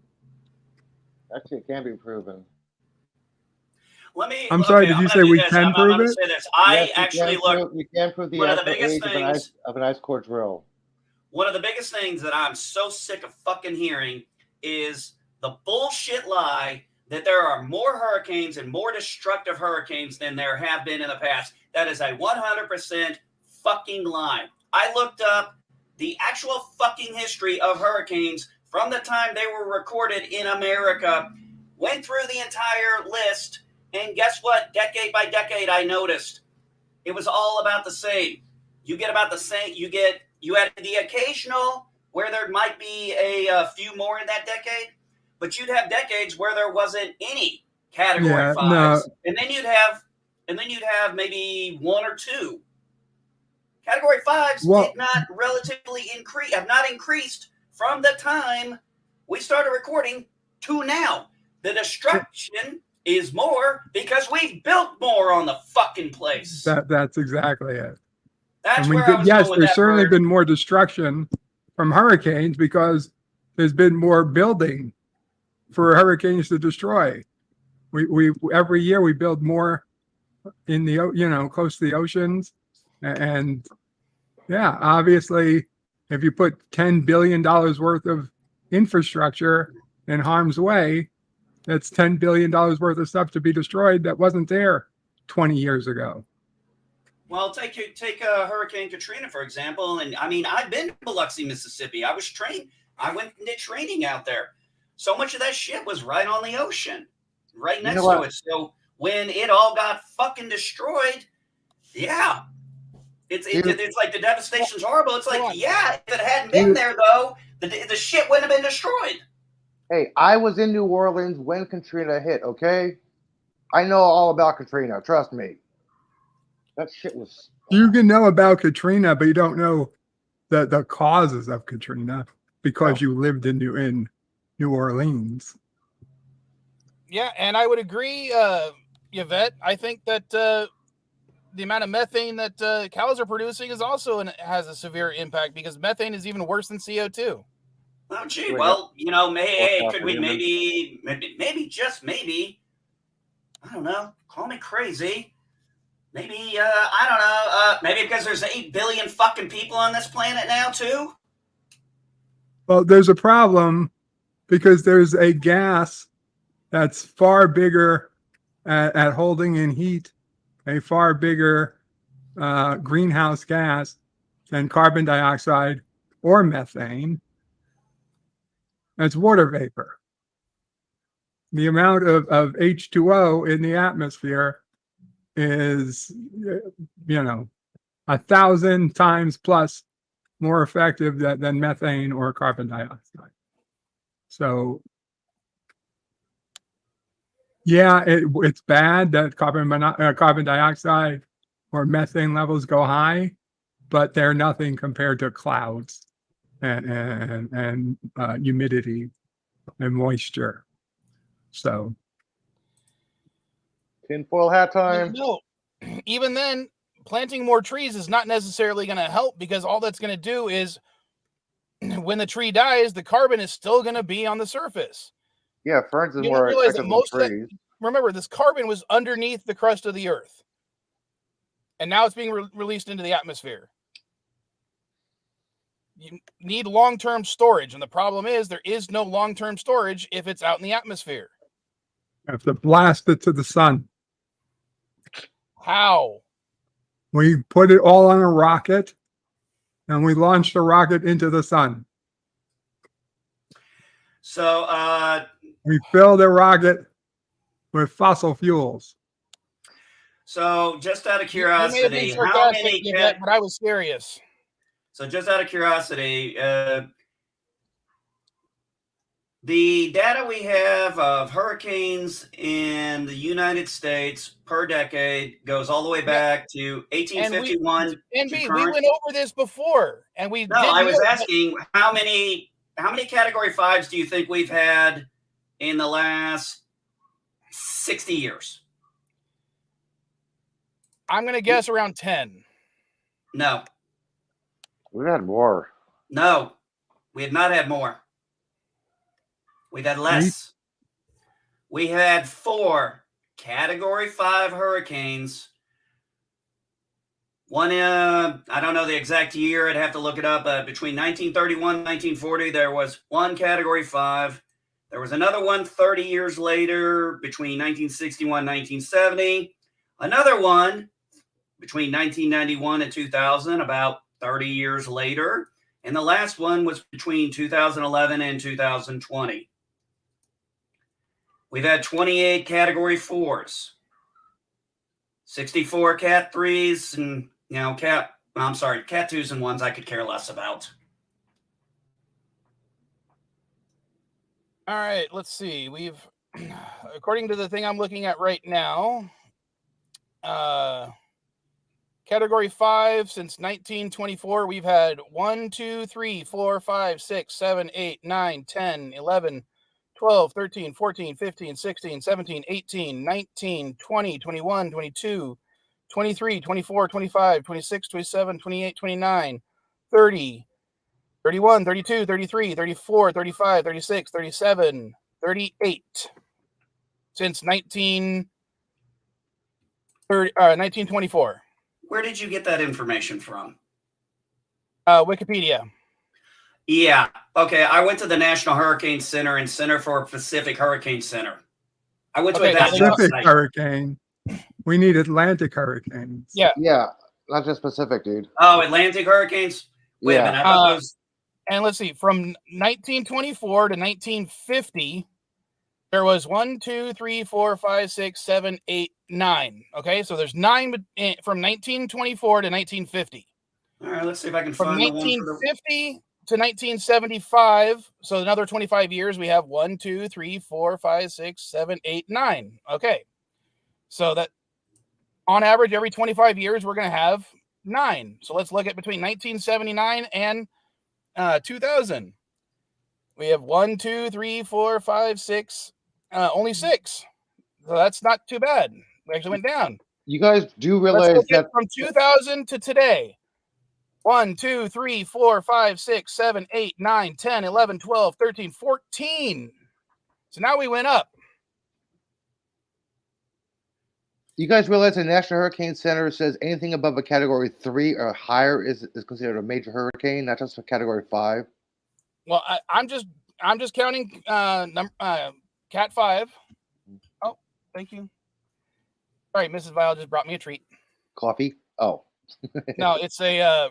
Actually, it can be proven. I'm sorry, did you say we can prove I'm going to it? say this. I Yes, actually looked. We can prove the One of the actual biggest age of an things. ice core drill. One of the biggest things that I'm so sick of fucking hearing is the bullshit lie that there are more hurricanes and more destructive hurricanes than there have been in the past. That is a 100% fucking lie. I looked up the actual fucking history of hurricanes from the time they were recorded in America, went through the entire list, and guess what? Decade by decade, I noticed it was all about the same. You get about the same. You had the occasional where there might be a few more in that decade, but you'd have decades where there wasn't any category 5s, no. and then you'd have maybe 1 or 2. Category 5s did not relatively increase, have not increased from the time we started recording to now. The destruction is more because we've built more on the fucking place. That's exactly it. That's I mean, where I was yes, going with there's that certainly word. been more destruction from hurricanes because there's been more building for hurricanes to destroy. We every year we build more in the close to the oceans, and yeah, obviously, if you put $10 billion worth of infrastructure in harm's way, that's $10 billion worth of stuff to be destroyed that wasn't there 20 years ago. Well, take Hurricane Katrina, for example. And I mean, I've been to Biloxi, Mississippi. I was trained. I went and did training out there. So much of that shit was right on the ocean, right next to it. So when it all got fucking destroyed, yeah, it's like the devastation's horrible. It's like, yeah, if it hadn't been there, though, the shit wouldn't have been destroyed. Hey, I was in New Orleans when Katrina hit, okay? I know all about Katrina, trust me. That shit was... You can know about Katrina, but you don't know the causes of Katrina because you lived in New Orleans. Yeah, and I would agree, Yvette. I think that the amount of methane that cows are producing is also has a severe impact because methane is even worse than CO2. Oh, gee. Well, could we maybe just maybe, I don't know, call me crazy. Maybe, I don't know, maybe because there's 8 billion fucking people on this planet now, too? Well, there's a problem because there's a gas that's far bigger at holding in heat, a far bigger greenhouse gas than carbon dioxide or methane. That's water vapor. The amount of H2O in the atmosphere is, 1,000 times plus more effective than methane or carbon dioxide. So, yeah, it's bad that carbon dioxide or methane levels go high, but they're nothing compared to clouds and humidity and moisture. So, tinfoil hat time. No, even then, planting more trees is not necessarily going to help because all that's going to do is when the tree dies, the carbon is still going to be on the surface. Yeah, ferns is You more realize that effective most than of trees. remember, this carbon was underneath the crust of the earth. And now it's being released into the atmosphere. You need long-term storage. And the problem is there is no long-term storage if it's out in the atmosphere. You have to blast it to the sun. How? We put it all on a rocket and we launch the rocket into the sun. So, we fill the rocket with fossil fuels. So, just out of You may have been curiosity, how sarcastic, many? Yvette, but I was serious. So, just out of curiosity, the data we have of hurricanes in the United States per decade goes all the way back to 1851 And to B, we current. went over this before, and we No, did I was note that- asking how many category 5s do you think we've had in the last 60 years? I'm going to guess around 10. No, We've had more. no, we have not had more. We've had less. We had 4 category 5 hurricanes. One, I don't know the exact year. I'd have to look it up. Between 1931 and 1940, there was one category 5. There was another one 30 years later, between 1961 and 1970. Another one between 1991 and 2000, about 30 years later. And the last one was between 2011 and 2020. We've had 28 category 4s, 64 cat 3s, and cat 2s and 1s I could care less about. All right, let's see. We've, according to the thing I'm looking at right now, category 5 since 1924, we've had 1, 2, 3, 4, 5, 6, 7, 8, 9, 10, 11, 12, 13, 14, 15, 16, 17, 18, 19, 20, 21, 22, 23, 24, 25, 26, 27, 28, 29, 30, 31, 32, 33, 34, 35, 36, 37, 38 since 1924. Where did you get that information from? Wikipedia. Yeah. Okay. I went to the National Hurricane Center and Center for Pacific Hurricane Center. I went to a Pacific website. hurricane. We need Atlantic hurricanes. Yeah. Yeah, not just Pacific, dude. Oh, Atlantic hurricanes? Wait a minute. I thought those. And let's see, from 1924 to 1950, there was 1, 2, 3, 4, 5, 6, 7, 8, 9. Okay, so there's 9 from 1924 to 1950. All right, let's see if I can From find the one for the. 1950 to 1975, so another 25 years, we have 1, 2, 3, 4, 5, 6, 7, 8, 9. Okay, so that on average, every 25 years, we're going to have 9. So let's look at between 1979 and 2000. We have 1, 2, 3, 4, 5, 6, only 6. So that's not too bad. We actually went down. You guys do Let's realize look at that from 2000 to today. 1, 2, 3, 4, 5, 6, 7, 8, 9, 10, 11, 12, 13, 14. So now we went up. you guys realize the National Hurricane Center says anything above a category 3 or higher is considered a major hurricane, not just a category 5. Well, I'm just counting Cat 5. Oh, thank you. All right, Mrs. Vile just brought me a treat. Coffee? Oh. No, it's a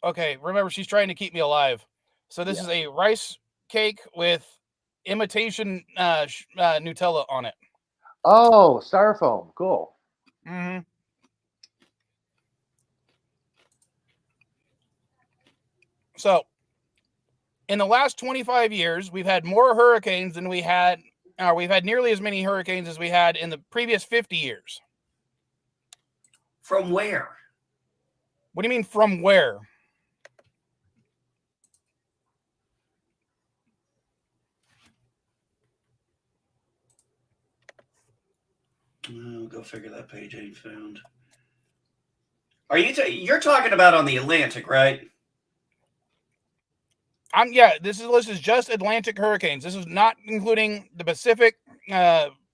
okay, remember she's trying to keep me alive. So this is a rice cake with imitation Nutella on it. Oh, styrofoam. Cool. Mm-hmm. So, in the last 25 years, we've had more hurricanes than we've had nearly as many hurricanes as we had in the previous 50 years. From where? What do you mean from where? Oh, go figure that page ain't found. Are you're talking about on the Atlantic, right? This list is just Atlantic hurricanes. This is not including the Pacific,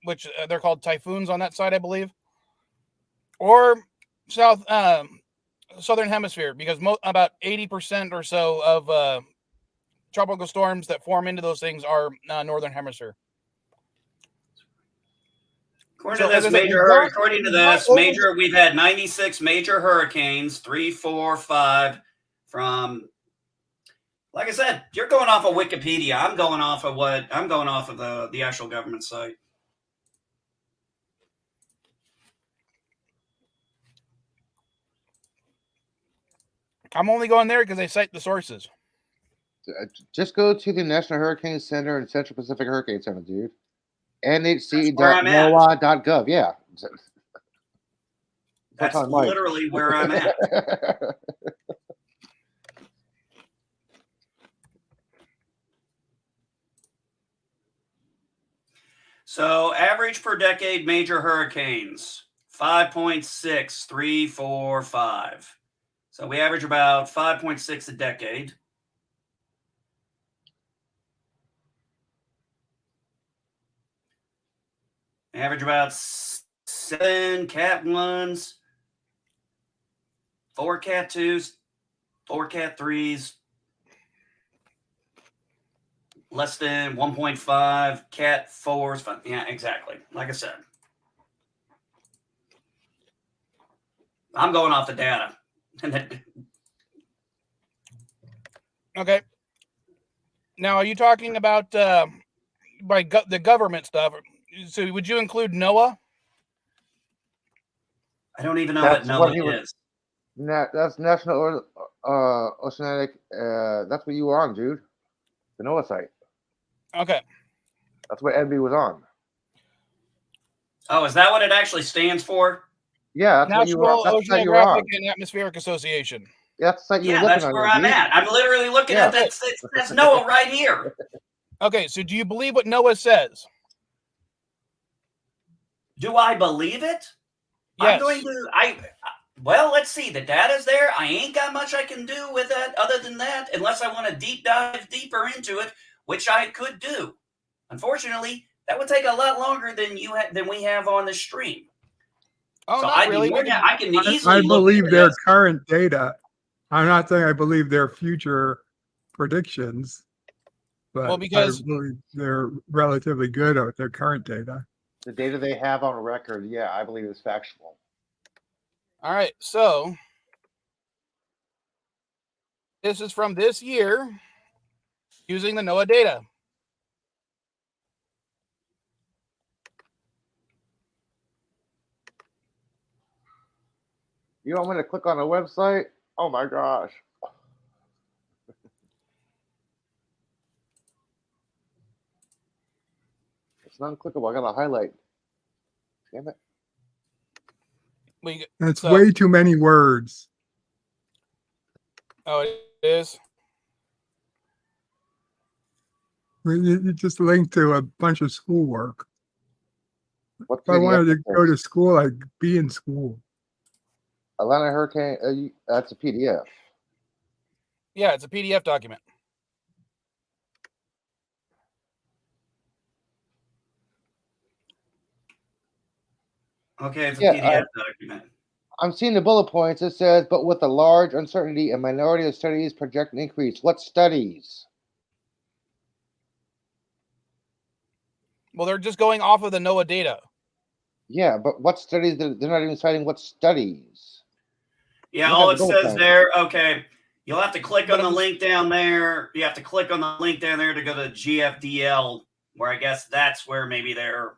which they're called typhoons on that side, I believe, or southern hemisphere, because about 80% or so of tropical storms that form into those things are northern hemisphere. According to this, we've had 96 major hurricanes, 3, 4, 5 from Like I said, you're going off of Wikipedia. I'm going off of the actual government site. I'm only going there because they cite the sources. Just go to the National Hurricane Center and Central Pacific Hurricane Center, dude. where I'm at. nhc.noaa.gov. Yeah. That's on Mike. literally where I'm at. So, average per decade major hurricanes 5.6345. So, we average about 5.6 a decade. Average about 7 Cat 1s, 4 Cat 2s, 4 Cat 3s, less than 1.5 Cat 4s. Yeah, exactly. Like I said, I'm going off the data. Okay. Now, are you talking about the government stuff? So, would you include NOAA? I don't even know That's what what NOAA is. That's National Oceanic. That's what you were on, dude. The NOAA site. Okay. That's what NB was on. Oh, is that what it actually stands for? Yeah, that's what you were. National That's the site you were on. Oceanographic and Atmospheric Association. Yeah, that's the site you Yeah, were looking that's at. where I'm at. I'm literally looking at that. That's NOAA right here. Okay, so do you believe what NOAA says? Do I believe it? Yes. I'm going to. Well, let's see. The data's there. I ain't got much I can do with it other than that, unless I want to deep dive deeper into it, which I could do. Unfortunately, that would take a lot longer than we have on the stream. Oh, so not really. I can easily. I believe their current data. I'm not saying I believe their future predictions, but because I believe they're relatively good at their current data. The data they have on record, yeah, I believe is factual. All right, so this is from this year using the NOAA data. You want me to click on a website? Oh my gosh. It's not clickable. I got to highlight. Damn it. That's way too many words. Oh, it is? You just linked to a bunch of schoolwork. What If I wanted to go to school, I'd be in school. Atlanta Hurricane, that's a PDF. Yeah, it's a PDF document. Okay, it's a PDF document. I'm seeing the bullet points. It says, but with a large uncertainty, a minority of studies project an increase. What studies? Well, they're just going off of the NOAA data. Yeah, but what studies? They're not even citing what studies. Yeah, all it says there, okay, you'll have to click on the link down there. You have to click on the link down there to go to GFDL, where I guess that's where maybe they're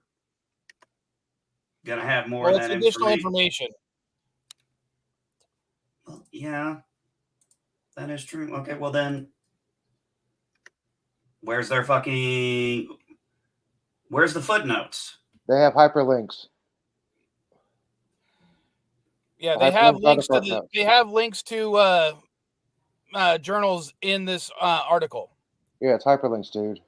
going to have more of that additional information. Well, yeah, that is true. Okay, well then, where's the footnotes? They have hyperlinks. Yeah, they have links to journals in this article. Yeah, it's hyperlinks, dude.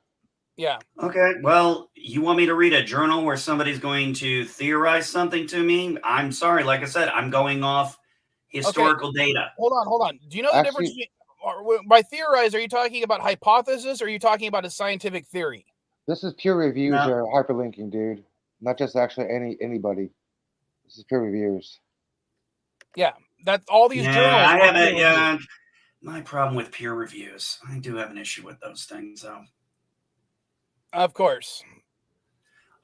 Yeah. Okay. Well, you want me to read a journal where somebody's going to theorize something to me? I'm sorry. Like I said, I'm going off historical data. Hold on. Do you know the difference between, by theorize, are you talking about hypothesis or are you talking about a scientific theory? This is peer reviews or hyperlinking, dude. Not just actually anybody. This is peer reviews. Yeah, that's all these journals. I haven't. My problem with peer reviews, I do have an issue with those things, though. Of course,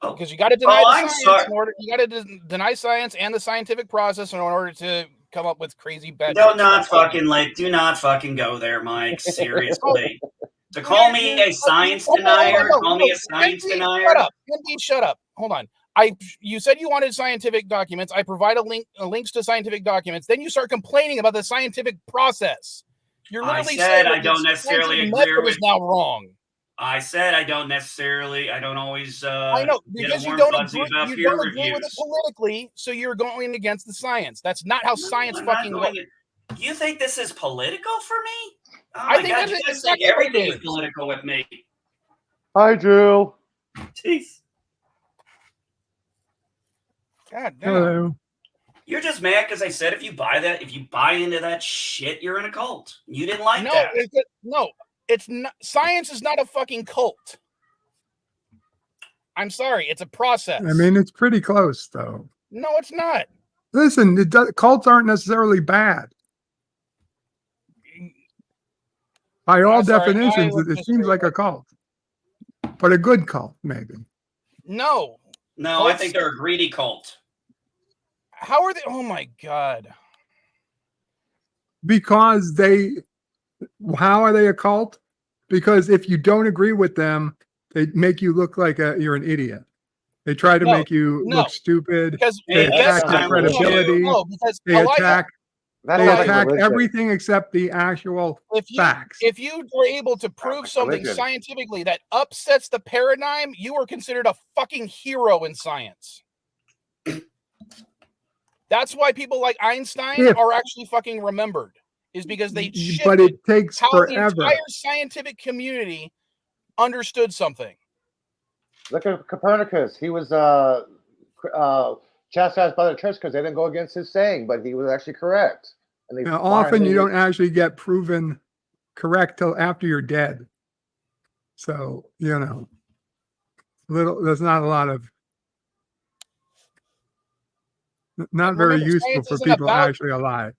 because you got to deny the science in order. You got to deny science and the scientific process in order to come up with crazy bad. Do not fucking go there, Mike. Seriously. To call me a science denier, call me a science denier. Shut up. Andy, shut up. Hold on. You said you wanted scientific documents. I provide links to scientific documents. Then you start complaining about the scientific process. You're literally I said I don't necessarily agree with. Is now wrong. I said I don't always. I know because you don't agree with it politically, so you're going against the science. That's not how science fucking works. You think this is political for me? Oh I think God, you guys think everything is political with me. Hi, Drew. Jeez. God damn. Hello. You're just mad because I said if you buy into that shit, you're in a cult. You didn't like that. No, it's not. Science is not a fucking cult. I'm sorry, it's a process. I mean, it's pretty close, though. No, it's not. Listen, cults aren't necessarily bad. By all definitions, it seems like a cult. But a good cult, maybe. No. No, cults, I think they're a greedy cult. How are they? Oh, my God. Because how are they a cult? Because if you don't agree with them, they make you look like you're an idiot. They try to make you look stupid. Because they attack your credibility. They attack everything except the actual facts. If you were able to prove something scientifically that upsets the paradigm, you are considered a fucking hero in science. That's why people like Einstein are actually fucking remembered. Is because they but it takes how forever. The entire scientific community understood something. Look at Copernicus. He was chastised by the church because they didn't go against his saying, but he was actually correct. And often you don't actually get proven correct till after you're dead. So, there's not a lot of very useful for people actually alive.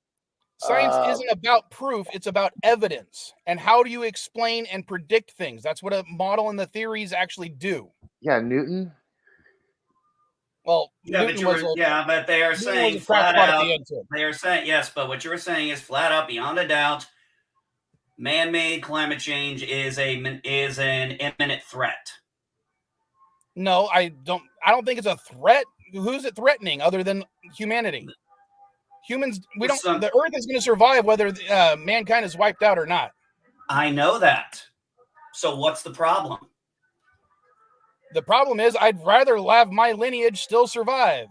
Science isn't about proof, it's about evidence. And how do you explain and predict things? That's what a model and the theories actually do. Yeah, Newton. Well, but they are saying flat out. They are saying yes, but what you were saying is flat out, beyond a doubt, man-made climate change is an imminent threat. No, I don't think it's a threat. Who's it threatening other than humanity? Humans, the Earth is going to survive whether mankind is wiped out or not. I know that. So what's the problem? The problem is I'd rather have my lineage still survive.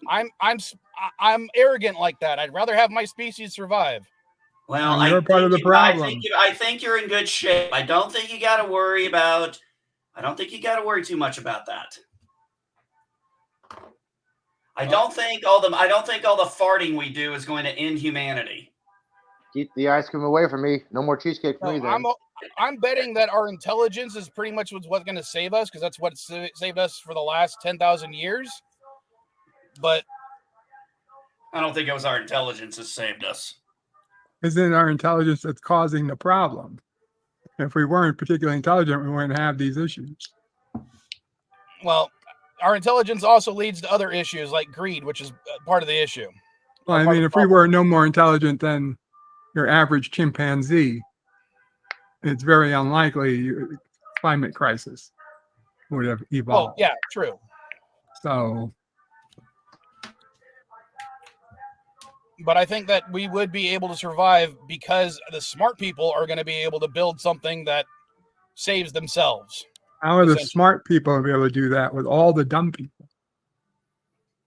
I'm arrogant like that. I'd rather have my species survive. Well, you're part of the problem. I think you're in good shape. I don't think you got to worry too much about that. I don't think all the farting we do is going to end humanity. Keep the ice cream away from me. No more cheesecake for me then. I'm betting that our intelligence is pretty much what's going to save us, because that's what saved us for the last 10,000 years. But I don't think it was our intelligence that saved us. Isn't it our intelligence that's causing the problem? If we weren't particularly intelligent, we wouldn't have these issues. Well, our intelligence also leads to other issues like greed, which is part of the issue. Well, I mean, if we were no more intelligent than your average chimpanzee, it's very unlikely climate crisis would have evolved. Oh, yeah, true. So, but I think that we would be able to survive because the smart people are going to be able to build something that saves themselves. How are the smart people going to be able to do that with all the dumb people?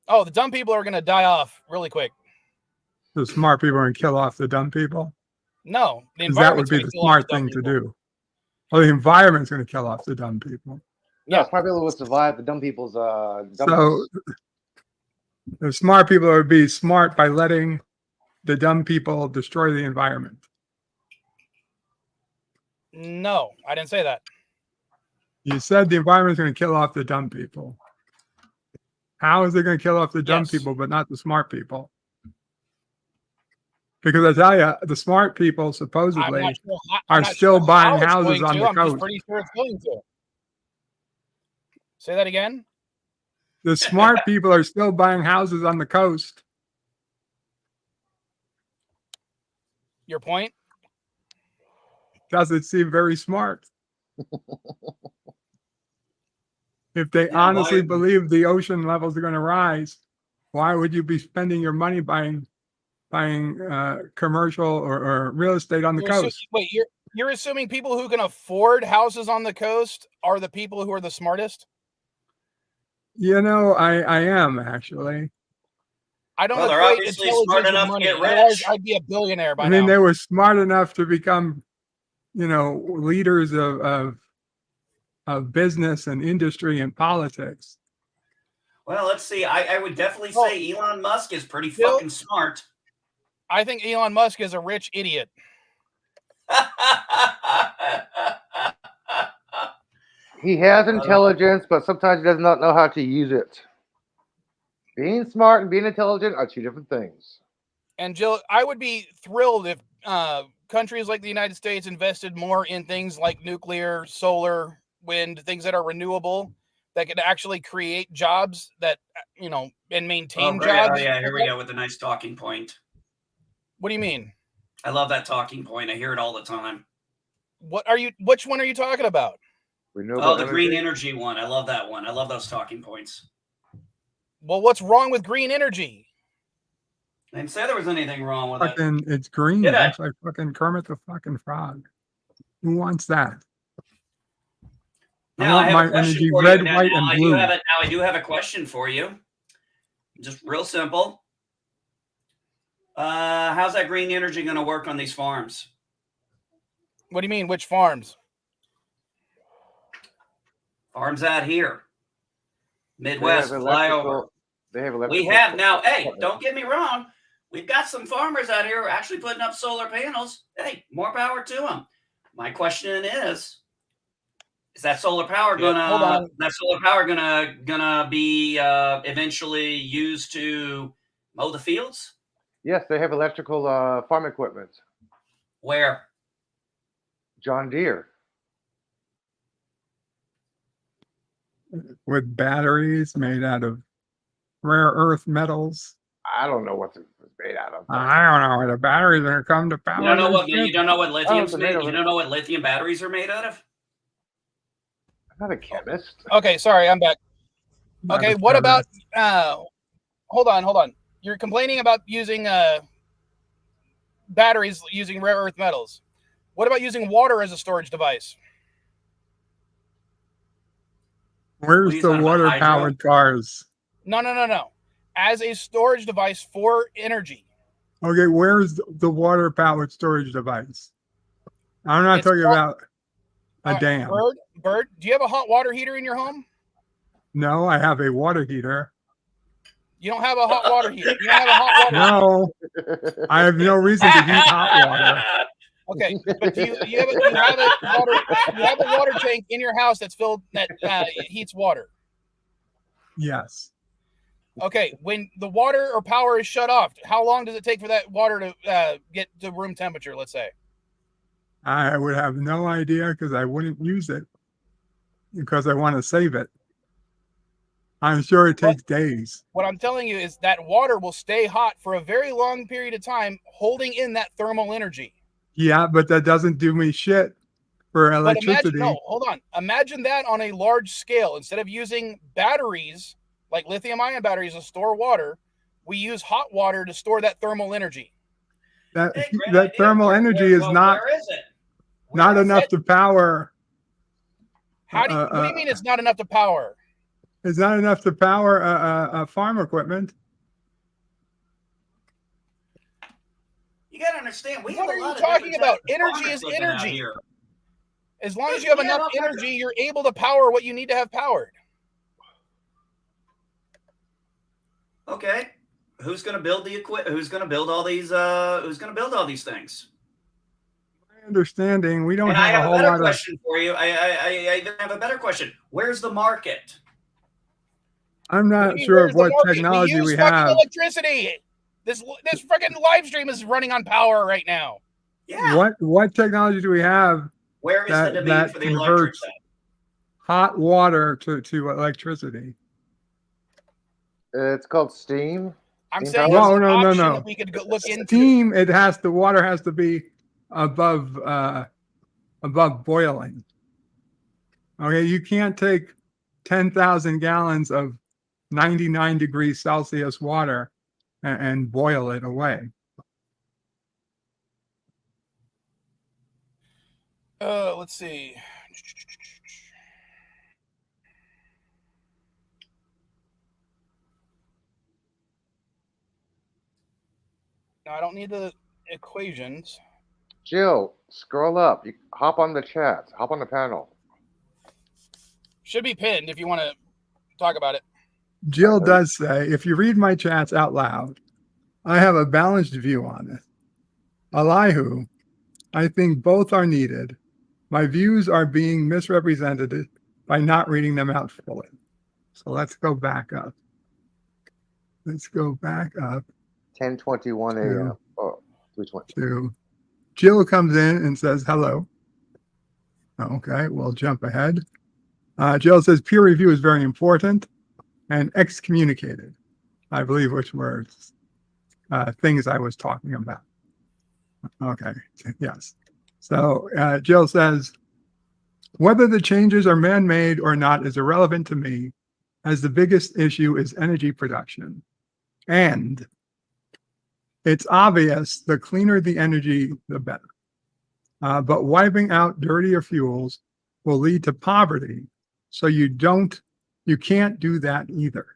Oh, the dumb people are going to die off really quick. The smart people are going to kill off the dumb people? No. That would be the smart thing to do. Well, the environment's going to kill off the dumb people. Yeah, smart people will survive. The dumb people's So the smart people would be smart by letting the dumb people destroy the environment. No, I didn't say that. You said the environment's going to kill off the dumb people. How is it going to kill off the dumb people, but not the smart people? Because I tell you, the smart people supposedly are still buying houses on the coast. I'm just pretty sure it's going to. Say that again? The smart people are still buying houses on the coast. Your point? Doesn't seem very smart. If they Yeah, honestly why- believe the ocean levels are going to rise, why would you be spending your money buying commercial or real estate on the coast? Wait, you're assuming people who can afford houses on the coast are the people who are the smartest? You know, I am actually. I don't Well, they're equate obviously smart intelligence with enough to money. get Otherwise, rich. I'd be a billionaire by I mean, now. they were smart enough to become, leaders of business and industry and politics. Well, let's see. I would definitely Well, say Elon Musk is pretty Bill- fucking smart. I think Elon Musk is a rich idiot. He has intelligence, but sometimes he does not know how to use it. Being smart and being intelligent are two different things. And Jill, I would be thrilled if countries like the United States invested more in things like nuclear, solar, wind, things that are renewable, that could actually create jobs that, and maintain great. jobs. Oh, yeah, here we go with a nice talking point. What do you mean? I love that talking point. I hear it all the time. Which one are you talking about? Renewable the energy. green energy one. I love that one. I love those talking points. Well, what's wrong with green energy? I didn't say there was anything wrong with it. It's green. Did I? Looks like fucking Kermit the fucking Frog. Who wants that? Now, I want have my a question energy for red, you. Now, white, and blue. I do have a question for you. Just real simple. How's that green energy going to work on these farms? What do you mean? Which farms? Farms out here. Midwest, flyover. They have electrical. We have now, hey, don't get me wrong. We've got some farmers out here actually putting up solar panels. Hey, more power to them. My question is that solar power gonna be eventually used to mow the fields? Yes, they have electrical farm equipment. Where? John Deere. With batteries made out of rare earth metals. I don't know what it's made out of. I don't know. The batteries are come to power. You don't know what lithium's made. You don't know what lithium batteries are made out of? I'm not a chemist. Okay, sorry, I'm back. Okay, what about hold on. You're complaining about using batteries using rare earth metals. What about using water as a storage device? Where's the water-powered cars? No. As a storage device for energy. Okay, where's the water-powered storage device? I'm not talking about a dam. Bird, do you have a hot water heater in your home? No, I have a water heater. You don't have a hot water heater. You don't have a hot water No, I have no reason to heat hot water. Okay, but you have a water tank in your house that's filled that heats water. Yes. Okay, when the water or power is shut off, how long does it take for that water to get to room temperature, let's say? I would have no idea because I wouldn't use it because I want to save it. I'm sure it takes days. What I'm telling you is that water will stay hot for a very long period of time, holding in that thermal energy. Yeah, but that doesn't do me shit for electricity. Hold on. Imagine that on a large scale. Instead of using batteries, like lithium-ion batteries to store water, we use hot water to store that thermal energy. That thermal energy is not enough to power. What do you mean it's not enough to power? It's not enough to power farm equipment. You got to understand. What are you talking about? Energy is energy. As long as you have enough energy, you're able to power what you need to have powered. Okay, who's going to build the equipment? Who's going to build all these? Who's going to build all these things? My understanding, we don't And have I have a whole better lot question for you. I even have a better question. Where's the market? I'm not sure of what technology we have. Electricity. This freaking live stream is running on power right now. Yeah. What technology do we have? Where is the demand for the electric side? Hot water to electricity. It's called steam. I'm Steam saying power? it's No, an no, option no. that we could go look into. Steam, the water has to be above boiling. Okay, you can't take 10,000 gallons of 99 degrees Celsius water and boil it away. Let's see. No, I don't need the equations. Jill, scroll up. You hop on the chat. Hop on the panel. Should be pinned if you want to talk about it. Jill does say, if you read my chats out loud, I have a balanced view on it. Elihu, I think both are needed. My views are being misrepresented by not reading them out fully. So let's go back up. Let's go back up 10:21 a.m. Oh, 3:20. to Jill comes in and says hello. Okay, we'll jump ahead. Jill says peer review is very important and excommunicated, I believe, which were things I was talking about. Okay, yes. So Jill says, whether the changes are man-made or not is irrelevant to me, as the biggest issue is energy production. And it's obvious the cleaner the energy, the better. But wiping out dirtier fuels will lead to poverty. So you can't do that either.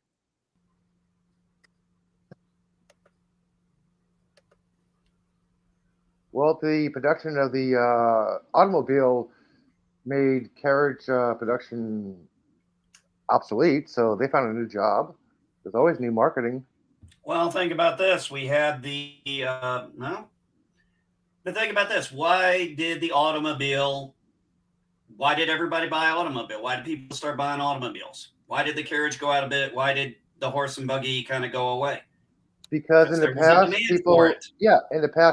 Well, the production of the automobile made carriage production obsolete, so they found a new job. There's always new marketing. Well, think about this. We had the think about this. Why did everybody buy an automobile? Why did people start buying automobiles? Why did the carriage go out a bit? Why did the horse and buggy kind of go away? Because in the past,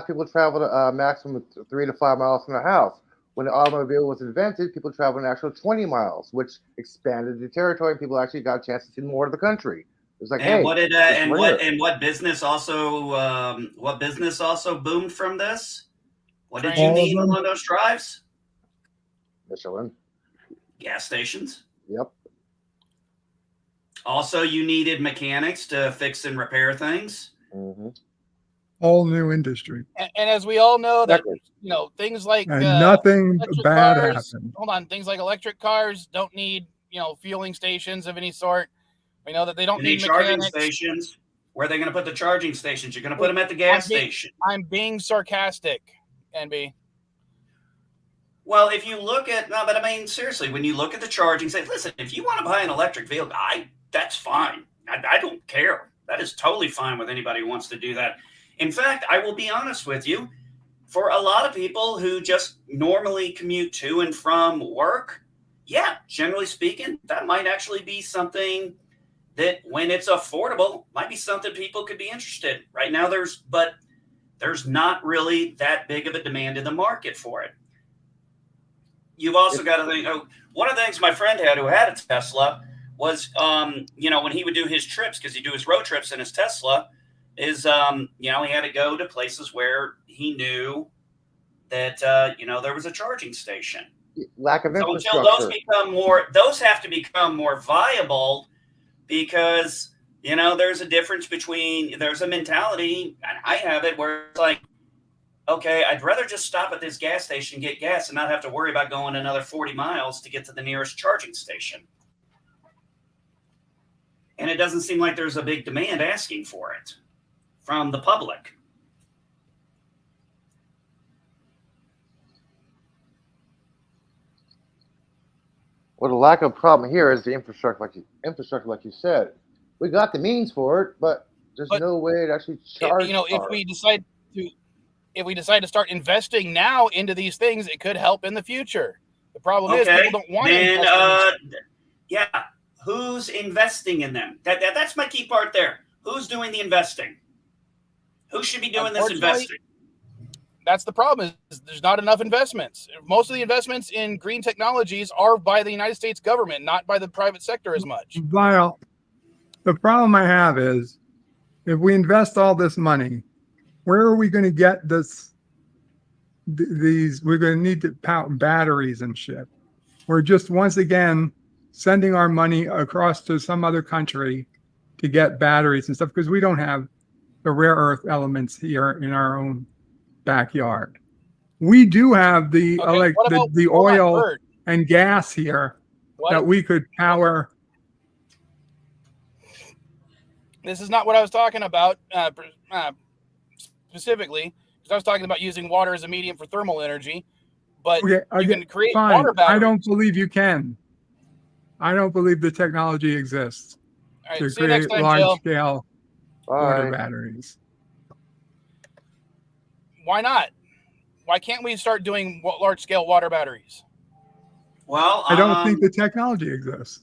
people traveled a maximum of 3 to 5 miles from their house. When the automobile was invented, people traveled an actual 20 miles, which expanded the territory, and people actually got a chance to see more of the country. It's like, And hey, what business also boomed from this? What did you need on those drives? Michelin. Gas stations. Yep. Also, you needed mechanics to fix and repair things. Mm-hmm. Whole new industry. And as we all know, that Exactly. things like nothing bad happened. Hold on, things like electric cars don't need fueling stations of any sort. We know that they don't need charging mechanics. stations. Where are they going to put the charging stations? You're going to put them at the gas station. I'm being sarcastic, NB. Well, if you look at but I mean seriously, when you look at the charging, say, listen, if you want to buy an electric vehicle, that's fine. I don't care. That is totally fine with anybody who wants to do that. In fact, I will be honest with you. For a lot of people who just normally commute to and from work, yeah, generally speaking, that might actually be something that, when it's affordable, might be something people could be interested in. Right now, there's not really that big of a demand in the market for it. You've also got to think, one of the things my friend had who had a Tesla was, when he would do his trips, because he'd do his road trips in his Tesla, is, he had to go to places where he knew that, there was a charging station. Lack of infrastructure. So until those have to become more viable, because, there's a difference there's a mentality, and I have it, where it's like, okay, I'd rather just stop at this gas station, get gas, and not have to worry about going another 40 miles to get to the nearest charging station. And it doesn't seem like there's a big demand asking for it from the public. Well, the lack of problem here is the infrastructure, like you said. We got the means for it, but there's no way to actually charge. If we decide to start investing now into these things, it could help in the future. The problem is people don't want to invest in yeah. Who's investing in them? That's my key part there. Who's doing the investing? Who should be doing this investing? That's the problem, is there's not enough investments. Most of the investments in green technologies are by the United States government, not by the private sector as much. Well, the problem I have is if we invest all this money, where are we going to get this? These we're going to need to power batteries and shit. We're just once again sending our money across to some other country to get batteries and stuff because we don't have the rare earth elements here in our own backyard. We do have the Okay, what about the hold on, oil Bert, and gas here that what? we could power. This is not what I was talking about specifically, because I was talking about using water as a medium for thermal energy. But Okay, you can create fine. water batteries. I don't believe you can. I don't believe the technology exists All to right, see you next create time, Jill. large-scale water Bye. batteries. Why not? Why can't we start doing large-scale water batteries? Well, I don't think the technology exists.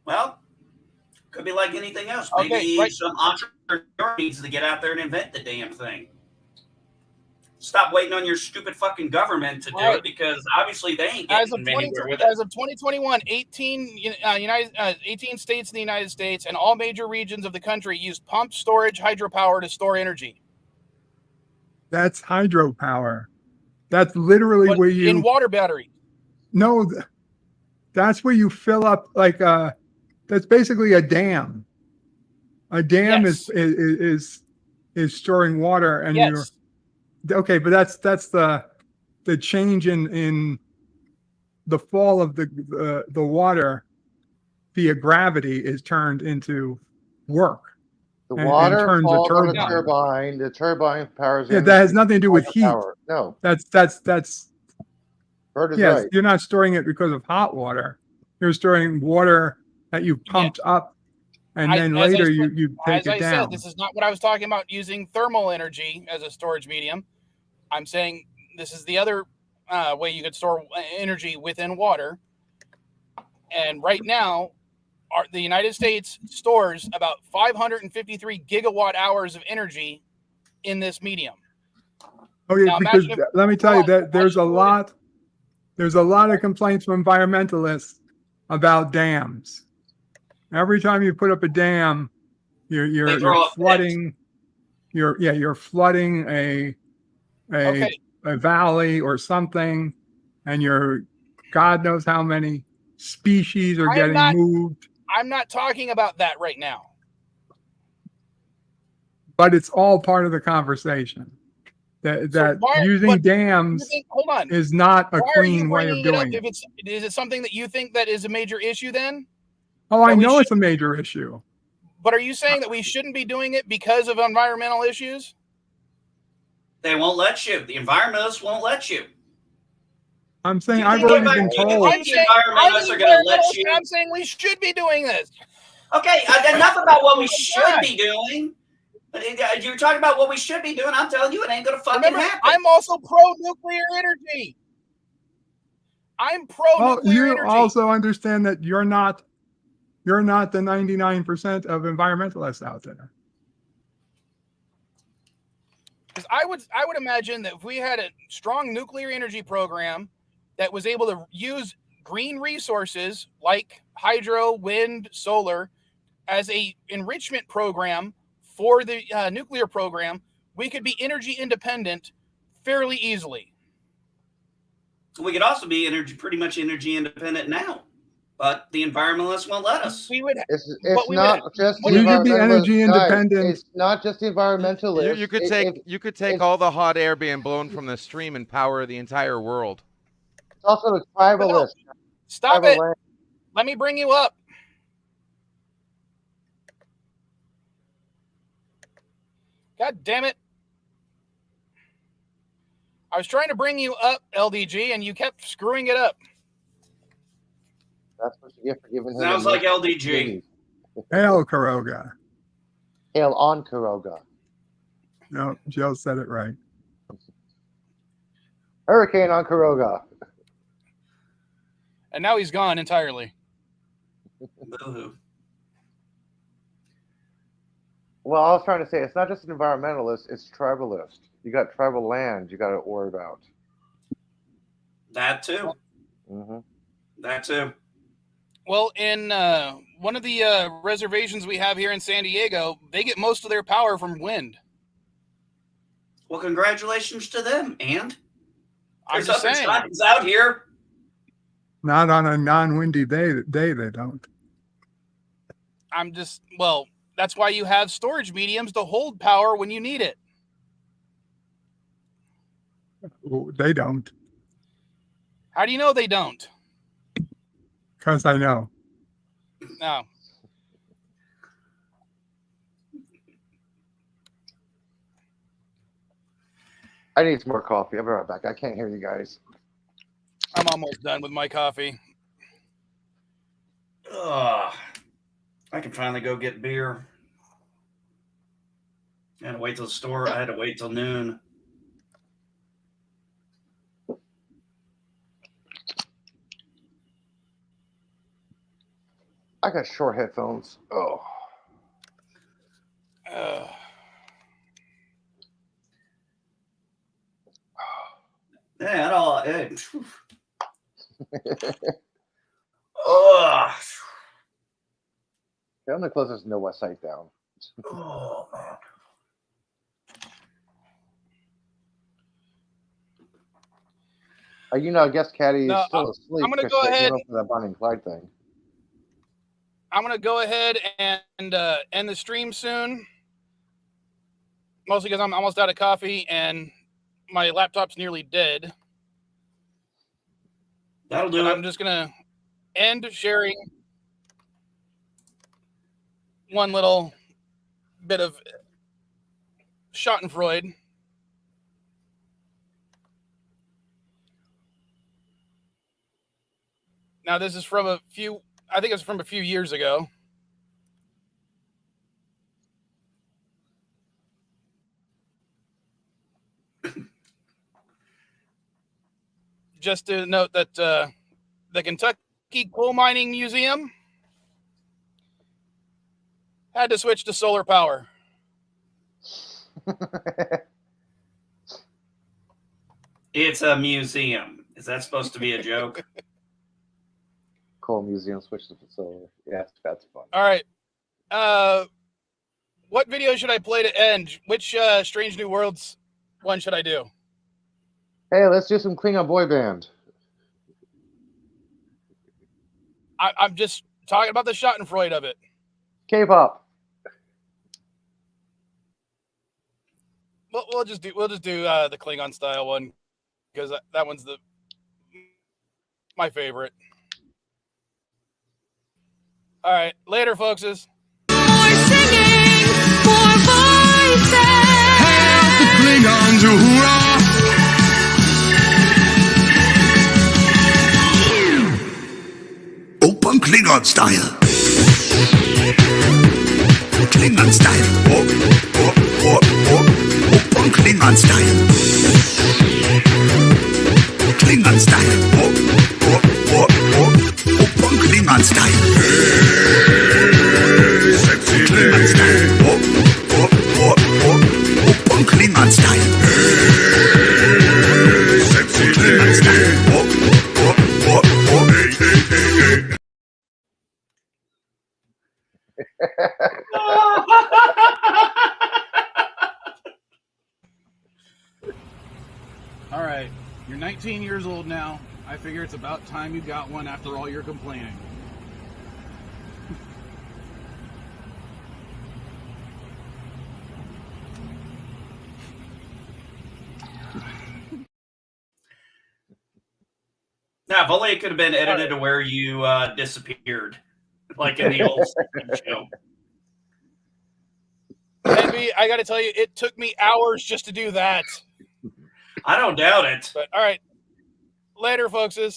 well, could be like anything else. Okay, Maybe right. some entrepreneur needs to get out there and invent the damn thing. Stop waiting on your stupid fucking government to do Right. it because obviously they ain't As getting of, 20, anywhere with as it. of 2021, 18 states in the United States and all major regions of the country used pumped storage hydropower to store energy. That's hydropower. That's literally But where you in water batteries. no. That's where you fill up like that's basically a dam. A dam Yes. is storing water, and Yes. you're okay. But that's the change in the fall of the water via gravity is turned into work. The and water turns a falls on a turbine. turbine. The turbine powers Yeah, in. that has nothing to do with heat. Power. No, That's Bird is yes. right. You're not storing it because of hot water. You're storing water that you pumped up, and then later you take as it I down. said, this is not what I was talking about using thermal energy as a storage medium. I'm saying this is the other way you could store energy within water. And right now, the United States stores about 553 gigawatt hours of energy in this medium. Okay, Now, because imagine if- let me tell you hold on, that there's a lot of complaints from environmentalists about dams. Every time you put up a dam, you're throw up flooding. You're flooding a Okay. valley or something, and God knows how many species are getting moved. I'm not talking about that right now. But it's all part of the conversation. That using dams hold on. is not a clean way of doing it. Is it something that you think that is a major issue then? Oh, I know it's a major issue. But are you saying that we shouldn't be doing it because of environmental issues? They won't let you. The environmentalists won't let you. I'm saying I've already been told. The environmentalists are going to let you. I'm saying we should be doing this. Okay, enough about what we should be doing. You're talking about what we should be doing. I'm telling you, it ain't going to fucking happen. I'm also pro-nuclear energy. I'm pro-nuclear energy. You also understand that you're not the 99% of environmentalists out there. Because I would imagine that if we had a strong nuclear energy program that was able to use green resources like hydro, wind, solar as a enrichment program for the nuclear program, we could be energy independent fairly easily. We could also be pretty much energy independent now, but the environmentalists won't let us. It's not just the you could be energy independent. It's not just the environmentalists. You could take all the hot air being blown from the stream and power the entire world. It's also the tribalists. Stop it. Let me bring you up. God damn it. I was trying to bring you up, LDG, and you kept screwing it up. That's what you get for giving him. Sounds like LDG. Hail, Kuroga. Hail on Kuroga. No, Joe said it right. Hurricane on Kuroga. And now he's gone entirely. Boo-hoo. Well, I was trying to say it's not just an environmentalist; it's tribalist. You got tribal land you got to worry about. That too. Mm-hmm. That too. Well, in one of the reservations we have here in San Diego, they get most of their power from wind. Well, congratulations to them. And I'm there's just other saying. signs out here. Not on a non-windy day. They don't. Well, that's why you have storage mediums to hold power when you need it. They don't. How do you know they don't? Because I know. No. I need some more coffee. I'll be right back. I can't hear you guys. I'm almost done with my coffee. Ugh. I can finally go get beer. I had to wait till the store. I had to wait till noon. I got short headphones. Oh. Yeah, I don't. Ugh. I'm the closest to no West Side down. Oh, man. I guess Caddy is No, still asleep. I'm gonna because go she ahead. went up for that Bonnie and Clyde thing. I'm going to go ahead and end the stream soon. Mostly because I'm almost out of coffee and my laptop's nearly dead. That'll do But it. I'm just going to end sharing one little bit of Schadenfreude. Now, this is from I think it's from a few years ago. Just to note that the Kentucky Coal Mining Museum had to switch to solar power. It's a museum. Is that supposed to be a joke? Coal Museum switched to solar. Yeah, that's fun. All right. What video should I play to end? Which Strange New Worlds one should I do? Hey, let's do some Klingon boy band. I'm just talking about the Schadenfreude of it. K-pop. We'll just do the Klingon style one because that one's my favorite. All right, later, folkses. More singing, more voices. Hail the Klingons, hoorah! Open Klingon style. Klingon style. Open Klingon style. Klingon style. Open Klingon style. Hey, sexy Klingon style. Open Klingon style. Hey, sexy Klingon style. All right, you're 19 years old now. I figure it's about time you got one after all your complaining. Now, if only it could have been edited to where you disappeared, like in the old show. Maybe I got to tell you, it took me hours just to do that. I don't doubt it. But all right, later, folkses.